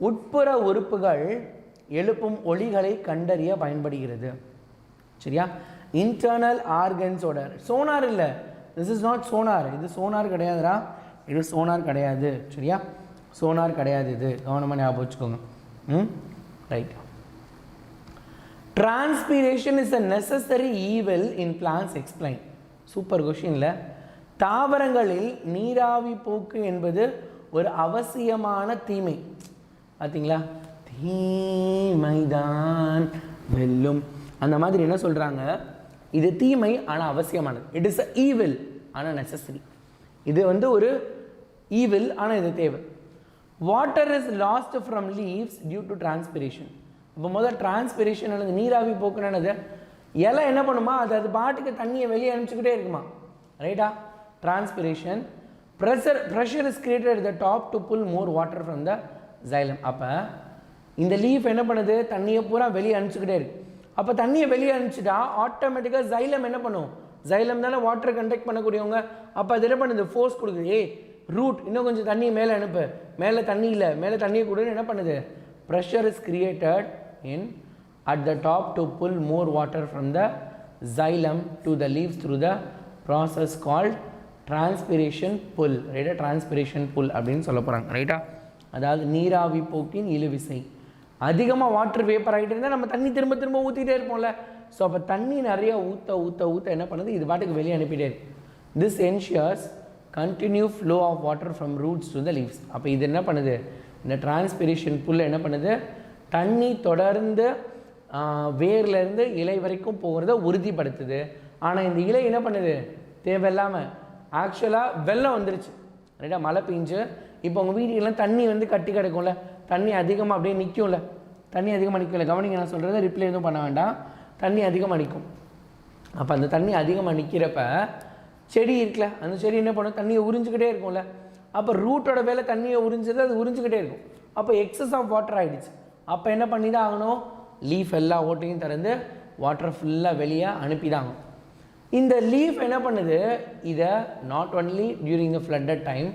உட்புற உறுப்புகள் எழுப்பும் ஒலிகளை கண்டறிய பயன்படுகிறது. சரியா? இன்டர்னல் ஆர்கன்ஸோட சோனார் இல்லை, திஸ் இஸ் நாட் சோனார். இது சோனார் கிடையாதுரா, இது சோனார் கிடையாது. சரியா? சோனார் கிடையாது, இது கவனமாக ஞாபகம் வச்சுக்கோங்க. Right. Transpiration is a necessary evil in plants explain. Super கொஷின்ல. தாவரங்களில் நீராவி போக்கு என்பது ஒரு அவசியமான தீமை. பார்த்தீங்களா? தீமைதான் வெல்லும், அந்த மாதிரி என்ன சொல்கிறாங்க, இது தீமை ஆனால் அவசியமானது. இட் இஸ் அ ஈவில் ஆனால் நெசசரி. இது வந்து ஒரு ஈவில் ஆனால் இது தேவை. Water is lost from leaves due to transpiration. இப்போ முதல் டிரான்ஸ்பிரேஷன் அல்லது நீராவி போக்குனது இலை என்ன பண்ணுமா, அது பாட்டுக்கு தண்ணியை வெளியே அனுப்பிச்சுக்கிட்டே இருக்குமா. ரைட்டா? Transpiration. Pressure is created at the top to pull more water from the xylem. அப்போ இந்த லீஃப் என்ன பண்ணுது, தண்ணியை பூரா வெளியே அனுப்பிச்சுக்கிட்டே இருக்கு. அப்போ தண்ணியை வெளியே அனுப்பிச்சிட்டா ஆட்டோமேட்டிக்காக ஜைலம் என்ன பண்ணும், ஜைலம் தானே வாட்டர் கண்டக்ட் பண்ணக்கூடியவங்க. அப்போ அது என்ன பண்ணுது, ஃபோர்ஸ் கொடுக்குது. ரூட் இன்னும் கொஞ்சம் தண்ணி மேலே அனுப்பு, மேலே தண்ணி இல்லை, மேலே தண்ணியை கொடுன்னு என்ன பண்ணுது, pressure is created in at the top to pull more water from the xylem to the leaves through the process called transpiration pull. ரைட்டா? transpiration pull அப்படின்னு சொல்ல போகிறாங்க. ரைட்டா? அதாவது நீராவி போக்கின் இழுவிசை. அதிகமாக வாட்டர் வேப்பர் ஆகிட்டு இருந்தால் நம்ம தண்ணி திரும்ப திரும்ப ஊற்றிட்டே இருப்போம்ல. ஸோ அப்போ தண்ணி நிறைய ஊற்ற ஊற்ற ஊற்ற என்ன பண்ணுது, இது பாட்டுக்கு வெளியே அனுப்பிட்டே இருக்கு. This ensures continue flow of water from roots to the leaves. அப்போ இது என்ன பண்ணுது, இந்த டிரான்ஸ்பிரேஷன் புல் என்ன பண்ணுது, தண்ணி தொடர்ந்து வேர்லேருந்து இலை வரைக்கும் போகிறத உறுதிப்படுத்துது. ஆனால் இந்த இலை என்ன பண்ணுது, தேவையில்லாமல் ஆக்சுவலாக வெள்ளம் வந்துருச்சு. ரைட்டா? மழை பெஞ்சு இப்போ உங்கள் வீட்டுக்கெல்லாம் தண்ணி வந்து கட்டி கிடக்கும்ல, தண்ணி அதிகமாக அப்படியே நிற்கும்ல, தண்ணி அதிகமாக நிற்கும்ல. கவனிங்க, நான் சொல்கிறத ரிப்ளை எதுவும் பண்ண வேண்டாம். தண்ணி அதிகமாக நிற்கும். அப்போ அந்த தண்ணி அதிகமாக நிற்கிறப்ப செடி இருக்குல்ல, அந்த செடி என்ன பண்ணும், தண்ணியை உறிஞ்சிக்கிட்டே இருக்கும்ல. அப்போ ரூட்டோட வேலை தண்ணியை உறிஞ்சது, அது உறிஞ்சிக்கிட்டே இருக்கும். அப்போ எக்ஸஸ் ஆஃப் வாட்டர் ஆகிடுச்சு. அப்போ என்ன பண்ணி தான் ஆகணும், லீஃப் எல்லா ஓட்டையும் திறந்து வாட்டர் ஃபுல்லாக வெளியே அனுப்பி தான் ஆகும். இந்த லீஃப் என்ன பண்ணுது, இதை not only during the flooded time,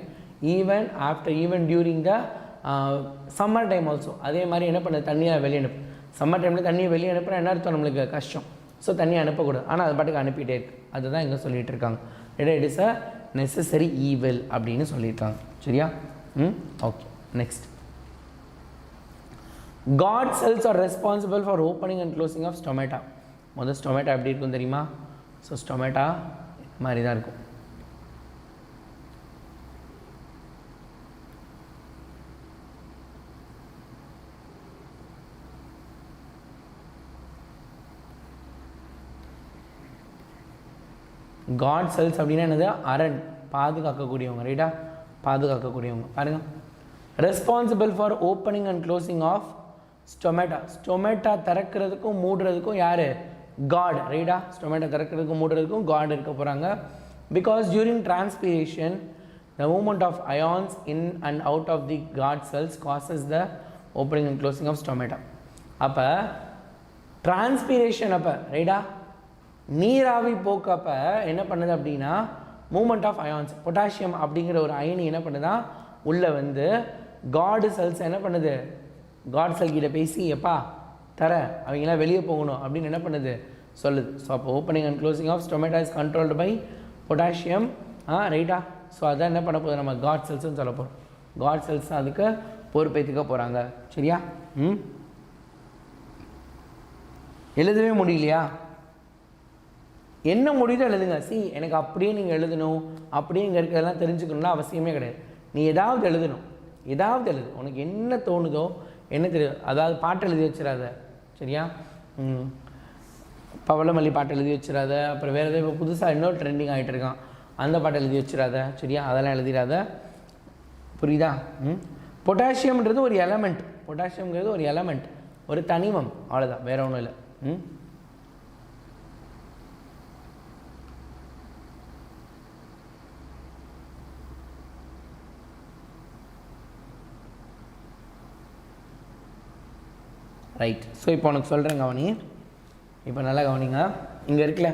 even during the summer time also. அதே மாதிரி என்ன பண்ணுது, தண்ணியை வெளியே அனுப்பு. சம்மர் டைமில் தண்ணியை வெளியே அனுப்புனா என்ன அர்த்தம், நம்மளுக்கு கஷ்டம். ஸோ தண்ணியை அனுப்பக்கூடாது, ஆனால் அது பாட்டுக்கு அனுப்பிட்டே இருக்கு. அதுதான் இங்கே சொல்லிகிட்டு இருக்காங்க. It is a necessary evil அப்படின்னு சொல்லியிருக்காங்க. சரியா? Okay. Next, God cells are responsible for opening and closing of stomata. முதல் ஸ்டொமேட்டா எப்படி இருக்கும் தெரியுமா? ஸோ ஸ்டொமேட்டா மாதிரி தான் இருக்கும். God cells அப்படின்னா என்னது, அரண், பாதுகாக்கக்கூடியவங்க. ரைட்டா? பாதுகாக்கக்கூடியவங்க. பாருங்கள், responsible for opening and closing of stomata. Stomata திறக்கிறதுக்கும் மூடுறதுக்கும் யார், காட். ரைட்டா? ஸ்டொமேட்டா திறக்கிறதுக்கும் மூடுறதுக்கும் காட் இருக்க போகிறாங்க. Because during transpiration the movement of ions in and out of the guard cells causes the opening and closing of stomata. அப்போ transpiration அப்போ, ரைட்டா, நீராவி போக்கப்போ என்ன பண்ணுது அப்படின்னா, மூவ்மெண்ட் ஆஃப் அயான்ஸ், பொட்டாசியம் அப்படிங்கிற ஒரு அயனி என்ன பண்ணுதா, உள்ளே வந்து காடு செல்ஸ் என்ன பண்ணுது, காட் செல் கிட்ட பேசி எப்பா தர அவங்களாம் வெளியே போகணும் அப்படின்னு என்ன பண்ணுது, சொல்லுது. ஸோ அப்போ opening and closing of stomata is controlled by potassium. ரைட்டா? ஸோ அதான் என்ன பண்ண போகுது, நம்ம காட் செல்ஸ்ன்னு சொல்ல போகிறோம். காட் செல்ஸ் அதுக்கு பொறுப்பேற்றுக்க போகிறாங்க. சரியா? எழுதவே முடியலையா? என்ன முடியுதோ எழுதுங்க. எனக்கு அப்படியே நீங்கள் எழுதணும், அப்படியே இங்கே இருக்கிறதெல்லாம் தெரிஞ்சுக்கணும்னா அவசியமே கிடையாது. நீ ஏதாவது எழுதணும், ஏதாவது எழுது, உனக்கு என்ன தோணுதோ, என்ன தெரியும். அதாவது பாட்டு எழுதி வச்சிடாத. சரியா? பவளமல்லி பாட்டு எழுதி வச்சிடாத. அப்புறம் வேறு எதாவது இப்போ புதுசாக இன்னொரு ட்ரெண்டிங் ஆகிட்டு இருக்கான், அந்த பாட்டு எழுதி வச்சிடாத. சரியா? அதெல்லாம் எழுதிடாத. புரியுதா? பொட்டாசியம்ன்றது ஒரு எலமெண்ட், பொட்டாசியம்ங்கிறது ஒரு எலமெண்ட், ஒரு தனிமம், அவ்வளோதான், வேற ஒன்றும் இல்லை. ரைட். ஸோ இப்போ உனக்கு சொல்கிறேன் கவனி, இப்போ நல்லா கவனிங்க. இங்கே இருக்குல்ல,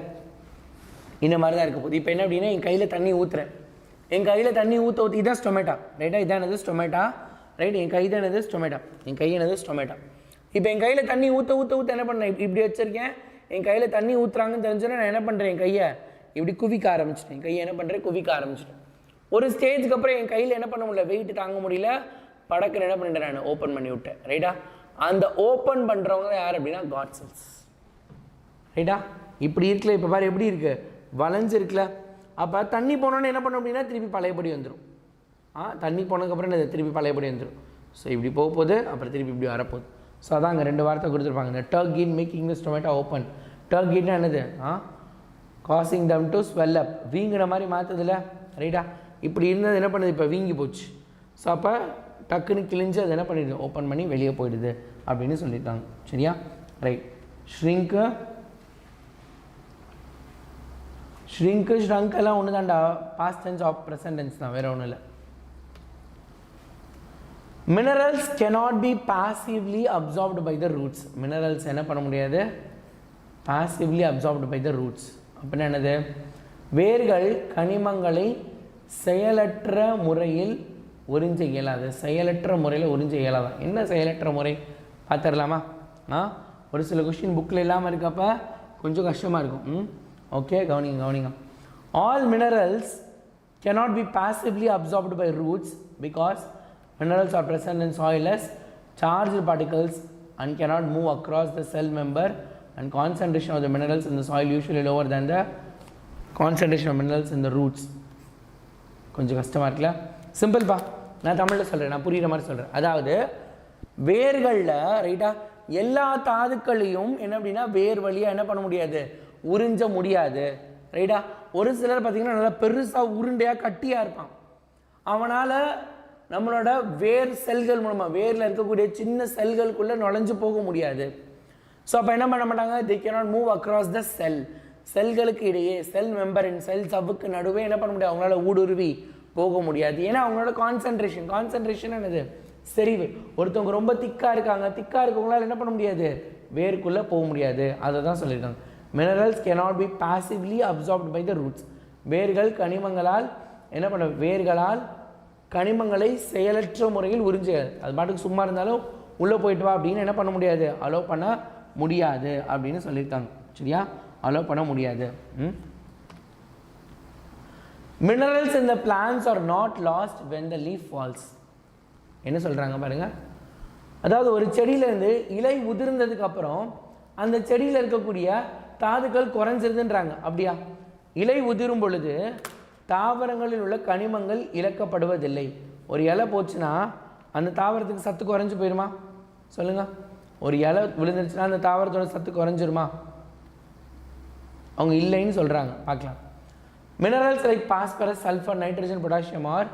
இந்த மாதிரி தான் இருக்க போகுது. இப்போ என்ன அப்படின்னா, என் கையில் தண்ணி ஊற்றுறேன், என் கையில் தண்ணி ஊற்ற இதான் ஸ்டொமேட்டா, ரைட்டா? இதான் என்னது ஸ்டொமேட்டா, ரைட்? என் கை தான் என்னது ஸ்டொமேட்டா, என் கை என்னது ஸ்டொமேட்டா. இப்போ என் கையில் தண்ணி ஊற்ற என்ன பண்ணேன், இப்படி வச்சுருக்கேன். என் கையில் தண்ணி ஊற்றுறாங்கன்னு தெரிஞ்சோன்னா நான் என்ன பண்ணுறேன், என் கையை இப்படி குவிக்க ஆரம்பிச்சிட்டேன். என் கையை என்ன பண்ணுறேன், குவிக்க ஆரம்பிச்சிட்டேன். ஒரு ஸ்டேஜுக்கு அப்புறம் என் கையில் என்ன பண்ண முடியல, வெயிட் தாங்க முடியல, படக்குன்னு என்ன பண்ணிட்டேன், நான் ஓப்பன் பண்ணி விட்டேன், ரைட்டா? அந்த ஓப்பன் பண்ணுறவங்க தான் யார் அப்படின்னா காட் செல்ஸ், ரைட்டா? இப்படி இருக்குல்ல, இப்போ பாரு எப்படி இருக்குது, வளைஞ்சிருக்குல்ல. அப்போ தண்ணி போனோன்னு என்ன பண்ணோம் அப்படின்னா திருப்பி பழையபடி வந்துடும். தண்ணி போனதுக்கப்புறம் என்ன திருப்பி பழையபடி வந்துடும். ஸோ இப்படி போக போகுது, அப்புறம் திருப்பி இப்படி வரப்போகுது. ஸோ அதான் அங்கே 2 வார்த்தை கொடுத்துருப்பாங்க. இந்த டர்கின் மேக்கிங் த ஸ்டொமேட்டோ ஓப்பன். டர்கின்னா என்னது, காசிங் தம் டு ஸ்வெல் அப், வீங்கிற மாதிரி மாற்றுதில்ல, ரைட்டா? இப்படி இருந்தது என்ன பண்ணுது, இப்போ வீங்கி போச்சு. ஸோ அப்போ டக்குன்னு கிழிஞ்சு அது என்ன பண்ணிடுது, ஓப்பன் பண்ணி வெளியே போயிடுது அப்படின்னு சொல்லியிருக்காங்க. சரியா? ரைட். ஷ்ரிங்க்கு ஷ்ரங்க் எல்லாம் ஒன்று தான்டா, past tense of present tense தான், வேறு ஒன்றும் இல்லை. Minerals cannot be passively absorbed by the roots. Minerals என்ன பண்ண முடியாது, passively absorbed by the roots. அப்படின்னா என்னது, வேர்கள் கனிமங்களை செயலற்ற முறையில் உறிஞ்ச இயலாது, செயலற்ற முறையில் உறிஞ்ச இயலாது. என்ன செயலற்ற முறை பார்த்துடலாமா? ஒரு சில கொஸ்டின் புக்கில் இல்லாமல் இருக்கப்ப கொஞ்சம் கஷ்டமாக இருக்கும். ஓகே, கவனிங்க. All minerals cannot be passively absorbed by roots because minerals are present in soil as charged particles and cannot move across the cell member, and concentration of the minerals in the soil usually lower than the concentration of minerals in the roots. கொஞ்சம் கஷ்டமாக இருக்குல்ல? சிம்பிள்ப்பா, நான் தமிழில் சொல்கிறேன், நான் புரிகிற மாதிரி சொல்கிறேன். அதாவது வேர்களில் ரைட்டா எல்லா தாதுக்களையும் என்ன அப்படின்னா வேர் வழியாக என்ன பண்ண முடியாது, உறிஞ்ச முடியாது, ரைட்டா? ஒரு சிலர் பார்த்திங்கன்னா நல்லா பெருசாக உருண்டையாக கட்டியாக இருப்பான், அவனால் நம்மளோட வேர் செல்கள் மூலமாக வேரில் இருக்கக்கூடிய சின்ன செல்களுக்குள்ளே நுழைஞ்சு போக முடியாது. ஸோ அப்போ என்ன பண்ண மாட்டாங்க, they cannot move across the cell. செல்களுக்கு இடையே, செல் மெம்பரின் செல் சவ்வுக்கு நடுவே என்ன பண்ண முடியாது, அவங்களால ஊடுருவி போக முடியாது. ஏன்னா அவங்களோட கான்சன்ட்ரேஷன் என்னது, செறிவு. ஒருத்தவங்க ரொம்ப திக்காக இருக்கவங்களால என்ன பண்ண முடியாது, வேருக்குள்ளே போக முடியாது. அதை தான் சொல்லியிருக்காங்க. Minerals cannot be passively absorbed by the roots. வேர்கள் கனிமங்களால் என்ன பண்ண, வேர்களால் கனிமங்களை செயலற்ற முறையில் உறிஞ்ச, அது பாட்டுக்கு சும்மா இருந்தாலும் உள்ளே போயிட்டு வா அப்படின்னு என்ன பண்ண முடியாது, அலோவ் பண்ண முடியாது அப்படின்னு சொல்லியிருக்காங்க. சரியா? அலோவ் பண்ண முடியாது. Minerals in the plants are not lost when the leaf falls. என்ன சொல்கிறாங்க பாருங்கள். அதாவது ஒரு செடியிலேருந்து இலை உதிர்ந்ததுக்கு அப்புறம் அந்த செடியில் இருக்கக்கூடிய தாதுக்கள் குறைஞ்சிருதுன்றாங்க. அப்படியா? இலை உதிரும் பொழுது தாவரங்களில் உள்ள கனிமங்கள் இழக்கப்படுவதில்லை. ஒரு இலை போச்சுன்னா அந்த தாவரத்துக்கு சத்து குறைஞ்சி போயிடுமா சொல்லுங்கள்? ஒரு இலை விழுந்துருச்சுன்னா அந்த தாவரத்தோட சத்து குறைஞ்சிருமா? அவங்க இல்லைன்னு சொல்கிறாங்க. பார்க்கலாம். Minerals like phosphorus, sulphur, nitrogen, potassium are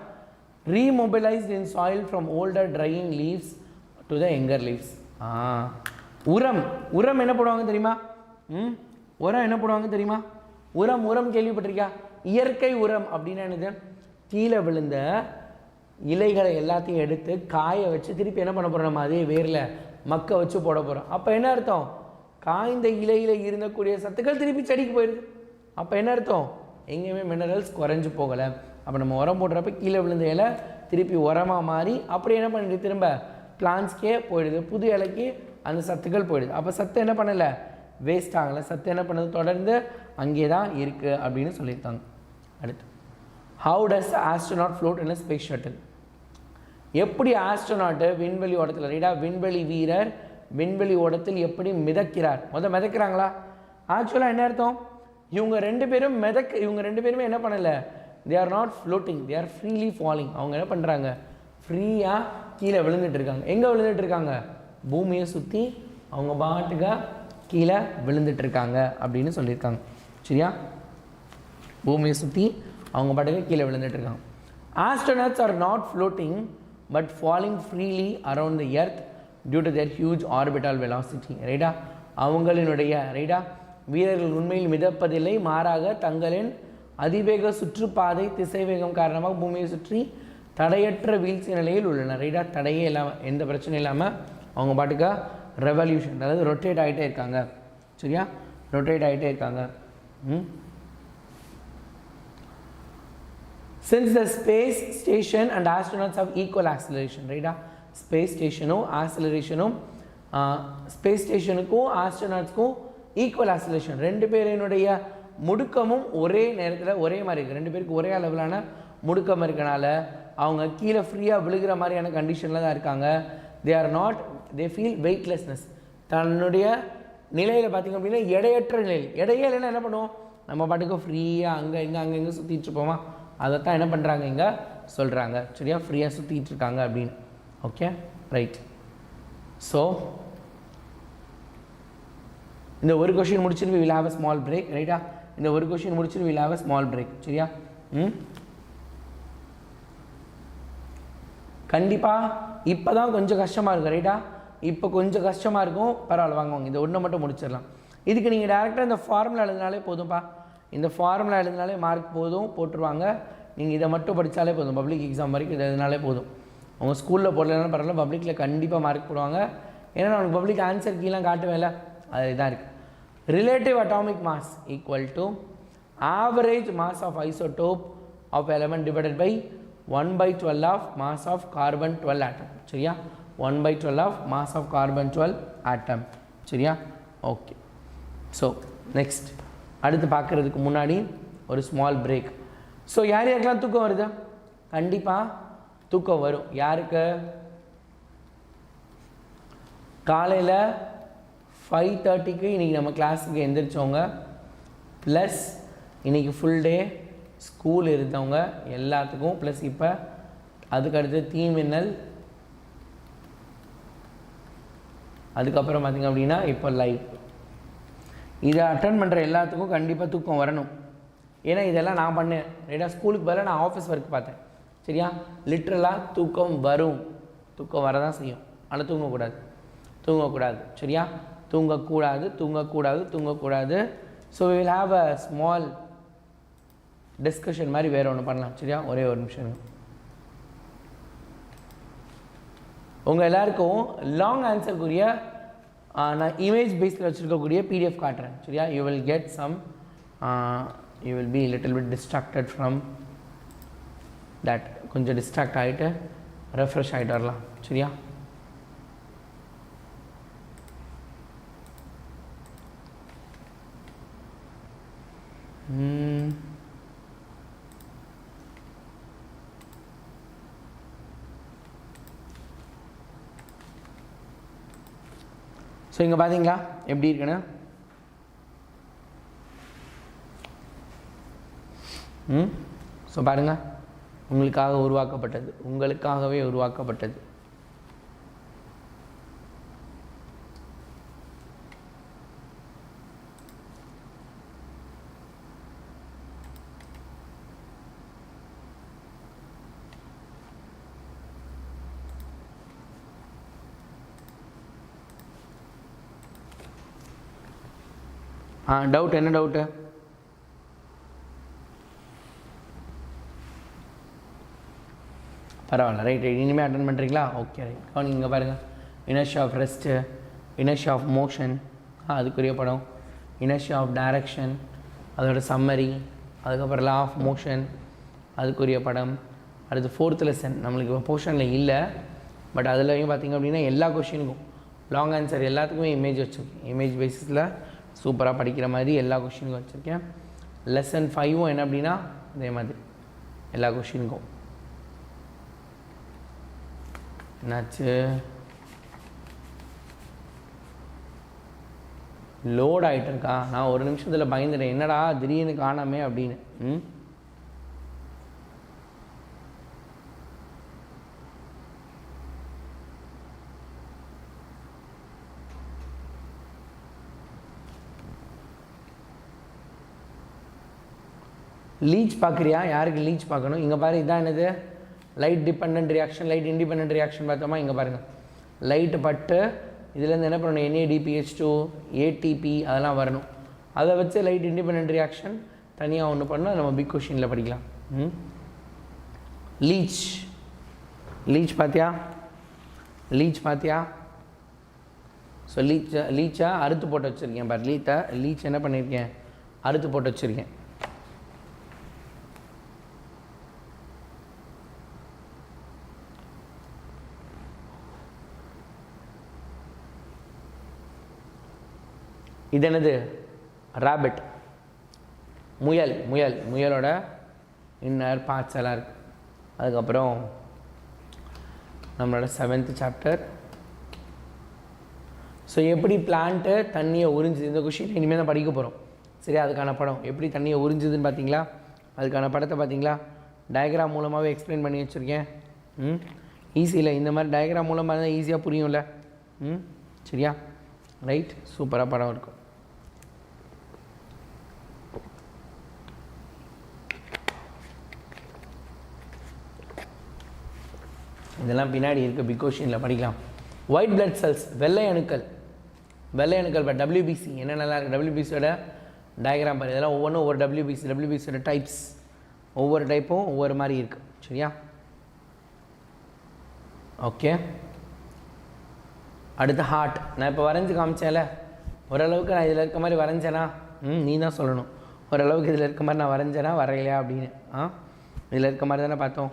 remobilized in soil from older drying leaves to the younger leaves. உரம் என்ன போடுவாங்க தெரியுமா? உரம் என்ன போடுவாங்க தெரியுமா? உரம் கேள்விப்பட்டிருக்கியா? இயற்கை உரம் அப்படின்னா என்னது? கீழே விழுந்த இலைகளை எல்லாத்தையும் எடுத்து காய வச்சு திருப்பி என்ன பண்ண போகிறோம், நம்ம அதே வேரில் மக்க வச்சு போட போகிறோம். அப்போ என்ன அர்த்தம்? காய்ந்த இலையில் இருந்தக்கூடிய சத்துக்கள் திருப்பி செடிக்கு போயிடுது. அப்போ என்ன அர்த்தம்? எங்கேயுமே மினரல்ஸ் குறைஞ்சி போகலை. அப்போ நம்ம உரம் போடுறப்ப கீழே விழுந்த இலை திருப்பி உரமாக மாறி அப்படி என்ன பண்ணிட்டு திரும்ப பிளான்ஸ்க்கே போயிடுது, புது இலைக்கு அந்த சத்துக்கள் போயிடுது. அப்போ சத்து என்ன பண்ணலை, வேஸ்ட் ஆகலை. சத்து என்ன பண்ணுது, தொடர்ந்து அங்கே தான் இருக்குது அப்படின்னு சொல்லியிருக்காங்க. அடுத்து, how does astronaut float in a space shuttle? எப்படி ஆஸ்ட்ரோனாட்டு விண்வெளி ஓட்டத்தில், ரைட்டா, விண்வெளி வீரர் விண்வெளி ஓட்டத்தில் எப்படி மிதக்கிறார்? மிதக்கிறாங்களா? ஆக்சுவலாக என்ன அர்த்தம்? இவங்க ரெண்டு பேருமே என்ன பண்ணலை, they are not floating, they are freely falling. அவங்க என்ன பண்ணுறாங்க, ஃப்ரீயாக கீழே விழுந்துட்டு இருக்காங்க. எங்கே விழுந்துட்டு இருக்காங்க? பூமியை சுற்றி அவங்க பாட்டுக்கு கீழே விழுந்துட்டு இருக்காங்க அப்படின்னு சொல்லியிருக்காங்க. சரியா? பூமியை சுற்றி அவங்க பாட்டுக்கு கீழே விழுந்துட்டு இருக்காங்க. Astronauts are not floating but falling freely around the earth due to their huge orbital velocity. ரைட்டா? அவங்களினுடைய ரைட்டா வீரர்கள் உண்மையில் மிதப்பதில்லை, மாறாக தங்களின் அதிவேக சுற்றுப்பாதை திசைவேகம் காரணமாக பூமியை சுற்றி தடையற்ற வீழ்ச்சி நிலையில் உள்ளனர். ரைட்டா? தடையே இல்லாமல், எந்த பிரச்சனையும் இல்லாமல் அவங்க பாட்டுக்கா ரெவல்யூஷன், அதாவது ரொட்டேட் ஆகிட்டே இருக்காங்க. சரியா? ரொட்டேட் ஆகிட்டே இருக்காங்க. Since the space station and astronauts have equal acceleration, ரைட்டா? ஸ்பேஸ் ஸ்டேஷனும் ஆக்சிலரேஷனும் ஸ்பேஸ் ஸ்டேஷனுக்கும் ஆஸ்ட்ரோனாட்ஸ்க்கும் ஈக்குவல் ஆக்சிலரேஷன், ரெண்டு பேரினுடைய முடுக்கமும் ஒரே நேரத்தில் ஒரே மாதிரி இருக்குது. ரெண்டு பேருக்கு ஒரே அளவிலான முடுக்கம் இருக்கனால அவங்க கீழே ஃப்ரீயாக விழுகிற மாதிரியான கண்டிஷனில் தான் இருக்காங்க. They feel weightlessness. தன்னுடைய நிலையில் பார்த்திங்க அப்படின்னா எடையற்ற நிலையில், எடையே இல்லைன்னா என்ன பண்ணுவோம், நம்ம பாட்டுக்கு ஃப்ரீயாக அங்கே சுற்றிட்டு இருப்போமா, அதைத்தான் என்ன பண்ணுறாங்க இங்கே சொல்கிறாங்க. சரியா? ஃப்ரீயாக சுற்றிட்டு இருக்காங்க அப்படின்னு. Okay, right. ஸோ இந்த ஒரு கொஷின் முடிச்சுட்டு will have a small break. ரைட்டா? இந்த ஒரு கொஷின் முடிச்சுட்டு will have a small break. சரியா? கண்டிப்பாக இப்போ தான் கொஞ்சம் கஷ்டமாக இருக்கும். ரைட்டா? இப்போ கொஞ்சம் கஷ்டமாக இருக்கும், பரவாயில்ல வாங்குவாங்க. இந்த ஒன்றை மட்டும் முடிச்சிடலாம். இதுக்கு நீங்கள் டேரெக்டாக இந்த ஃபார்முலா எழுதினாலே போதும்ப்பா. இந்த ஃபார்முலா எழுதினாலே மார்க் போதும், போட்டுருவாங்க. நீங்கள் இதை மட்டும் படித்தாலே போதும். பப்ளிக் எக்ஸாம் வரைக்கும் இதை எழுதினாலே போதும். அவங்க ஸ்கூலில் போடலன்னா பரவாயில்ல, பப்ளிக்கில் கண்டிப்பாக மார்க் போடுவாங்க. ஏன்னா அவனுக்கு பப்ளிக் ஆன்சர் கீழே காட்டுவேன்ல, அது தான் இருக்குது. Relative atomic mass equal to average mass of isotope of element divided by 1/12 of mass of carbon 12 atom. சரியா? 1/12 of mass of carbon 12 atom. சரியா? ஓகே. ஸோ நெக்ஸ்ட் அடுத்து பார்க்குறதுக்கு முன்னாடி ஒரு ஸ்மால் பிரேக். ஸோ யார் யாருக்கெல்லாம் தூக்கம் வருது? கண்டிப்பாக தூக்கம் வரும். யாருக்கு? காலையில் 5:30க்கு இன்றைக்கி நம்ம கிளாஸுக்கு எந்திரிச்சவங்க, ப்ளஸ் இன்றைக்கி ஃபுல் டே ஸ்கூல் இருந்தவங்க எல்லாத்துக்கும், ப்ளஸ் இப்போ அதுக்கடுத்து தீ மின்னல், அதுக்கப்புறம் பார்த்திங்க அப்படின்னா இப்போ லைவ், இதை அட்டன் பண்ணுற எல்லாத்துக்கும் கண்டிப்பாக தூக்கம் வரணும். ஏன்னா இதெல்லாம் நான் பண்ணேன். ரைட்டா? ஸ்கூலுக்கு பதிலாக நான் ஆஃபீஸ் ஒர்க் பார்த்தேன். சரியா? லிட்ரலாக தூக்கம் வரும், தூக்கம் வரதான் செய்யும். ஆனால் தூங்கக்கூடாது. சரியா? தூங்கக்கூடாது. So we will have a small discussion மாதிரி வேறு ஒன்று பண்ணலாம். சரியா? ஒரே ஒரு நிமிஷம். உங்கள் எல்லாருக்கும் லாங் ஆன்சருக்குரிய நான் இமேஜ் பேஸில் வச்சுருக்கக்கூடிய PDF காட்டுறேன். சரியா? You will get some, you will be little bit distracted from that. கொஞ்சம் டிஸ்ட்ராக்ட் ஆகிட்டு ரெஃப்ரெஷ் ஆகிட்டு வரலாம். சரியா? ஸோ இங்கே பார்த்தீங்களா எப்படி இருக்குன்னு? ஸோ பாருங்கள், உங்களுக்காகவே உருவாக்கப்பட்டது. டவுட் என்ன டவுட்டு? பரவாயில்ல, ரைட். இனிமேல் அட்டன் பண்ணுறீங்களா? Okay, right. கவனிங்க, இங்கே பாருங்கள். Inertia of rest, inertia of motion, அதுக்குரிய படம். இனர்ஷியா ஆஃப் டைரக்ஷன், அதோட சம்மரி. அதுக்கப்புறம் லா ஆஃப் மோஷன், அதுக்குரிய படம். அடுத்து 4th லெசன் நம்மளுக்கு இப்போ போர்ஷனில் இல்லை, பட் அதுலேயும் பார்த்திங்க அப்படின்னா எல்லா கொஷினுக்கும் லாங் ஆன்சர் எல்லாத்துக்குமே இமேஜ் வச்சுருக்கேன். இமேஜ் பேசிஸில் சூப்பராக படிக்கிற மாதிரி எல்லா கொஷினுக்கும் வச்சுருக்கேன். லெசன் 5ம் என்ன அப்படின்னா அதே மாதிரி எல்லா கொஷினுக்கும். என்னாச்சு? லோட் ஆகிட்டு இருக்கா? நான் ஒரு நிமிஷத்தில் பயந்துட்டேன், என்னடா திடீர்னு காணாமே அப்படின்னு. லீச் பார்க்குறியா? யாருக்கு லீச் பார்க்கணும்? இங்கே பாரு, இதான் என்னது light dependent reaction, light independent reaction பார்த்தோமா? இங்கே பாருங்கள், லைட்டு பட்டு இதுலேருந்து என்ன பண்ணணும், NADPH2 ATP அதெல்லாம் வரணும். அதை வச்சு லைட் இண்டிபெண்டன்ட் ரியாக்ஷன் தனியாக ஒன்று பண்ணால் நம்ம பிக் கொஷினில் படிக்கலாம். லீச், லீச் பார்த்தியா? லீச் பார்த்தியா? ஸோ லீச்சை அறுத்து போட்டு வச்சுருக்கேன் பார். லீச் என்ன பண்ணியிருக்கேன், அறுத்து போட்டு வச்சுருக்கேன். இது என்னது, ராபிட், முயல். முயல், முயலோட இன்னர் பார்ட்ஸ் எல்லாம் இருக்குது. அதுக்கப்புறம் நம்மளோட 7th சாப்டர். ஸோ எப்படி பிளான்ட்டு தண்ணியை உறிஞ்சுது, இந்த கொஷின் இனிமேல் தான் படிக்க போகிறோம். சரி, அதுக்கான படம் எப்படி தண்ணியை உறிஞ்சுதுன்னு பார்த்தீங்களா? அதுக்கான படத்தை பார்த்தீங்களா? டயக்ராம் மூலமாகவே எக்ஸ்பிளைன் பண்ணி வச்சுருக்கேன். ஈஸியில் இந்த மாதிரி டயக்ராம் மூலமாக தான் ஈஸியாக புரியும்ல. சரியா? ரைட், சூப்பராக படம் இருக்கும். இதெல்லாம் பின்னாடி இருக்குது, பிக் கொஷினில் படிக்கலாம். ஒயிட் பிளட் செல்ஸ், வெள்ளை அணுக்கள். வெள்ளை அணுக்கள் இப்போ WBC என்னென்னலாம் இருக்குது, WBCயோட டயக்ராம் பாரு. இதெல்லாம் ஒவ்வொன்றும் ஒவ்வொரு WBCயோட டைப்ஸ், ஒவ்வொரு டைப்பும் ஒவ்வொரு மாதிரி இருக்குது. சரியா? ஓகே, அடுத்து ஹார்ட். நான் இப்போ வரைஞ்சி காமிச்சேன்ல, ஓரளவுக்கு நான் இதில் இருக்க மாதிரி வரைஞ்சேனா? நீ தான் சொல்லணும். ஓரளவுக்கு இதில் இருக்க மாதிரி நான் வரைஞ்சேனா வரையலையா அப்படின்னு. இதில் இருக்க மாதிரி தானே பார்த்தோம்.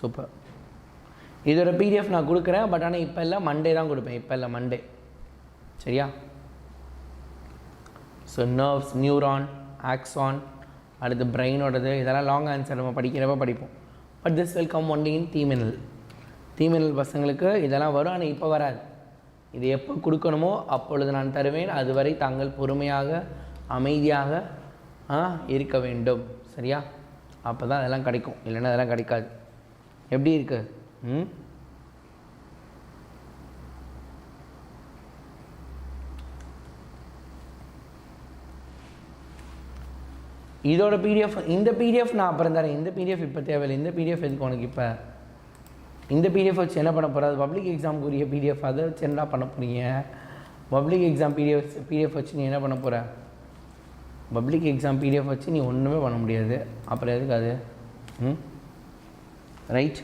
சூப்பர். இதோட PDF நான் கொடுக்குறேன், பட் ஆனால் இப்போ இல்லை, மண்டே தான் கொடுப்பேன். இப்போ இல்லை, மண்டே. சரியா? ஸோ நர்வ்ஸ், நியூரான், ஆக்ஸான், அடுத்து பிரெயினோடது, இதெல்லாம் லாங் ஆன்சர் நம்ம படிக்கிறப்ப படிப்போம். But this will come only in THEE MINNAL. THEE MINNAL பசங்களுக்கு இதெல்லாம் வரும், ஆனால் இப்போ வராது. இது எப்போ கொடுக்கணுமோ அப்பொழுது நான் தருவேன். அதுவரை தாங்கள் பொறுமையாக அமைதியாக இருக்க வேண்டும். சரியா? அப்போ தான் அதெல்லாம் கிடைக்கும், இல்லைன்னா அதெல்லாம் கிடைக்காது. எப்படி இருக்குது? இதோட PDF, இந்த PDF நான் அப்புறம் தரேன். இந்த PDF இப்போ தேவையில்லை. இந்த PDF எதுக்கு உனக்கு இப்போ? இந்த PDF வச்சு என்ன பண்ண போகிற? அது பப்ளிக் எக்ஸாமுக்குரிய PDF, அதை வச்சு என்ன பண்ண போகிறீங்க? பப்ளிக் எக்ஸாம் PDF வச்சு நீ என்ன பண்ண போகிற? பப்ளிக் எக்ஸாம் PDF வச்சு நீ ஒன்றுமே பண்ண முடியாது. அப்புறம் எதுக்கு அது? ரைட்,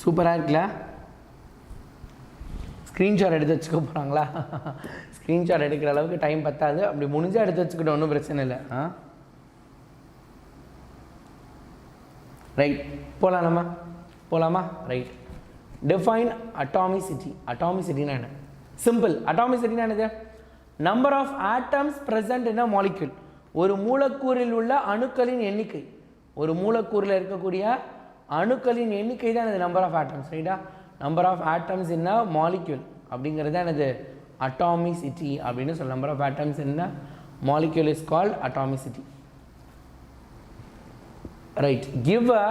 சூப்பராக இருக்குல்ல? ஸ்க்ரீன்ஷாட் எடுத்து வச்சுக்க போகிறாங்களா? ஸ்க்ரீன்ஷாட் எடுக்கிற அளவுக்கு டைம் பத்தாது. அப்படி முடிஞ்சால் எடுத்து வச்சுக்கிட்டோம், ஒன்றும் பிரச்சனை இல்லை. ரைட், போகலாம் நம்ம, போகலாமா? Right, define atomicity. அட்டாமிசிட்டினா என்ன? சிம்பிள். அட்டாமிசிட்டினா என்னது? Number of atoms present in a molecule. ஒரு மூலக்கூறில் உள்ள அணுக்களின் எண்ணிக்கை. ஒரு மூலக்கூறில் இருக்கக்கூடிய அணுக்களின் எண்ணிக்கை தான் எனது நம்பர் ஆஃப் ஆட்டம்ஸ். ரைட்டா? Number of atoms in a molecule அப்படிங்கிறது தான் எனது அட்டாமிசிட்டி அப்படின்னு சொல்ல. Number of atoms in a molecule is called atomicity. Right, give a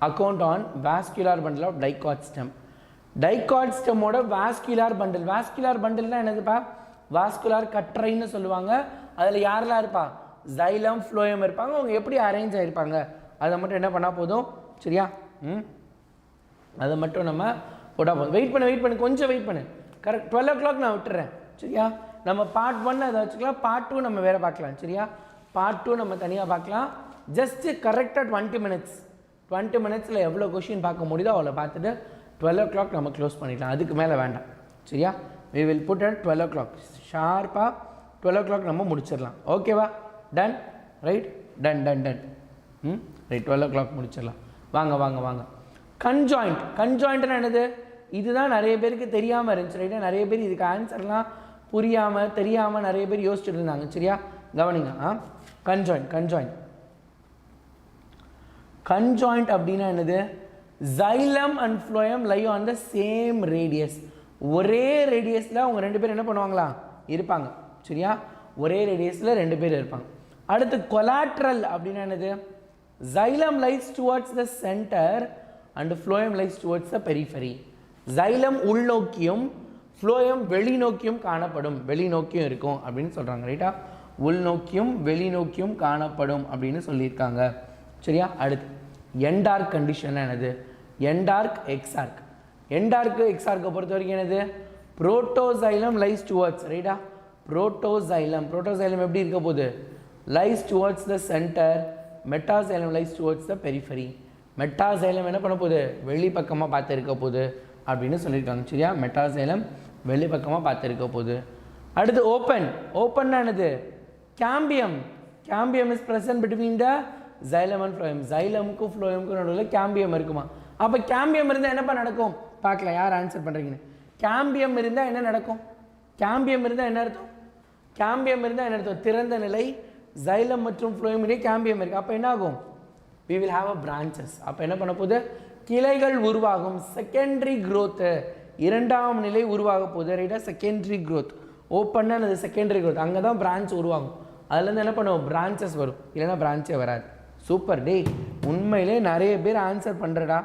account on vascular bundle of dicot stem. Dicot ஸ்டெம்மோட வாஸ்குலர் பண்டில். வாஸ்குலர் பண்டில்னா என்னதுப்பா? Vascular கற்றைன்னு சொல்லுவாங்க. அதில் யாரெல்லாம் இருப்பா? ஜைலம், ஃப்ளோயம் இருப்பாங்க. அவங்க எப்படி அரேஞ்ச் ஆகிருப்பாங்க அதை மட்டும் என்ன பண்ணால் போதும். சரியா? அதை மட்டும் நம்ம போட்டால் போதும். வெயிட் பண்ணு, கொஞ்சம் வெயிட் பண்ணு. கரெக்ட் 12 o'clock நான் விட்டுறேன். சரியா? நம்ம பார்ட் 1 அதை வச்சுக்கலாம், பார்ட் 2 நம்ம வேறு பார்க்கலாம். சரியா? பார்ட் 2 நம்ம தனியாக பார்க்கலாம். ஜஸ்ட்டு கரெக்டாக 20 minutes. 20 minutesல எவ்வளோ கொஷின் பார்க்க முடியுதோ அவ்வளோ பார்த்துட்டு 12 o'clock நம்ம க்ளோஸ் பண்ணிடலாம். அதுக்கு மேலே வேண்டாம். சரியா? we will put at 12 o'clock. ஷார்ப்பாக 12 o'clock நம்ம முடிச்சிடலாம். ஓகேவா? Ton. Right, ton. Right, 12 o'clock முடிச்சிடலாம். வாங்க. கன்ஜாயிண்ட். கன்ஜாயிண்ட்னா என்னது? இதுதான் நிறைய பேருக்கு தெரியாமல் இருந்துச்சு. ரைட்டா? நிறைய பேர் இதுக்கு ஆன்சர்லாம் புரியாமல் தெரியாமல் நிறைய பேர் யோசிச்சுட்டு இருந்தாங்க. சரியா? கவனிங்க. கன்ஜாயிண்ட் அப்படின்னா என்னது? Xylem and phloem lie on the same radius. ஒரே ரேடியஸில் அவங்க 2 பேர் என்ன பண்ணுவாங்களா? இருப்பாங்க. சரியா? ஒரே ரேடியஸில் 2 பேர் இருப்பாங்க. அடுத்து கொலாட்ரல் அப்படின்னா என்னது? Xylem lies towards the center and phloem lies towards the periphery. Xylem உள்நோக்கியும் phloem வெளிநோக்கியும் காணப்படும். வெளிநோக்கியும் இருக்கும் அப்படின்னு சொல்கிறாங்க. ரைட்டா? உள்நோக்கியும் வெளிநோக்கியும் காணப்படும் அப்படின்னு சொல்லியிருக்காங்க. சரியா? அடுத்து எண்ட் ஆர்க் கண்டிஷன் என்னது? Endarch exarch. Endarch எக்ஸ் ஆர்க்கை பொறுத்த வரைக்கும் என்னது? புரோட்டோசைலம் லைஸ் டுவர்ட்ஸ், ரைட்டா? புரோட்டோசைலம் எப்படி இருக்க போகுது? Lies towards the centre, metaxylem lies towards the periphery. Metaxylem என்ன பண்ண போகுது? வெளி பக்கமாக பார்த்து இருக்க போகுது அப்படின்னு சொல்லியிருக்காங்க. சரியா? மெட்டாசைலம் வெளி பக்கமாக பார்த்து இருக்க போகுது. அடுத்து ஓப்பன். ஓப்பன்னா என்னது? Cambium. Cambium is present between the xylem and phloem. xylemக்கும் phloemக்கும் நடுவில் கேம்பியம் இருக்குமா? அப்போ கேம்பியம் இருந்தால் என்னப்பா நடக்கும் பார்க்கலாம். யார் ஆன்சர் பண்ணுறீங்கன்னு. கேம்பியம் இருந்தால் என்ன நடக்கும்? கேம்பியம் இருந்தால் என்ன அர்த்தம்? கேம்பியம் இருந்தால் என்ன அர்த்தம்? திறந்த நிலை xylem மற்றும் phloem இடையே கேம்பியம் இருக்குது. அப்போ என்ன ஆகும்? we will have a branches. அப்போ என்ன பண்ண போகுது? கிளைகள் உருவாகும். செகண்டரி growth, இரண்டாம் நிலை உருவாக போகுது. ரைட்டா? Secondary growth. ஓப்பன்னா அது செகண்டரி growth. அங்கே தான் பிரான்ச் உருவாகும். அதுலேருந்து என்ன பண்ணுவோம்? பிரான்ச்சஸ் வரும், இல்லைன்னா பிரான்ச்சே வராது. சூப்பர் டே, உண்மையிலே நிறைய பேர் ஆன்சர் பண்ணுறடா.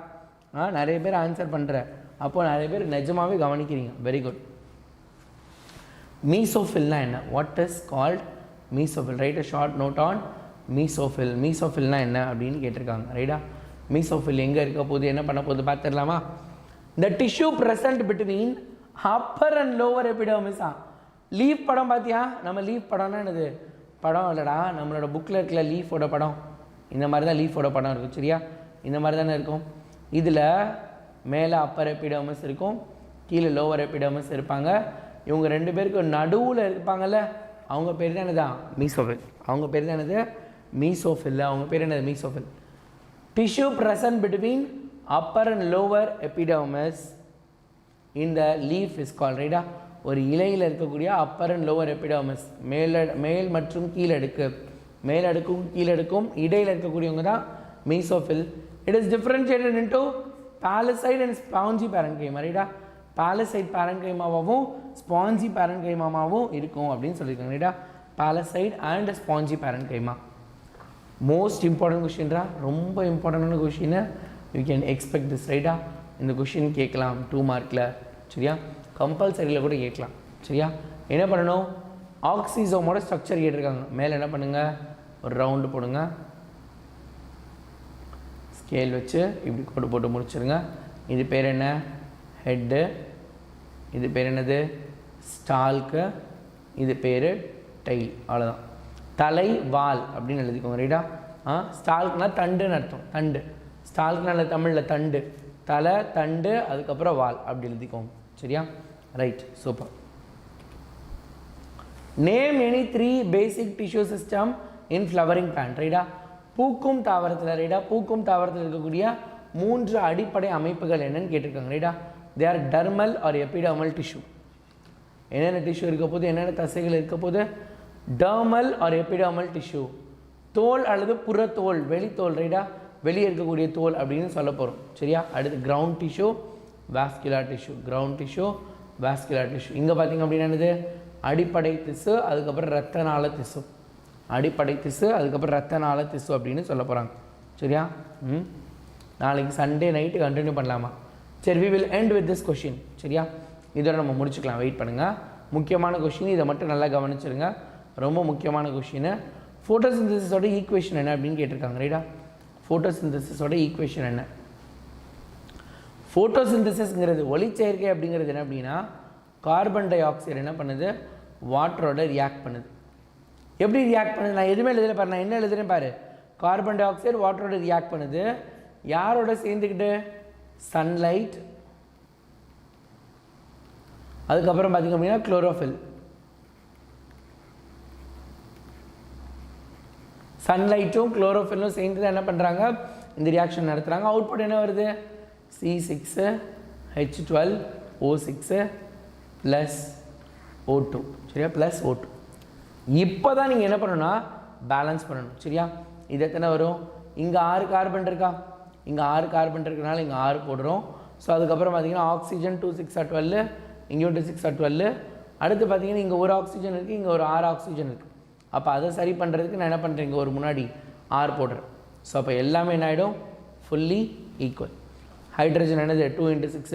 நிறைய பேர் ஆன்சர் பண்ணுற. அப்போது நிறைய பேர் நிஜமாகவே கவனிக்கிறீங்க. Very good. மீசோஃபில்னா என்ன? What is called mesophyll? Write a short note on mesophyll. மீசோஃபில்னா என்ன அப்படின்னு கேட்டிருக்காங்க. ரைட்டா? மீசோஃபில் எங்கே இருக்க போது, என்ன பண்ண போகுது பார்த்துடலாமா? The tissue present between upper and lower எபிடர்மிஸா. லீஃப் படம் பார்த்தியா? நம்ம லீஃப் படம்னா என்னது? படம் இல்லைடா, நம்மளோட புக்கில் இருக்கிற லீஃபோட படம். இந்த மாதிரி தான் லீஃபோட படம் இருக்கும். சரியா? இந்த மாதிரி தானே இருக்கும். இதில் மேலே அப்பர் எபிடர்மிஸ் இருக்கும், கீழே லோவர் எபிடர்மிஸ் இருப்பாங்க. இவங்க ரெண்டு பேருக்கு நடுவில் இருப்பாங்கல்ல, அவங்க பேர் தான் என்னதான்? மீசோஃபில். அவங்க பேர் தான் என்னது? மீசோஃபில். அவங்க பேர் என்னது? Mesophyll. Tissue present between upper and lower epidermis இந்த லீஃப் இஸ் கால்ட். ரைட்டா? ஒரு இலையில் இருக்கக்கூடிய அப்பர் அண்ட் லோவர் எபிடர்மிஸ், மேல் மற்றும் கீழடுக்கு, மேலடுக்கும் கீழடுக்கும் இடையில் இருக்கக்கூடியவங்க தான் mesophyll. It is differentiated into palisade and spongy parenchyma. ரைட்டா? பாலசைட் பேரன்கைமாவும் ஸ்பாஞ்சி பேரன்கைமாவும் இருக்கும் அப்படின்னு சொல்லியிருக்காங்க. ரைட்டா? Palisade and spongy parenchyma. Most important கொஷின்ரா, ரொம்ப இம்பார்ட்டண்டான question. You can expect this. ரைட்டா? இந்த கொஷின் கேட்கலாம் 2 மார்க்கில். சரியா? கம்பல்சரியில் கூட கேட்கலாம். சரியா? என்ன பண்ணணும்? ஆக்சிசோமோட ஸ்ட்ரக்சர் கேட்டிருக்காங்க. மேலே என்ன பண்ணுங்கள்? ஒரு ரவுண்டு போடுங்க, ஸ்கேல் வச்சு இப்படி கோடு போட்டு முடிச்சுருங்க. இது பேர் என்ன? ஹெட்டு. இது பேர் என்னது? ஸ்டால்க்கு. இது பேர் டெயில். அவ்வளோதான். தலை வால் அப்படின்னு எழுதிக்கோங்க. ரைட்டா? ஸ்டால்க்குனா தண்டுன்னு அர்த்தம். தண்டு. ஸ்டால்க்குனால தமிழில் தண்டு. தலை, தண்டு, அதுக்கப்புறம் வால் அப்படி எழுதிக்கோங்க. சரியா? Right, super. நேம் எனி 3 பேசிக் டிஷ்யூ சிஸ்டம் இன் ஃப்ளவரிங் பிளான்ட். ரைட்டா? பூக்கும் தாவரத்தில். ரைட்டா? பூக்கும் தாவரத்தில் இருக்கக்கூடிய 3 அடிப்படை அமைப்புகள் என்னன்னு கேட்டிருக்காங்க. ரைட்டா? They are dermal or epidermal tissue. என்னென்ன டிஷ்யூ இருக்க போது? என்னென்ன தசைகள் இருக்க போது? Dermal or epidermal tissue. தோல் அல்லது புறத்தோல், வெளித்தோல். ரைட்டா? வெளியே இருக்கக்கூடிய தோல் அப்படின்னு சொல்ல போகிறோம். சரியா? அடுத்து ground tissue, vascular tissue. Ground tissue, vascular tissue. இங்கே பார்த்திங்க அப்படின்னா என்னது? அடிப்படை திசு, அதுக்கப்புறம் இரத்த நாள திசு. அடிப்படை திசு, அதுக்கப்புறம் இரத்த நாள திசு அப்படின்னு சொல்ல போகிறாங்க. சரியா? நாளைக்கு சண்டே நைட்டு கண்டினியூ பண்ணலாமா? சரி, we will end with this question. சரியா? இதோட நம்ம முடிச்சுக்கலாம். வெயிட் பண்ணுங்கள். முக்கியமான கொஷின், இதை மட்டும் நல்லா கவனிச்சிருங்க. ரொம்ப முக்கியமான கொஷின். ஃபோட்டோசிந்தசிஸோட ஈக்குவேஷன் என்ன அப்படின்னு கேட்டிருக்காங்க. ரைட்டா? ஃபோட்டோசிந்தசிஸோட ஈக்குவேஷன் என்ன? ஃபோட்டோசிந்தசிஸ்ங்கிறது ஒளிச்சேர்க்கை அப்படிங்கிறது என்ன அப்படின்னா, கார்பன் டை ஆக்சைடு என்ன பண்ணுது? வாட்டரோட ரியாக்ட் பண்ணுது. எப்படி ரியாக்ட் பண்ணுது? நான் எதுவுமே எழுதுறேன் பாரு. நான் என்ன எழுதுறேன் பாரு. கார்பன் டை ஆக்சைடு வாட்டரோட ரியாக்ட் பண்ணுது. யாரோட சேர்ந்துக்கிட்டு? சன்லைட், அதுக்கப்புறம் பார்த்திங்க அப்படின்னா குளோரோஃபில். சன்லைட்டும் குளோரோஃபிலும் சேர்ந்து தான் என்ன பண்ணுறாங்க? இந்த ரியாக்ஷன் நடத்துகிறாங்க. அவுட்புட் என்ன வருது? C6H12O6 plus O2. சரியா? Plus O2. இப்போ தான் நீங்கள் என்ன பண்ணணும்னா பேலன்ஸ் பண்ணணும். சரியா? இது எத்தனை வரும்? இங்கே 6 கார்பன் இருக்கா? இங்கே 6 கார்பன் இருக்கிறனால இங்கே 6 போடுறோம். ஸோ அதுக்கப்புறம் பார்த்தீங்கன்னா ஆக்சிஜன் 2 6 are 12, இங்கேயும் 2 6 are 12. அடுத்து பார்த்தீங்கன்னா இங்கே ஒரு ஆக்சிஜன் இருக்குது, இங்கே ஒரு 6 ஆக்சிஜன் இருக்குது. அப்போ அதை சரி பண்ணுறதுக்கு நான் என்ன பண்ணுறேன்? இங்கே ஒரு முன்னாடி 6 போடுறேன். ஸோ அப்போ எல்லாமே என்ன ஆகிடும்? Fully equal. ஹைட்ரஜன் என்னது? 2 × 6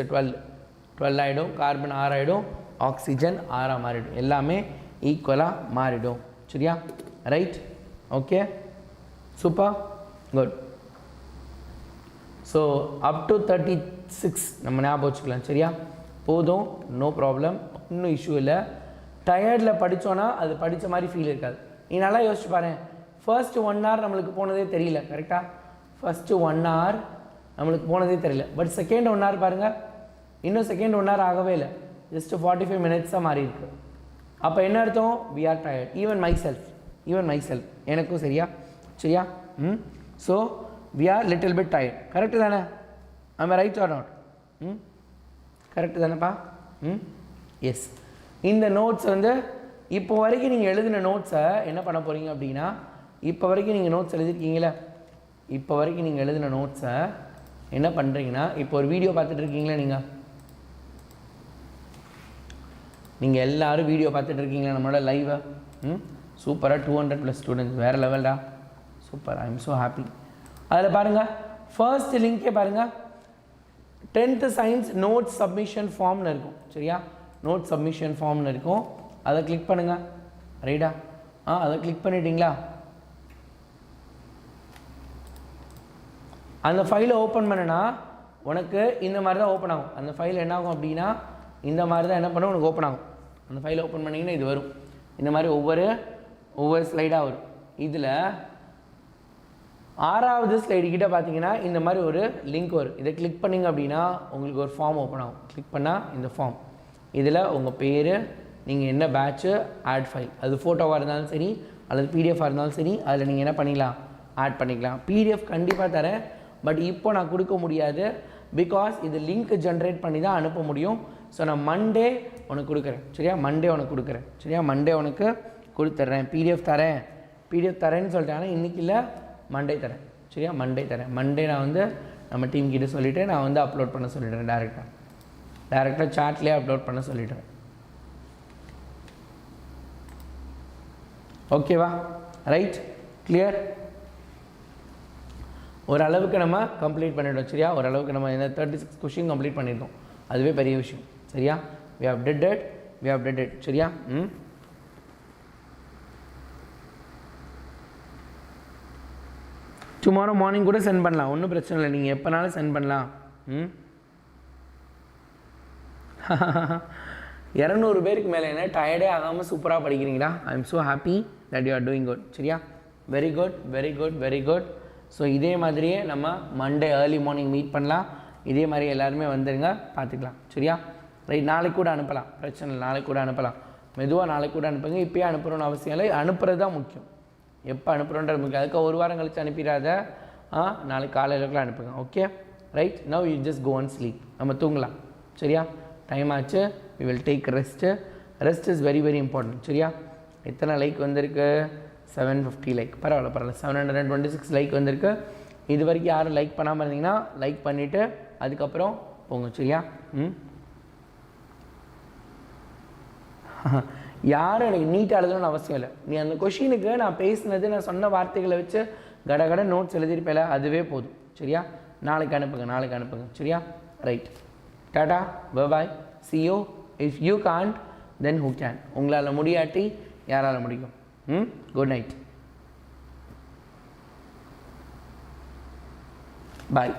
12 ஆகிடும். கார்பன் 6 ஆகிடும். ஆக்சிஜன் 6 மாறிடும். எல்லாமே ஈக்குவலாக மாறிடும். சரியா? Right, okay, super, good. So up to 36 நம்ம ஞாபகம் வச்சுக்கலாம். சரியா, போதும், நோ ப்ராப்ளம், இன்னும் இஷ்யூ இல்லை. டயர்டில் படித்தோன்னா அது படித்த மாதிரி ஃபீல் இருக்காது. நீ நல்லா யோசிச்சு பாரு, ஃபர்ஸ்ட் 1 hour நம்மளுக்கு போனதே தெரியல. கரெக்டாக, ஃபஸ்ட்டு 1 hour நம்மளுக்கு போனதே தெரியல. பட் செகண்ட் 1 hour பாருங்கள், இன்னும் செகண்ட் 1 hour ஆகவே இல்லை, ஜஸ்ட் 45 minutes தான் மாறி இருக்கு. அப்போ என்ன அர்த்தம்? We are tired. Even myself எனக்கும். சரியா. So we are little bit tired. Correct தானே? I'm right or not? Correct தானேப்பா? எஸ். இந்த நோட்ஸ் வந்து இப்போ வரைக்கும் நீங்கள் எழுதின நோட்ஸை என்ன பண்ண போகிறீங்க அப்படின்னா, இப்போ வரைக்கும் நீங்கள் நோட்ஸ் எழுதிருக்கீங்களே, இப்போ வரைக்கும் நீங்கள் எழுதின நோட்ஸை என்ன பண்ணுறீங்கன்னா, இப்போ ஒரு வீடியோ பார்த்துட்டு இருக்கீங்களே, நீங்கள் எல்லோரும் வீடியோ பார்த்துட்டு இருக்கீங்களா நம்மளோட லைவை? சூப்பராக 200+ ஸ்டூடெண்ட்ஸ், வேறு லெவல்டா, super, I am so happy. அதில் பாருங்கள், ஃபர்ஸ்ட் லிங்கே பாருங்கள், 10th சயின்ஸ் நோட் சப்மிஷன் ஃபார்ம்னு இருக்கும். சரியா, நோட் சப்மிஷன் ஃபார்ம்னு இருக்கும், அதை கிளிக் பண்ணுங்கள். ரைட்டா? அதை கிளிக் பண்ணிட்டீங்களா? அந்த ஃபைலை ஓப்பன் பண்ணுனா உனக்கு இந்த மாதிரி தான் ஓப்பன் ஆகும். அந்த ஃபைல் என்ன ஆகும் அப்படின்னா, இந்த மாதிரி தான் என்ன பண்ணும், உனக்கு ஓப்பன் ஆகும். அந்த ஃபைலை ஓப்பன் பண்ணிங்கன்னா இது வரும். இந்த மாதிரி ஒவ்வொரு ஸ்லைடாக வரும். இதில் 6வது ஸ்லைடு கிட்ட பார்த்தீங்கன்னா இந்த மாதிரி ஒரு லிங்க் வரும். இதை கிளிக் பண்ணிங்க அப்படின்னா உங்களுக்கு ஒரு ஃபார்ம் ஓப்பன் ஆகும். கிளிக் பண்ணால் இந்த ஃபார்ம், இதில் உங்கள் பேர், நீங்கள் என்ன பேட்ச்சு, ஆட் ஃபைல், அது ஃபோட்டோவாக இருந்தாலும் சரி அல்லது பிடிஎஃபாக இருந்தாலும் சரி, அதில் நீங்கள் என்ன பண்ணிக்கலாம், ஆட் பண்ணிக்கலாம். பிடிஎஃப் கண்டிப்பாக தரேன், பட் இப்போ நான் கொடுக்க முடியாது, பிகாஸ் இது லிங்க் ஜென்ரேட் பண்ணி தான் அனுப்ப முடியும். ஸோ நான் மண்டே உனக்கு கொடுக்குறேன். சரியா, மண்டே உனக்கு கொடுக்குறேன். சரியா, மண்டே உனக்கு கொடுத்துட்றேன். பிடிஎஃப் தரேன்னு சொல்லிட்டேன், ஆனால் இன்றைக்கி இல்லை, மண்டே தரேன். சரியா, மண்டே தரேன். மண்டே நான் வந்து நம்ம டீம் கிட்ட சொல்லிவிட்டு நான் வந்து அப்லோட் பண்ண சொல்லிடுறேன். டேரெக்டாக சாட்லேயே அப்லோட் பண்ண சொல்லிடுறேன். ஓகேவா? Right, clear? ஓரளவுக்கு நம்ம கம்ப்ளீட் பண்ணிட்டோம். சரியா, ஓரளவுக்கு நம்ம இந்த 36 கொஷின் கம்ப்ளீட் பண்ணியிருக்கோம். அதுவே பெரிய விஷயம். சரியா, we have did it. சரியா, டுமாரோ மார்னிங் கூட சென்ட் பண்ணலாம், ஒன்றும் பிரச்சனை இல்லை, நீங்கள் எப்போனாலும் சென்ட் பண்ணலாம். 200 பேருக்கு மேலே என்ன டயர்டே ஆகாமல் சூப்பராக படிக்கிறீங்களா? ஐ am so happy that you are doing good. சரியா, வெரி குட். ஸோ இதே மாதிரியே நம்ம மண்டே ஏர்லி மார்னிங் மீட் பண்ணலாம். இதே மாதிரி எல்லாருமே வந்துடுங்க, பார்த்துக்கலாம். சரியா, ரைட். நாளைக்கு கூட அனுப்பலாம், பிரச்சனை இல்லை, நாளைக்கு கூட அனுப்பலாம். மெதுவாக நாளைக்கு கூட அனுப்புங்க, இப்போயே அனுப்புகிறோன்னு அவசியம் இல்லை. அனுப்புறது தான் முக்கியம், எப்போ அனுப்புகிறோன்றது முக்கியம். அதுக்கு ஒரு வாரம் கழித்து அனுப்பிடாத, நாளைக்கு காலையிலக்குள்ள அனுப்புங்க. Okay, right. Now you just go and sleep. நம்ம தூங்கலாம். சரியா, டைம் ஆச்சு. We will take rest is very important. சரியா, எத்தனை லைக் வந்திருக்கு? 750 லைக். பரவாயில்ல, 726 லைக் வந்திருக்கு. இது வரைக்கும் யாரும் லைக் பண்ணாமல் இருந்தீங்கன்னா லைக் பண்ணிவிட்டு அதுக்கப்புறம் போங்க. சரியா, யாரும் எனக்கு நீட்டாக எழுதணும்னு அவசியம் இல்லை. நீ அந்த கொஷினுக்கு நான் பேசினது, நான் சொன்ன வார்த்தைகளை வச்சு கடகட நோட்ஸ் எழுதிருப்பேல, அதுவே போதும். சரியா, நாளைக்கு அனுப்புங்க. சரியா, right. Tata, bye, see you. If you can't, then who can? உங்களால் முடியாட்டி யாரால் முடியும்? குட் நைட், பாய்.